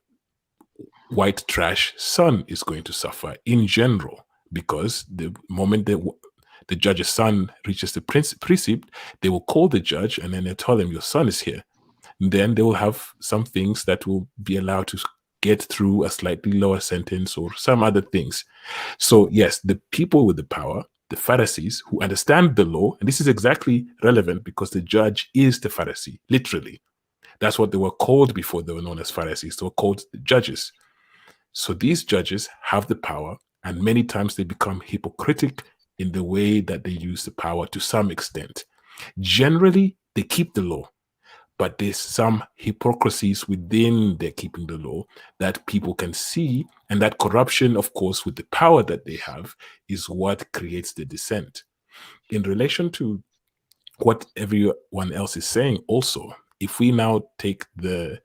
white trash son is going to suffer in general, because the moment the judge's son reaches the precept, they will call the judge and then they tell him, your son is here. And then they will have some things that will be allowed to get through a slightly lower sentence or some other things. So yes, the people with the power, the Pharisees who understand the law, and this is exactly relevant because the judge is the Pharisee, literally. That's what they were called before they were known as Pharisees. They were called the judges. So these judges have the power, and many times they become hypocritic in the way that they use the power to some extent. Generally, they keep the law, but there's some hypocrisies within their keeping the law that people can see, and that corruption, of course, with the power that they have, is what creates the dissent. In relation to what everyone else is saying, also, if we now take the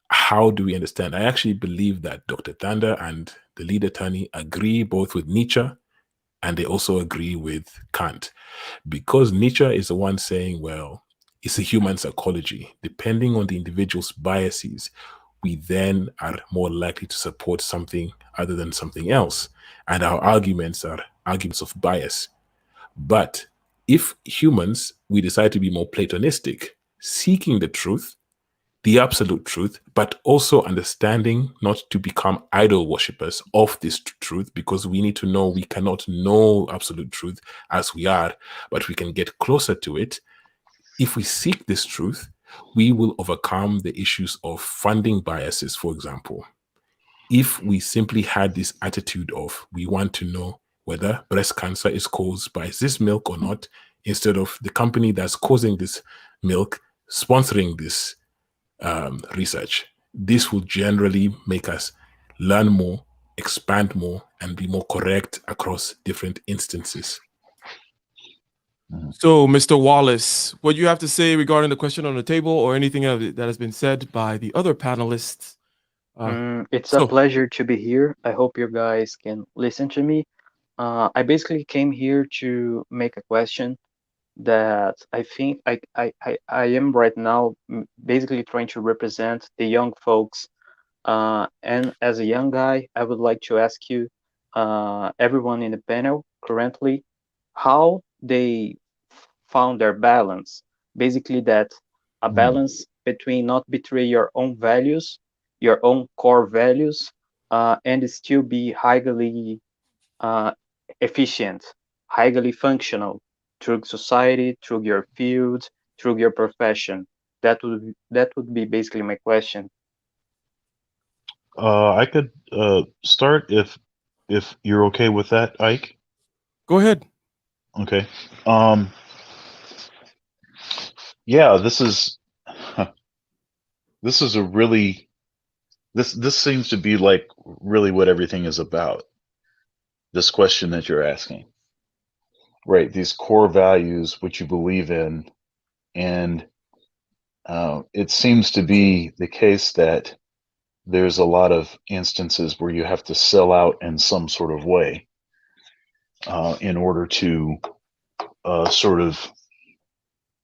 how do we understand? I actually believe that Dr. Tanda and the lead attorney agree both with Nietzsche and they also agree with Kant, because Nietzsche is the one saying, well, it's a human psychology. Depending on the individual's biases, we then are more likely to support something other than something else. And our arguments are arguments of bias. But if humans, we decide to be more Platonistic, seeking the truth, the absolute truth, but also understanding not to become idol worshippers of this truth, because we need to know we cannot know absolute truth as we are, but we can get closer to it. If we seek this truth, we will overcome the issues of funding biases, for example. If we simply had this attitude of we want to know whether breast cancer is caused by this milk or not, instead of the company that's causing this milk sponsoring this research, this will generally make us learn more, expand more, and be more correct across different instances. So, Mr. Wallace, what you have to say regarding the question on the table or anything that has been said by the other panelists? It's a pleasure to be here. I hope you guys can listen to me. I basically came here to make a question that I think I am right now basically trying to represent the young folks. And as a young guy, I would like to ask you, everyone in the panel currently, how they found their balance. Basically, that a balance between not betray your own values, your own core values, and still be highly efficient, highly functional through society, through your field, through your profession. That would be basically my question. I could start if you're okay with that, Ike. Go ahead. Okay. Yeah, this is a really this seems to be like really what everything is about. This question that you're asking. Right, these core values which you believe in, and it seems to be the case that there's a lot of instances where you have to sell out in some sort of way in order to sort of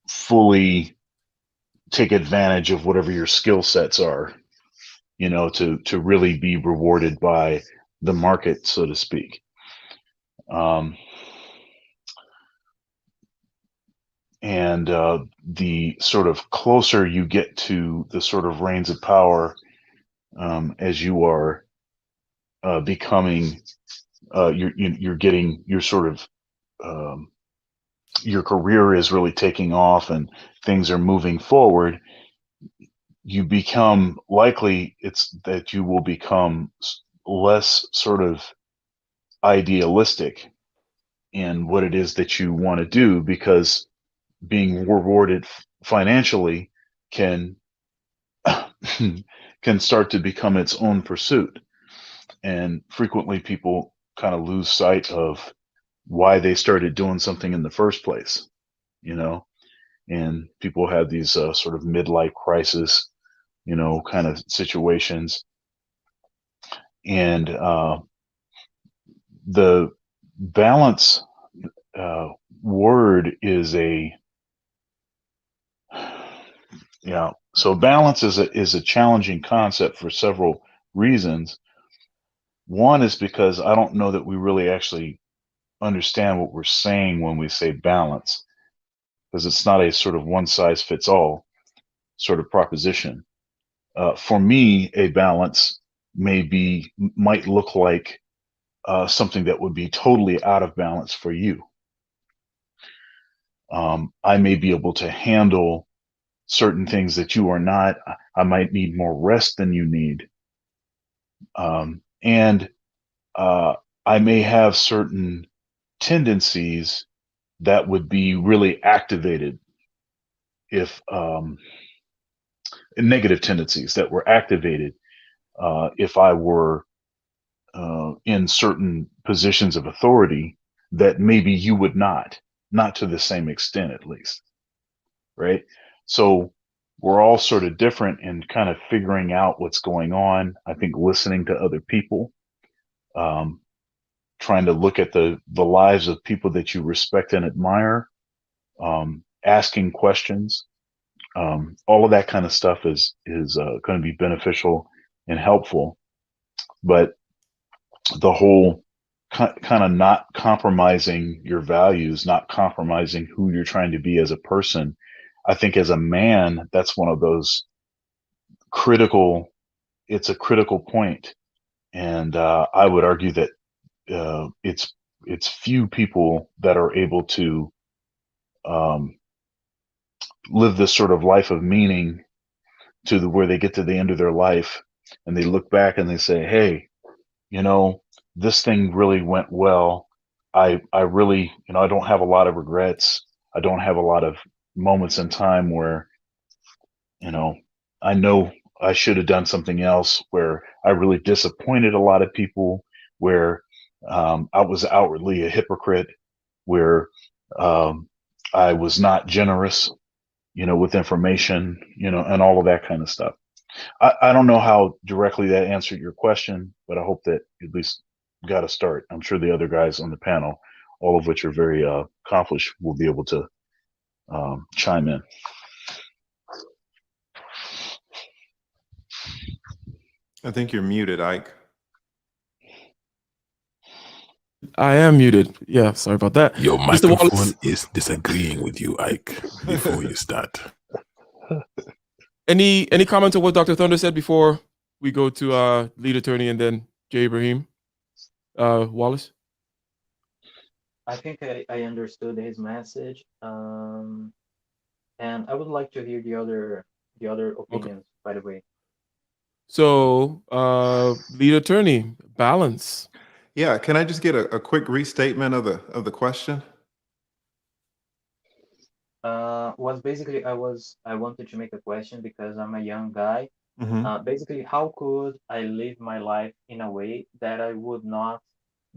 fully take advantage of whatever your skill sets are, to really be rewarded by the market, so to speak. And the sort of closer you get to the sort of reins of power, as you are becoming, you're getting your sort of your career is really taking off and things are moving forward. You become likely it's that you will become less sort of idealistic in what it is that you want to do, because being rewarded financially can can start to become its own pursuit, and frequently people kind of lose sight of why they started doing something in the first place, and people have these sort of midlife crisis, kind of situations, and the balance word is so balance is a challenging concept for several reasons. One is because I don't know that we really actually understand what we're saying when we say balance, because it's not a sort of one size fits all sort of proposition. For me, a balance might look like something that would be totally out of balance for you. I may be able to handle certain things that you are not. I might need more rest than you need. And I may have certain tendencies that would be really activated if negative tendencies that were activated if I were in certain positions of authority that maybe you would not to the same extent, at least. Right. So we're all sort of different in kind of figuring out what's going on. I think listening to other people, um, trying to look at the lives of people that you respect and admire, asking questions, all of that kind of stuff is going to be beneficial and helpful. But the whole kind of not compromising your values, not compromising who you're trying to be as a person. I think as a man, that's one of those critical. It's a critical point, and I would argue that it's few people that are able to um, live this sort of life of meaning to where they get to the end of their life and they look back and they say, "Hey, you know, this thing really went well. I really, I don't have a lot of regrets. I don't have a lot of moments in time where, you know, I know I should have done something else, where I really disappointed a lot of people, where I was outwardly a hypocrite, where um, I was not generous, with information, and all of that kind of stuff." I don't know how directly that answered your question, but I hope that at least got a start. I'm sure the other guys on the panel, all of which are very accomplished, will be able to chime in. I think you're muted, Ike. I am muted. Yeah, sorry about that. Your Mr. microphone Wallace, is disagreeing with you, Ike, before you start. any comments on what Dr. Thunder said before we go to lead attorney and then J. Ibrahim? Wallace? I think I understood his message. And I would like to hear the other Okay. opinions, by the way. So, lead attorney, balance. Yeah, can I just get a quick restatement of the question? Was basically I wanted to make a question because I'm a young guy. Hmm. Basically, how could I live my life in a way that I would not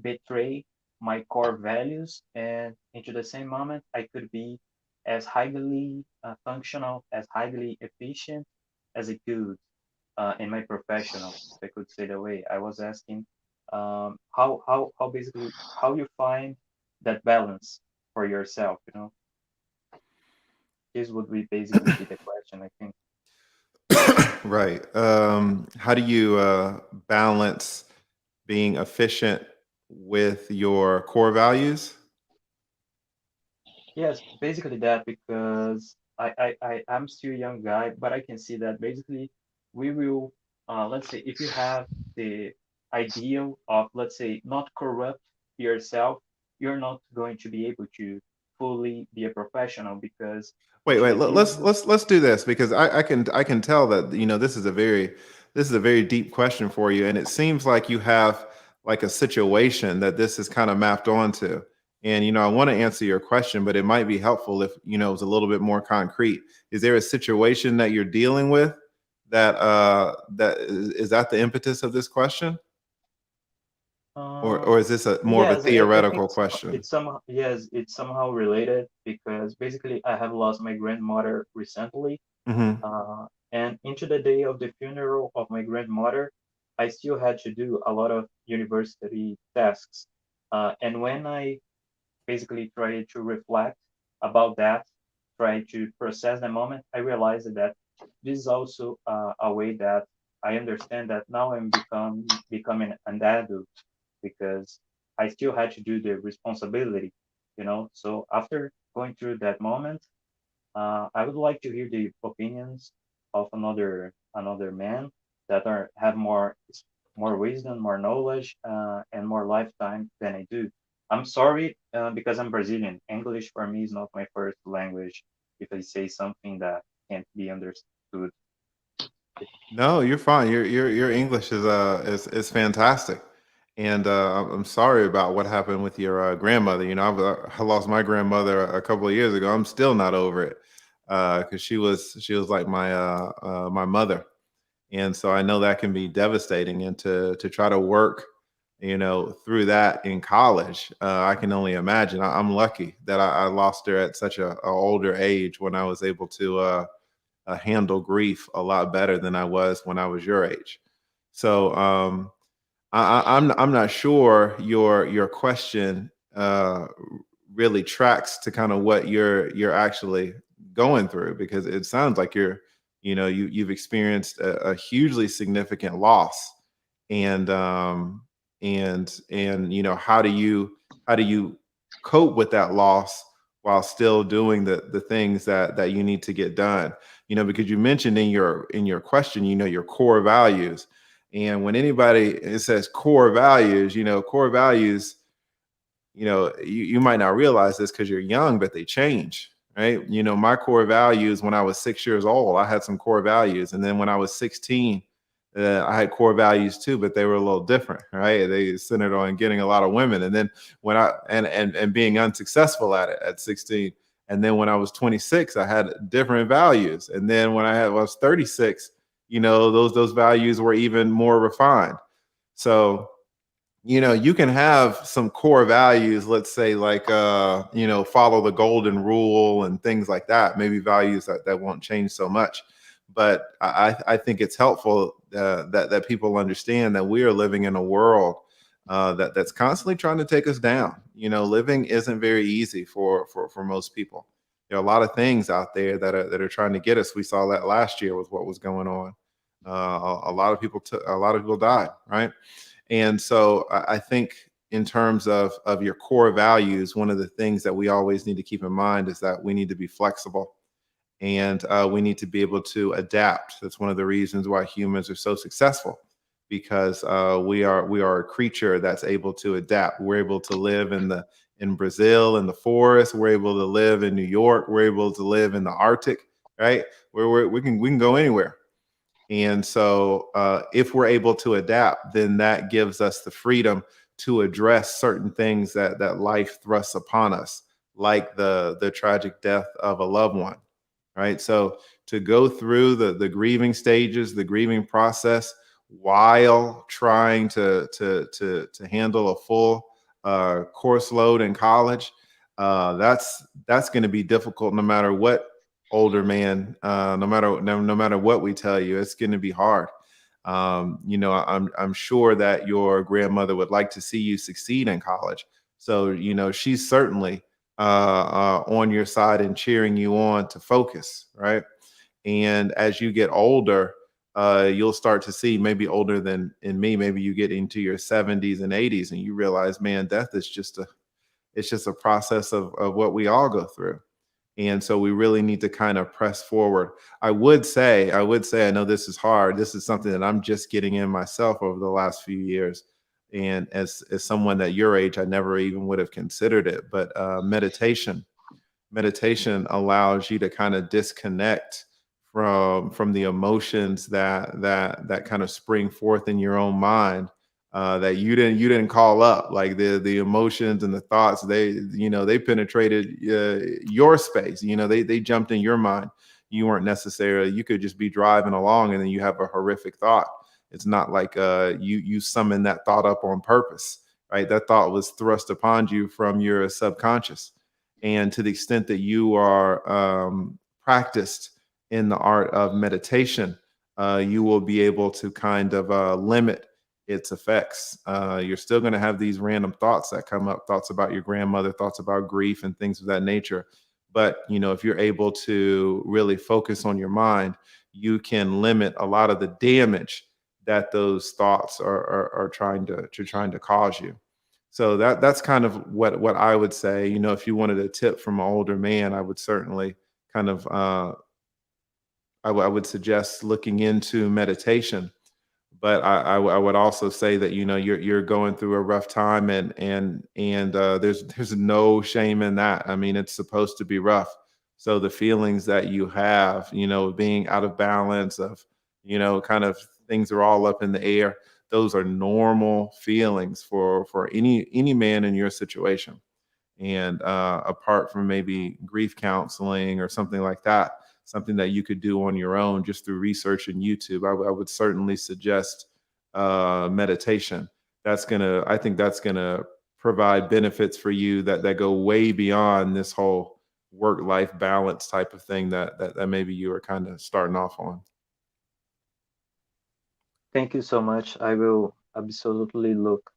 betray my core values, and into the same moment I could be as highly functional, as highly efficient as I could in my professional, if I could say that way. I was asking how basically how you find that balance for yourself. This would be basically be the question, I think. Right. How do you balance being efficient with your core values? Yes, basically that, because I'm still a young guy, but I can see that basically we will, let's say, if you have the ideal of, let's say, not corrupt yourself, you're not going to be able to fully be a professional, because Wait, into wait. the Let's business. let's let's do this because I can tell that this is a very deep question for you, and it seems like you have like a situation that this is kind of mapped onto. And I want to answer your question, but it might be helpful if it was a little bit more concrete. Is there a situation that you're dealing with that is that the impetus of this question, or Um, is this a more of a yes, I think theoretical question? it's somehow, yes, it's somehow related, because basically I have lost my grandmother recently. Hmm. And into the day of the funeral of my grandmother, I still had to do a lot of university tasks. And when I basically tried to reflect about that, try to process the moment, I realized that this is also a way that I understand that now I'm becoming an adult, because I still had to do the responsibility. So after going through that moment, I would like to hear the opinions of another man that have more wisdom, more knowledge, and more lifetime than I do. I'm sorry, because I'm Brazilian. English for me is not my first language. If I say something that can't be understood. No, you're fine. Your English is fantastic, and I'm sorry about what happened with your grandmother. You know, I lost my grandmother a couple of years ago. I'm still not over it because she was like my mother, and so I know that can be devastating. And to try to work, through that in college, I can only imagine. I'm lucky that I lost her at such a older age when I was able to. Handle grief a lot better than I was when I was your age. So I'm not sure your question really tracks to kind of what you're actually going through, because it sounds like you've experienced a hugely significant loss, and how do you cope with that loss while still doing the things that you need to get done, because you mentioned in your question, your core values. And when anybody it says core values, core values, you might not realize this because you're young, but they change, right? My core values when I was 6 years old, I had some core values. And then when I was 16, I had core values too, but they were a little different, right? They centered on getting a lot of women. And then when and being unsuccessful at it at 16. And then when I was 26, I had different values. And then when I was 36, those values were even more refined. So you can have some core values, let's say, like follow the golden rule and things like that, maybe values that won't change so much. But I think it's helpful that people understand that we are living in a world that's constantly trying to take us down. Living isn't very easy for most people. There are a lot of things out there that are trying to get us. We saw that last year with what was going on. A lot of people died, right? And so I think in terms of your core values, one of the things that we always need to keep in mind is that we need to be flexible, and we need to be able to adapt. That's one of the reasons why humans are so successful, because we are a creature that's able to adapt. We're able to live in Brazil in the forest. We're able to live in New York. We're able to live in the Arctic, right? We can go anywhere. And so, if we're able to adapt, then that gives us the freedom to address certain things that life thrusts upon us, like the tragic death of a loved one, right? So to go through the grieving stages, the grieving process, while trying to handle a full course load in college, that's going to be difficult no matter what, older man. No matter what we tell you, it's going to be hard. I'm sure that your grandmother would like to see you succeed in college. So she's certainly on your side and cheering you on to focus, right? And as you get older, you'll start to see, maybe older than in me, maybe you get into your 70s and 80s and you realize, man, death is just a process of what we all go through. And so we really need to kind of press forward. I know this is hard. This is something that I'm just getting in myself over the last few years. And as someone at your age, I never even would have considered it. But meditation allows you to kind of disconnect from the emotions that kind of spring forth in your own mind, that you didn't call up, like the emotions and the thoughts. They penetrated your space. They jumped in your mind. You weren't necessarily. You could just be driving along and then you have a horrific thought. It's not like you summoned that thought up on purpose, right? That thought was thrust upon you from your subconscious. And to the extent that you are practiced in the art of meditation, you will be able to kind of limit its effects. You're still going to have these random thoughts that come up, thoughts about your grandmother, thoughts about grief and things of that nature. But if you're able to really focus on your mind, you can limit a lot of the damage that those thoughts are trying to cause you. So that's kind of what I would say. If you wanted a tip from an older man, I would certainly kind of I would suggest looking into meditation. But I would also say that you're going through a rough time, and there's no shame in that. I mean, it's supposed to be rough. So the feelings that you have, being out of balance, of kind of things are all up in the air. Those are normal feelings for any man in your situation. And apart from maybe grief counseling or something like that, something that you could do on your own just through research and YouTube, I would certainly suggest meditation. I think that's gonna provide benefits for you that go way beyond this whole work-life balance type of thing that maybe you are kind of starting off on. Thank you so much. I will absolutely look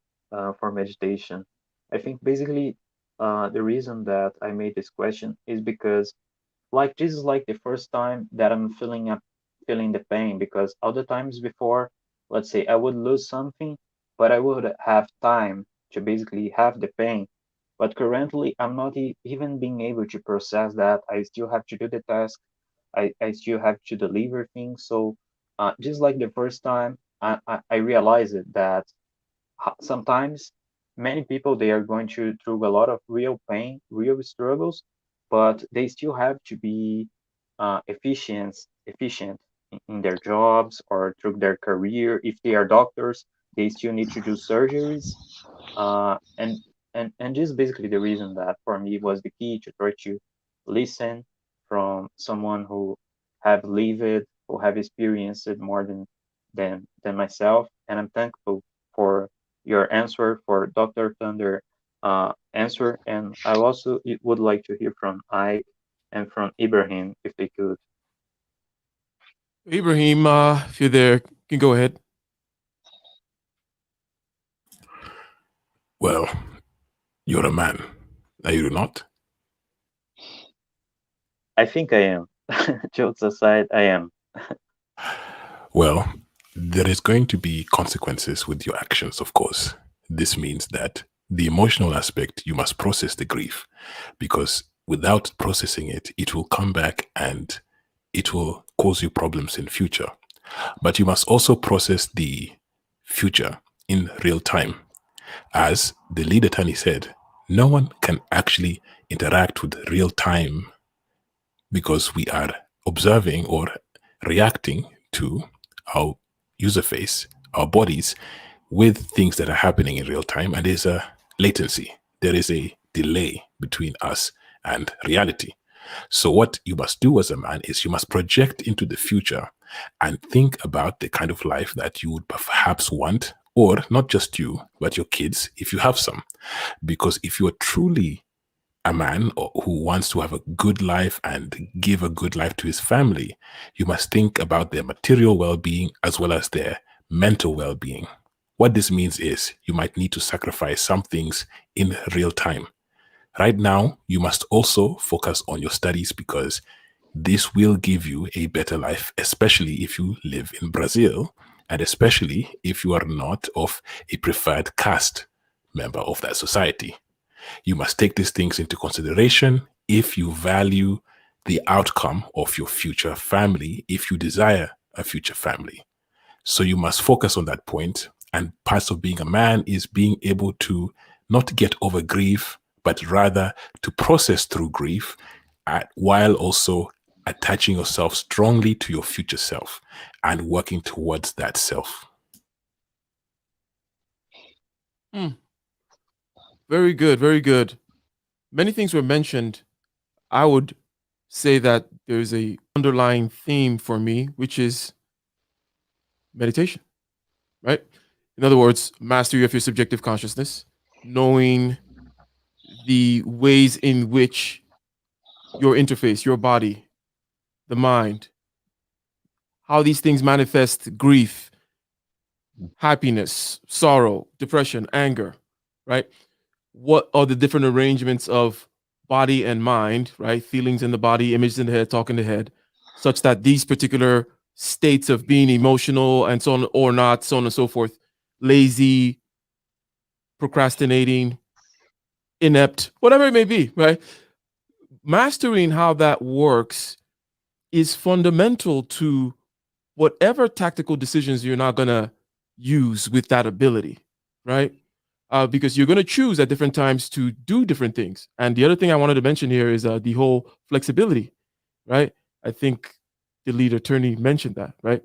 for meditation. I think basically the reason that I made this question is because like this is like the first time that I'm feeling the pain, because other times before, let's say I would lose something, but I would have time to basically have the pain. But currently I'm not even being able to process that. I still have to do the task. I still have to deliver things. So just like the first time, I realized that sometimes many people they are going through a lot of real pain, real struggles, but they still have to be efficient in their jobs or through their career. If they are doctors, they still need to do surgeries, uh, and and this is basically the reason that for me was the key to try to listen from someone who have lived, who have experienced it more than myself. And I'm thankful for your answer, for Dr. Thunder answer. And I also would like to hear from Ike and from Ibrahim if they could. Ibrahim, if you're there, you can go ahead. Well, you're a man. Are you not? I think I am. Jokes aside, I am. Well, there is going to be consequences with your actions, of course. This means that the emotional aspect, you must process the grief, because without processing it, it will come back and it will cause you problems in future. But you must also process the future in real time. As the lead attorney said, no one can actually interact with real time because we are observing or reacting to our user face, our bodies, with things that are happening in real time. And there's a latency, there is a delay between us and reality. So, what you must do as a man is you must project into the future and think about the kind of life that you would perhaps want, or not just you, but your kids, if you have some. Because if you are truly a man who wants to have a good life and give a good life to his family, you must think about their material well being as well as their mental well being. What this means is you might need to sacrifice some things in real time. Right now, you must also focus on your studies because this will give you a better life, especially if you live in Brazil and especially if you are not of a preferred caste member of that society. You must take these things into consideration if you value the outcome of your future family, if you desire a future family. So you must focus on that point. And parts of being a man is being able to not get over grief, but rather to process through grief while also attaching yourself strongly to your future self and working towards that self. Very good, very good. Many things were mentioned. I would say that there's a underlying theme for me, which is meditation, right? In other words, mastery of your subjective consciousness, knowing the ways in which your interface, your body, the mind, how these things manifest grief, happiness, sorrow, depression, anger, right? What are the different arrangements of body and mind, right? Feelings in the body, images in the head, talk in the head, such that these particular states of being emotional and so on or not, so on and so forth, lazy, procrastinating, inept, whatever it may be, right? Mastering how that works is fundamental to whatever tactical decisions you're not going to use with that ability, right? Because you're going to choose at different times to do different things. And the other thing I wanted to mention here is the whole flexibility, right? I think the lead attorney mentioned that, right?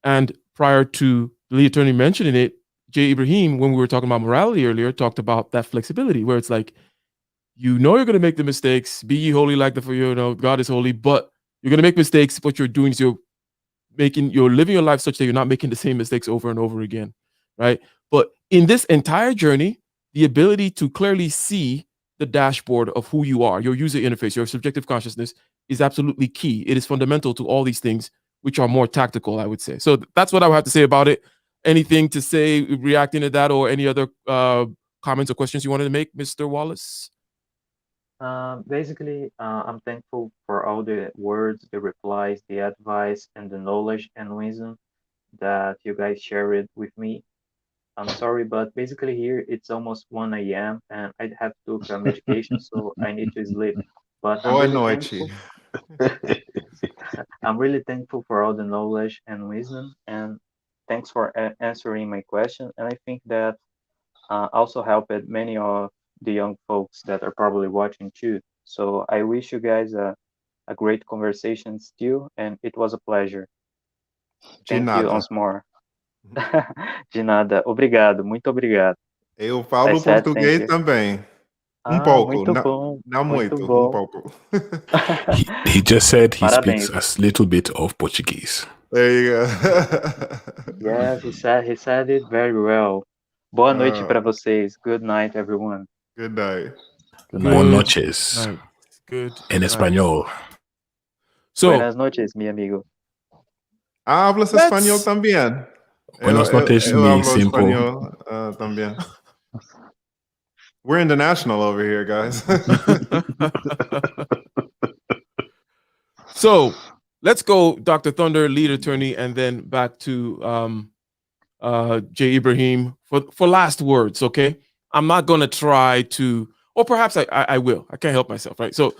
And prior to the lead attorney mentioning it, Jay Ibrahim, when we were talking about morality earlier, talked about that flexibility where it's like, you know, you're going to make the mistakes. Be ye holy like the, for you know, God is holy, but you're going to make mistakes. What you're doing is you're living your life such that you're not making the same mistakes over and over again, right? But in this entire journey, the ability to clearly see the dashboard of who you are, your user interface, your subjective consciousness is absolutely key. It is fundamental to all these things, which are more tactical, I would say. So that's what I would have to say about it. Anything to say reacting to that, or any other comments or questions you wanted to make, Mr. Wallace? Basically, I'm thankful for all the words, the replies, the advice, and the knowledge and wisdom that you guys shared with me. I'm sorry, but basically here it's almost 1 a.m. and I have took a medication, so I need to sleep. But I'm Boa really noite. thankful. I'm really thankful for all the knowledge and wisdom, and thanks for answering my question. And I think that also helped many of the young folks that are probably watching too. So I wish you guys a great conversation still, and it was a pleasure. De Thank you nada. once more. De nada. Obrigado. Muito obrigado. Eu I falo said thank português you. também. Ah, Pouco, muito bom. não Muito muito, bom. pouco. He just said he speaks Parabéns. a little bit of Portuguese. There you go. Yes, he said it very well. Boa noite para vocês. Good night, everyone. Good night. Good night. Buenas Good noches. night. Good En night. español. So Buenas noches, mi amigo. Hablas Let's- espanhol também. Buenas noches, Eu mi hablo simple. espanhol também. We're international over here, guys. So let's go, Dr. Thunder, lead attorney, and then back to Jay Ibrahim for last words. Okay, I'm not going to try to, or perhaps I will. I can't help myself, right? So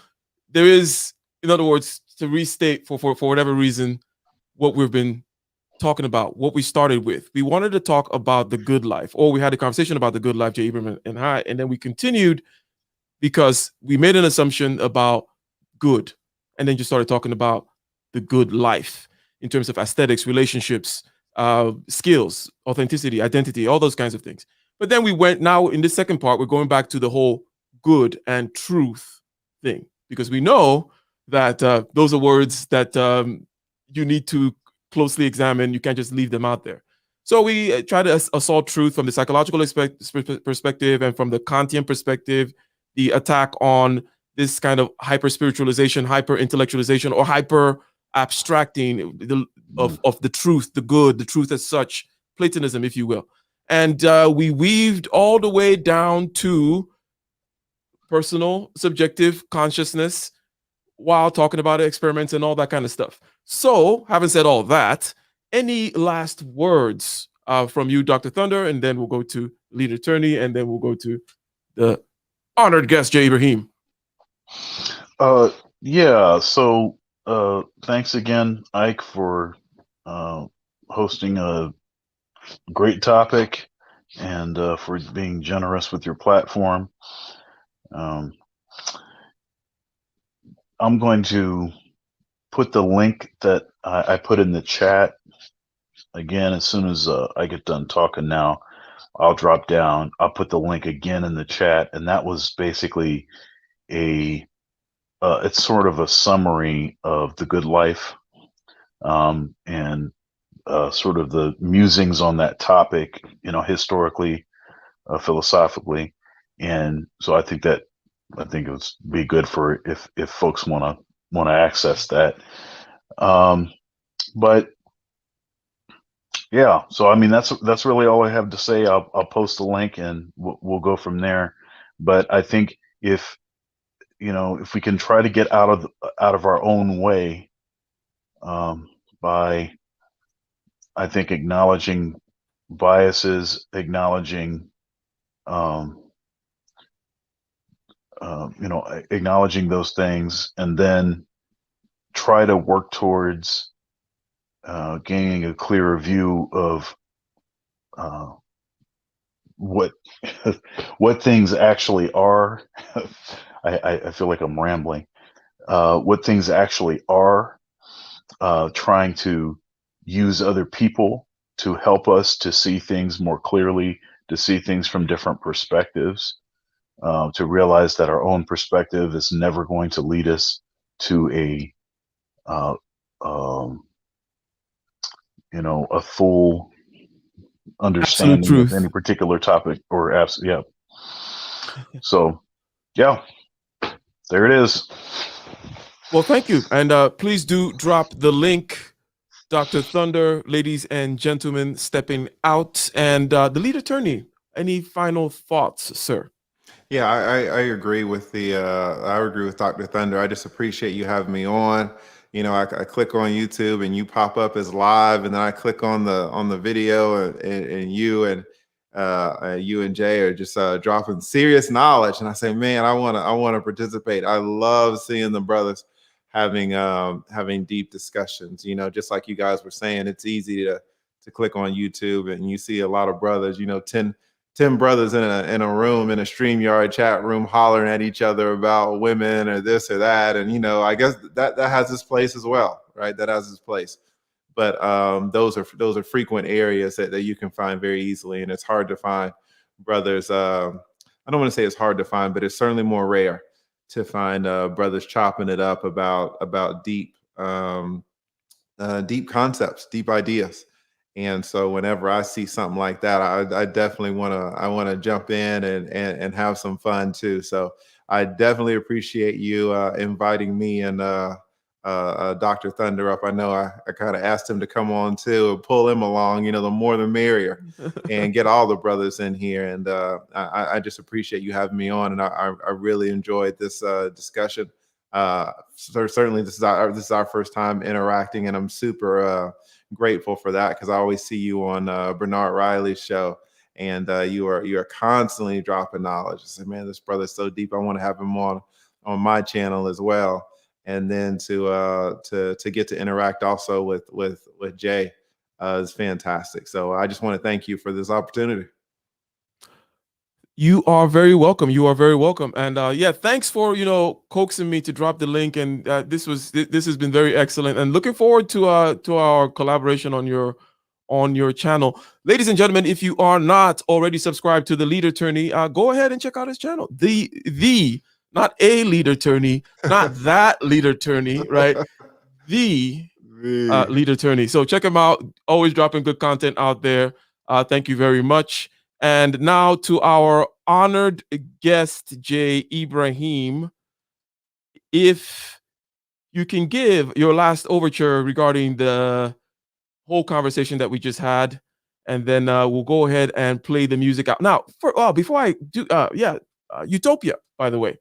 there is, in other words, to restate for whatever reason what we've been talking about, what we started with. We wanted to talk about the good life, or we had a conversation about the good life, Jay Ibrahim and I, and then we continued because we made an assumption about good, and then just started talking about the good life in terms of aesthetics, relationships, skills, authenticity, identity, all those kinds of things. But then we went, now in this second part, we're going back to the whole good and truth thing, because we know that those are words that you need to closely examine. You can't just leave them out there. So we try to assault truth from the psychological perspective and from the Kantian perspective, the attack on this kind of hyper spiritualization, hyper intellectualization, or hyper abstracting of the truth, the good, the truth as such, Platonism, if you will. And we weaved all the way down to personal, subjective consciousness while talking about experiments and all that kind of stuff. So, having said all that, any last words from you, Dr. Thunder, and then we'll go to lead attorney, and then we'll go to the honored guest, Jay Ibrahim. Yeah. So thanks again, Ike, for hosting a great topic and for being generous with your platform. I'm going to put the link that I put in the chat again as soon as I get done talking now. I'll drop down. I'll put the link again in the chat, and that was basically it's sort of a summary of the good life, and sort of the musings on that topic, historically, philosophically, and so I think it would be good for if folks want to access that. But yeah, so I mean that's really all I have to say. I'll post the link and we'll go from there. But I think if we can try to get out of our own way, by, I think, acknowledging biases, acknowledging acknowledging those things, and then try to work towards gaining a clearer view of what what things actually are. I feel like I'm rambling. What things actually are, trying to use other people to help us to see things more clearly, to see things from different perspectives, to realize that our own perspective is never going to lead us to a uh, um, a full Absolute understanding of truth. any particular topic or yeah. So yeah, there it is. Well, thank you. And please do drop the link, Dr. Thunder, ladies and gentlemen, stepping out. And the lead attorney, any final thoughts, sir? Yeah, I agree with I agree with Dr. Thunder. I just appreciate you having me on. I click on YouTube and you pop up as live, and then I click on the video, and you and Jay are just dropping serious knowledge, and I say, man, I want to participate. I love seeing the brothers having deep discussions. Just like you guys were saying, it's easy to click on YouTube and you see a lot of brothers. 10 brothers in a room, in a StreamYard chat room, hollering at each other about women or this or that. And, I guess that has its place as well, right? That has its place. But those are frequent areas that you can find very easily. And it's hard to find brothers. I don't want to say it's hard to find, but it's certainly more rare to find brothers chopping it up about deep concepts, deep ideas. And so whenever I see something like that, I definitely want to jump in and have some fun too. So I definitely appreciate you inviting me and Dr. Thunder up. I know I kind of asked him to come on too and pull him along. The more the merrier, and get all the brothers in here. And I just appreciate you having me on, and I really enjoyed this discussion. So certainly this is our first time interacting, and I'm super grateful for that, because I always see you on Bernard Riley's show, and you are constantly dropping knowledge. I said, man, this brother's so deep. I want to have him on my channel as well, and then to get to interact also with Jay is fantastic. So I just want to thank you for this opportunity. You are very welcome. You are very welcome. And yeah, thanks for coaxing me to drop the link. And this has been very excellent. And looking forward to our collaboration on your channel, ladies and gentlemen. If you are not already subscribed to the Lead Attorney, go ahead and check out his channel. The not a lead attorney, not that lead attorney, right? The Lead Attorney. So check him out. Always dropping good content out there. Thank you very much. And now to our honored guest, Jay Ibrahim. If you can give your last overture regarding the whole conversation that we just had, and then we'll go ahead and play the music out. Now, before I do, Utopia, by the way.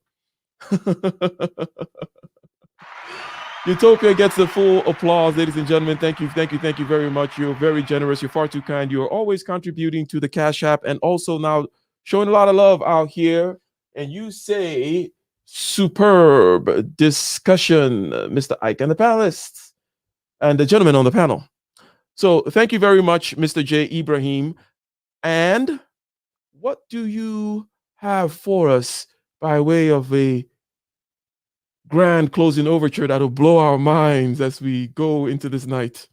Utopia gets the full applause, ladies and gentlemen. Thank you very much. You're very generous. You're far too kind. You're always contributing to the Cash App, and also now showing a lot of love out here. And you say, superb discussion, Mr. Ike and the panelists, and the gentlemen on the panel. So thank you very much, Mr. J. Ibrahim. And what do you have for us by way of a grand closing overture that'll blow our minds as we go into this night?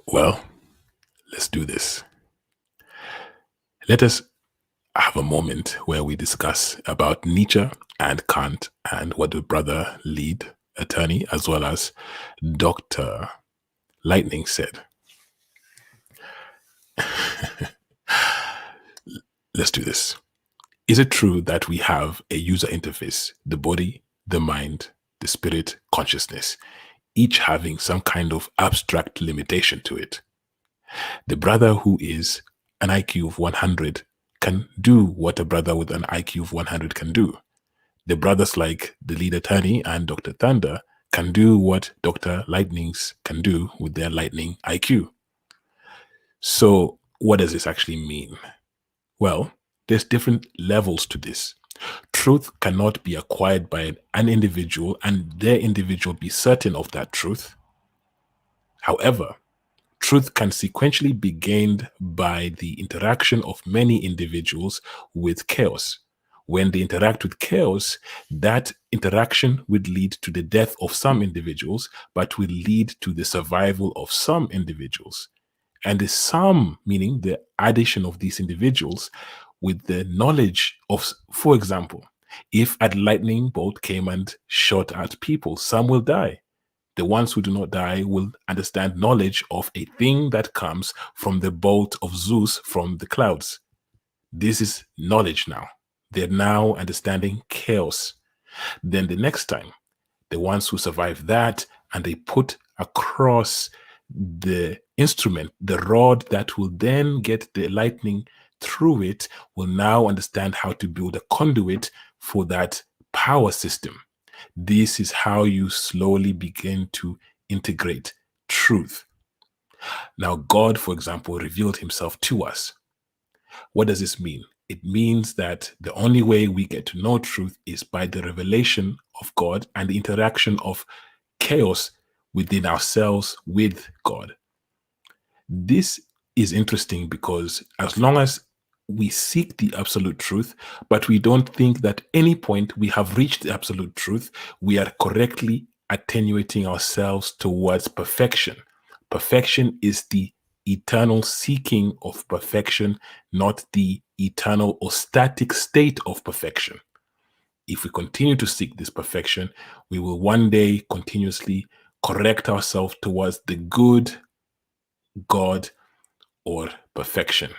Well, let's do this. Let us have a moment where we discuss about Nietzsche and Kant and what the brother lead attorney as well as Dr. Lightning said. Let's do this. Is it true that we have a user interface, the body, the mind, the spirit, consciousness, each having some kind of abstract limitation to it? The brother who is an IQ of 100 can do what a brother with an IQ of 100 can do. The brothers like the lead attorney and Dr. Thunder can do what Dr. Lightnings can do with their lightning IQ. So what does this actually mean? Well, there's different levels to this. Truth cannot be acquired by an individual and their individual be certain of that truth. However, truth can sequentially be gained by the interaction of many individuals with chaos, when they interact with chaos, that interaction would lead to the death of some individuals, but will lead to the survival of some individuals. And the sum, meaning the addition of these individuals with the knowledge of, for example, if a lightning bolt came and shot at people, some will die. The ones who do not die will understand knowledge of a thing that comes from the bolt of Zeus from the clouds. This is knowledge now. They're now understanding chaos. Then the next time, the ones who survive that and they put across the instrument, the rod that will then get the lightning through it, will now understand how to build a conduit for that power system. This is how you slowly begin to integrate truth. Now, God, for example, revealed himself to us. What does this mean? It means that the only way we get to know truth is by the revelation of God and the interaction of chaos within ourselves with God. This is interesting because as long as we seek the absolute truth, but we don't think that at any point we have reached the absolute truth, we are correctly attenuating ourselves towards perfection. Perfection is the eternal seeking of perfection, not the eternal or static state of perfection. If we continue to seek this perfection, we will one day continuously correct ourselves towards the good God or perfection.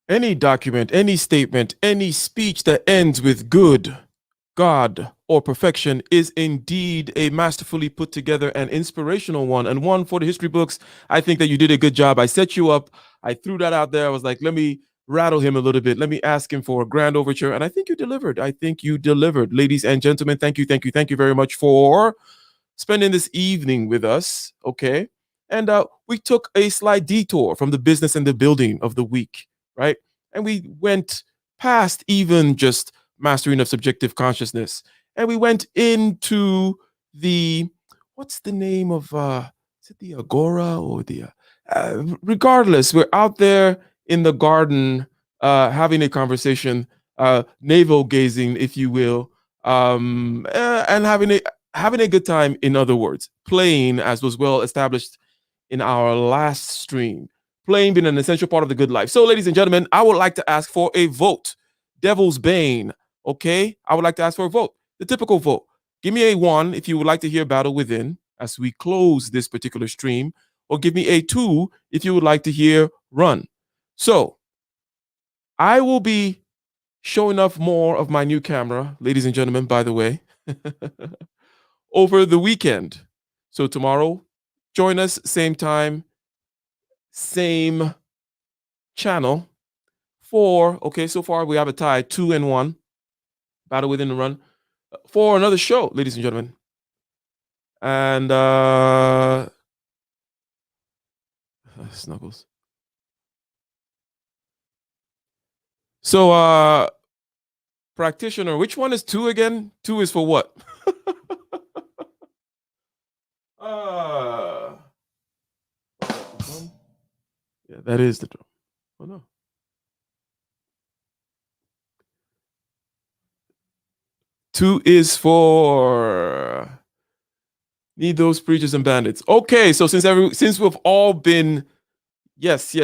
Any document, any statement, any speech that ends with good, God, or perfection is indeed a masterfully put together and inspirational one, and one for the history books. I think that you did a good job. I set you up. I threw that out there. I was like, let me rattle him a little bit. Let me ask him for a grand overture. And I think you delivered. I think you delivered. Ladies and gentlemen, thank you very much for spending this evening with us. Okay. And we took a slight detour from the business and the building of the week, right? And we went past even just mastering of subjective consciousness. And we went into the, what's the name of, is it the Agora or the, regardless, we're out there in the garden having a conversation, navel gazing, if you will, and having a good time, in other words, playing, as was well established in our last stream, playing being an essential part of the good life. So, ladies and gentlemen, I would like to ask for a vote. Devil's Bane, okay? I would like to ask for a vote. The typical vote. Give me a 1 if you would like to hear Battle Within as we close this particular stream, or give me a 2 if you would like to hear Run. So, I will be showing off more of my new camera, ladies and gentlemen, by the way, over the weekend. So tomorrow, join us, same time, same channel. Okay, so far we have a tie, 2-1, Battle Within the Run, for another show, ladies and gentlemen. And Snuggles. So practitioner, which one is 2 again? 2 is for what? Yeah, that is the drum. Oh no. Two is for need those preachers and bandits. Okay, so since we've all been yes.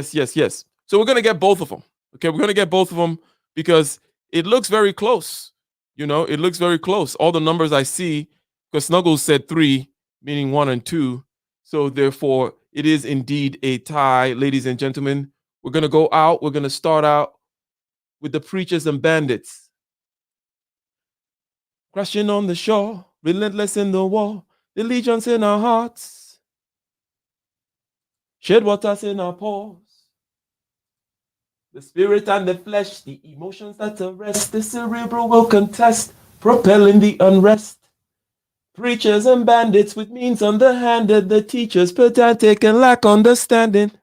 So we're gonna get both of them. Okay, we're gonna get both of them because it looks very close. You know, it looks very close. All the numbers I see, because Snuggles said 3, meaning 1 and 2. So therefore, it is indeed a tie, ladies and gentlemen. We're gonna go out. We're gonna start out with the preachers and bandits. Crashing on the shore, relentless in the war, the legions in our hearts, shed waters in our pores, the spirit and the flesh, the emotions that arrest, the cerebral will contest, propelling the unrest. Preachers and bandits with means underhanded, the teachers pedantic and lack understanding.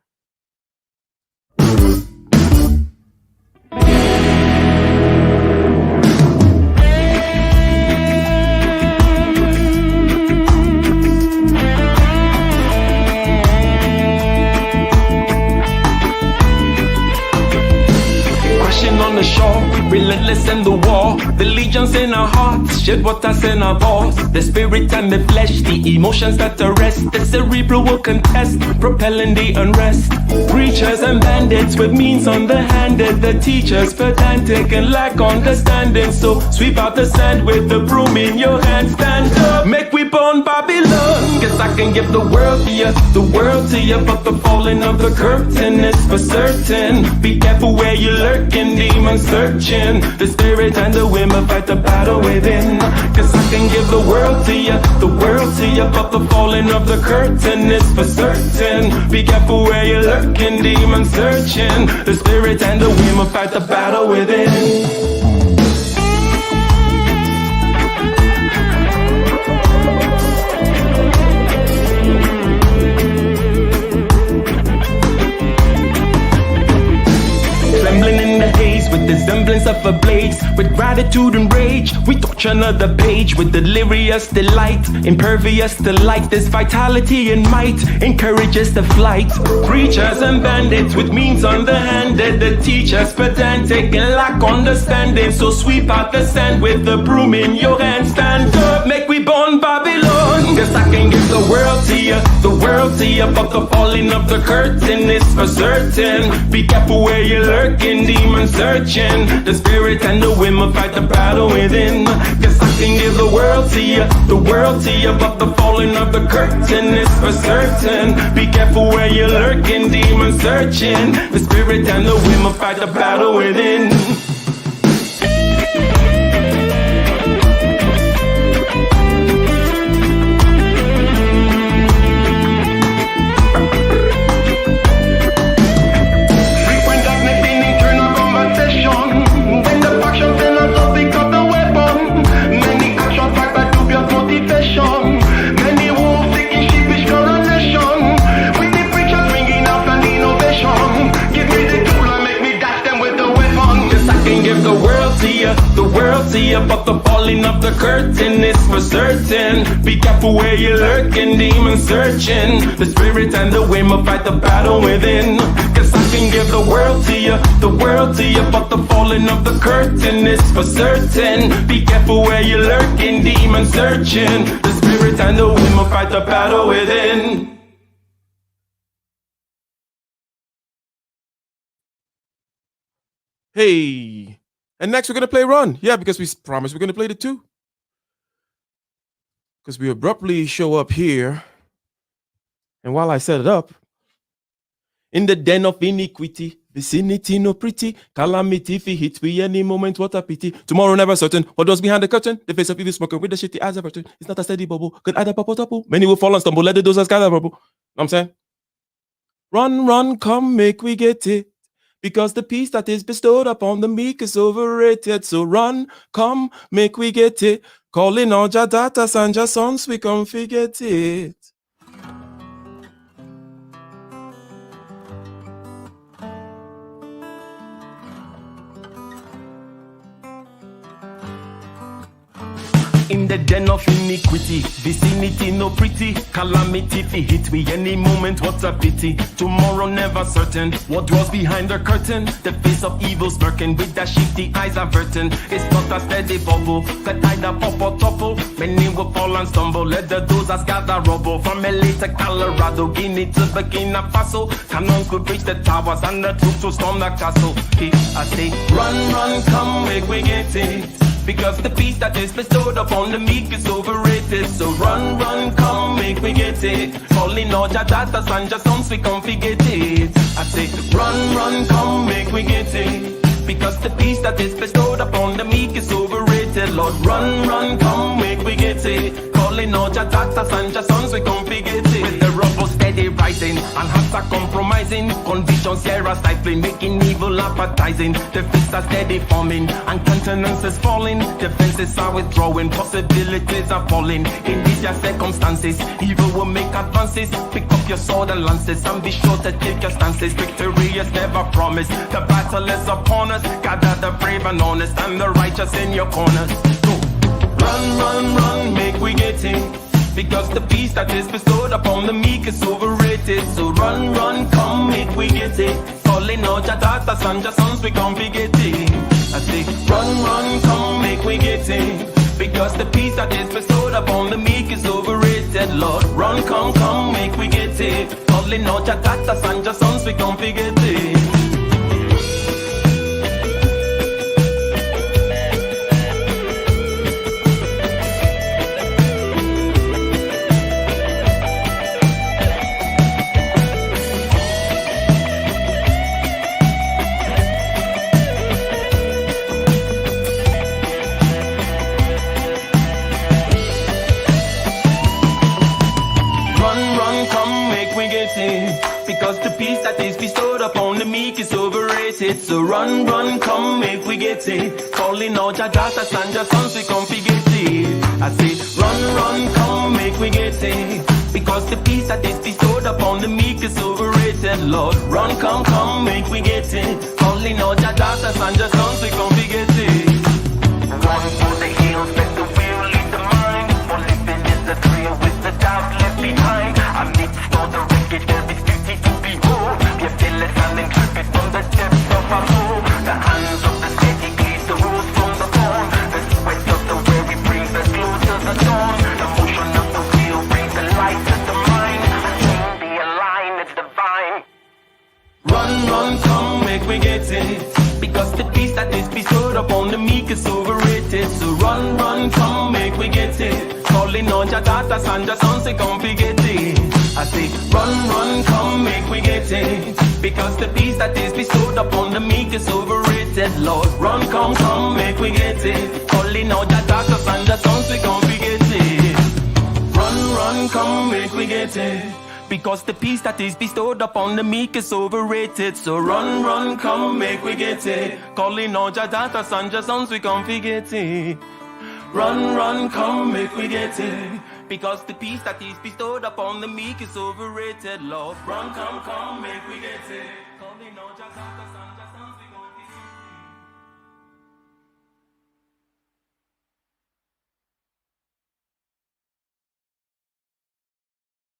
relentless in the war. The legions in our hearts, shed waters in our balls. The spirit and the flesh, the emotions that arrest. The cerebral will contest, propelling the unrest. Preachers and bandits with means underhanded. The teachers pedantic and lack understanding. So sweep out the sand with the broom in your hand. Stand up, make we burn Babylon. Guess I can give the world to you, the world to you. But the falling of the curtain is for certain. Be careful where you're lurking, demons searching. The spirit and the women fight the battle within. Cause I can give the world to you, the world to you. But the falling of the curtain is for certain. Be careful where you're lurking, demons searching. The spirit and the women fight the battle within. Trembling in the haze with the semblance of a blaze. With gratitude and rage, we touch another page with delirious delight. Impervious to light, this vitality and might encourages the flight. Preachers and bandits with means underhanded. The teachers pedantic and lack understanding. So sweep out the sand with the broom in your hand. Stand up, make we burn Babylon. Guess I can give the world to you, the world to you. But the falling of the curtain is for certain. Be careful where you're lurking, demons searching. The spirit and the women fight the battle within. Guess I can give the world to you, the world to you. But the falling of the curtain is for certain. Be careful where you're lurking, demons searching. The spirit and the women fight the battle within. The world to you, but the falling of the curtain is for certain. Be careful where you're lurking, demons searching. The spirit and the women fight the battle within. Cause I can give the world to you, the world to you. But the falling of the curtain is for certain. Be careful where you're lurking, demons searching. The spirit and the women fight the battle within. Hey. And next we're going to play Run. Yeah, because we promised we're going to play the 2. Because we abruptly show up here. And while I set it up, in the den of iniquity, vicinity no pretty, calamity if it hit we any moment, what a pity. Tomorrow never certain. What was behind the curtain? The face of evil smoker with the shitty eyes of curtain. It's not a steady bubble. Could either pop or topple. Many will fall and stumble. Let the dozers gather bubble. Know what I'm saying? Run, run, come, make we get it. Because the peace that is bestowed upon the meek is overrated. So run, come, make we get it. Calling all your daughters and your sons, we can't forget it. In the den of iniquity, vicinity no pretty, calamity if it hit we any moment, what a pity. Tomorrow never certain, what was behind the curtain? The face of evil smirking with the shifty eyes averting. It's not a steady bubble, that either pop or topple. Many will fall and stumble, let the dozers gather rubble. From LA to Colorado, Guinea to Burkina Faso, cannon could reach the towers and the troops will storm the castle. I say, run, run, come, make we get it. Because the peace that is bestowed upon the meek is overrated. So run, run, come, make we get it. Calling all your daughters and your sons, we can't forget it. I say, run, run, come, make we get it. Because the peace that is bestowed upon the meek is overrated. Lord, run, run, come, make we get it. Calling all your daughters and your sons, we can't forget it. With the rubble steady rising and hearts are compromising. Conditions here are stifling, making evil appetizing. The fists are steady forming and countenance is falling. Defenses are withdrawing, possibilities are falling. In these your circumstances, evil will make advances. Pick up your sword and lances and be sure to take your stances. Victory is never promised, the battle is upon us. Gather the brave and honest and the righteous in your corners. Go. Run, run, run, make we get it. Because the peace that is bestowed upon the meek is overrated. So run, run, come, make we get it. Calling out your daughters and your sons, we can't forget it. I say, run, come, make we get it. Because the peace that is bestowed upon the meek is overrated, Lord. Run, come, make we get it. Calling out your tatas and your sons, we can't forget it. Because the peace that is bestowed upon the meek is overrated. So run, come, make we get it. Calling out your daughters and your sons, we can't forget it. I say, run, come, make we get it. Because the peace that is bestowed upon the meek is overrated, Lord. Run, come, make we get it. Calling out your daughters and your sons, we can't forget it. Run for the hills, let the will lead the mind. For living is the thrill with the doubt left behind. Amidst all the wreckage, there is beauty to behold. We are fearless and intrepid from the depths of our soul. The hands of the steady cleave the rose from the thorn. The sweat of the weary brings us close to the dawn. The motion of the wheel brings the light to the mind. Unchained, be aligned, it's divine. Run, come, make we get it. Because the peace that is bestowed upon the meek is overrated. So run, come, make we get it. Calling on your daughters and your sons, they can't forget it. I say, run, come, make we get it. Because the peace that is bestowed upon the meek is overrated, Lord. Run, come, make we get it. Calling on your daughters and your sons, we can't forget it. Run, come, make we get it. Because the peace that is bestowed upon the meek is overrated. So run, come, make we get it. Calling all your daughters and your sons, we can't forget it. Run, come, make we get it. Because the peace that is bestowed upon the meek is overrated, Lord. Run, come, make we get it. Calling all your daughters.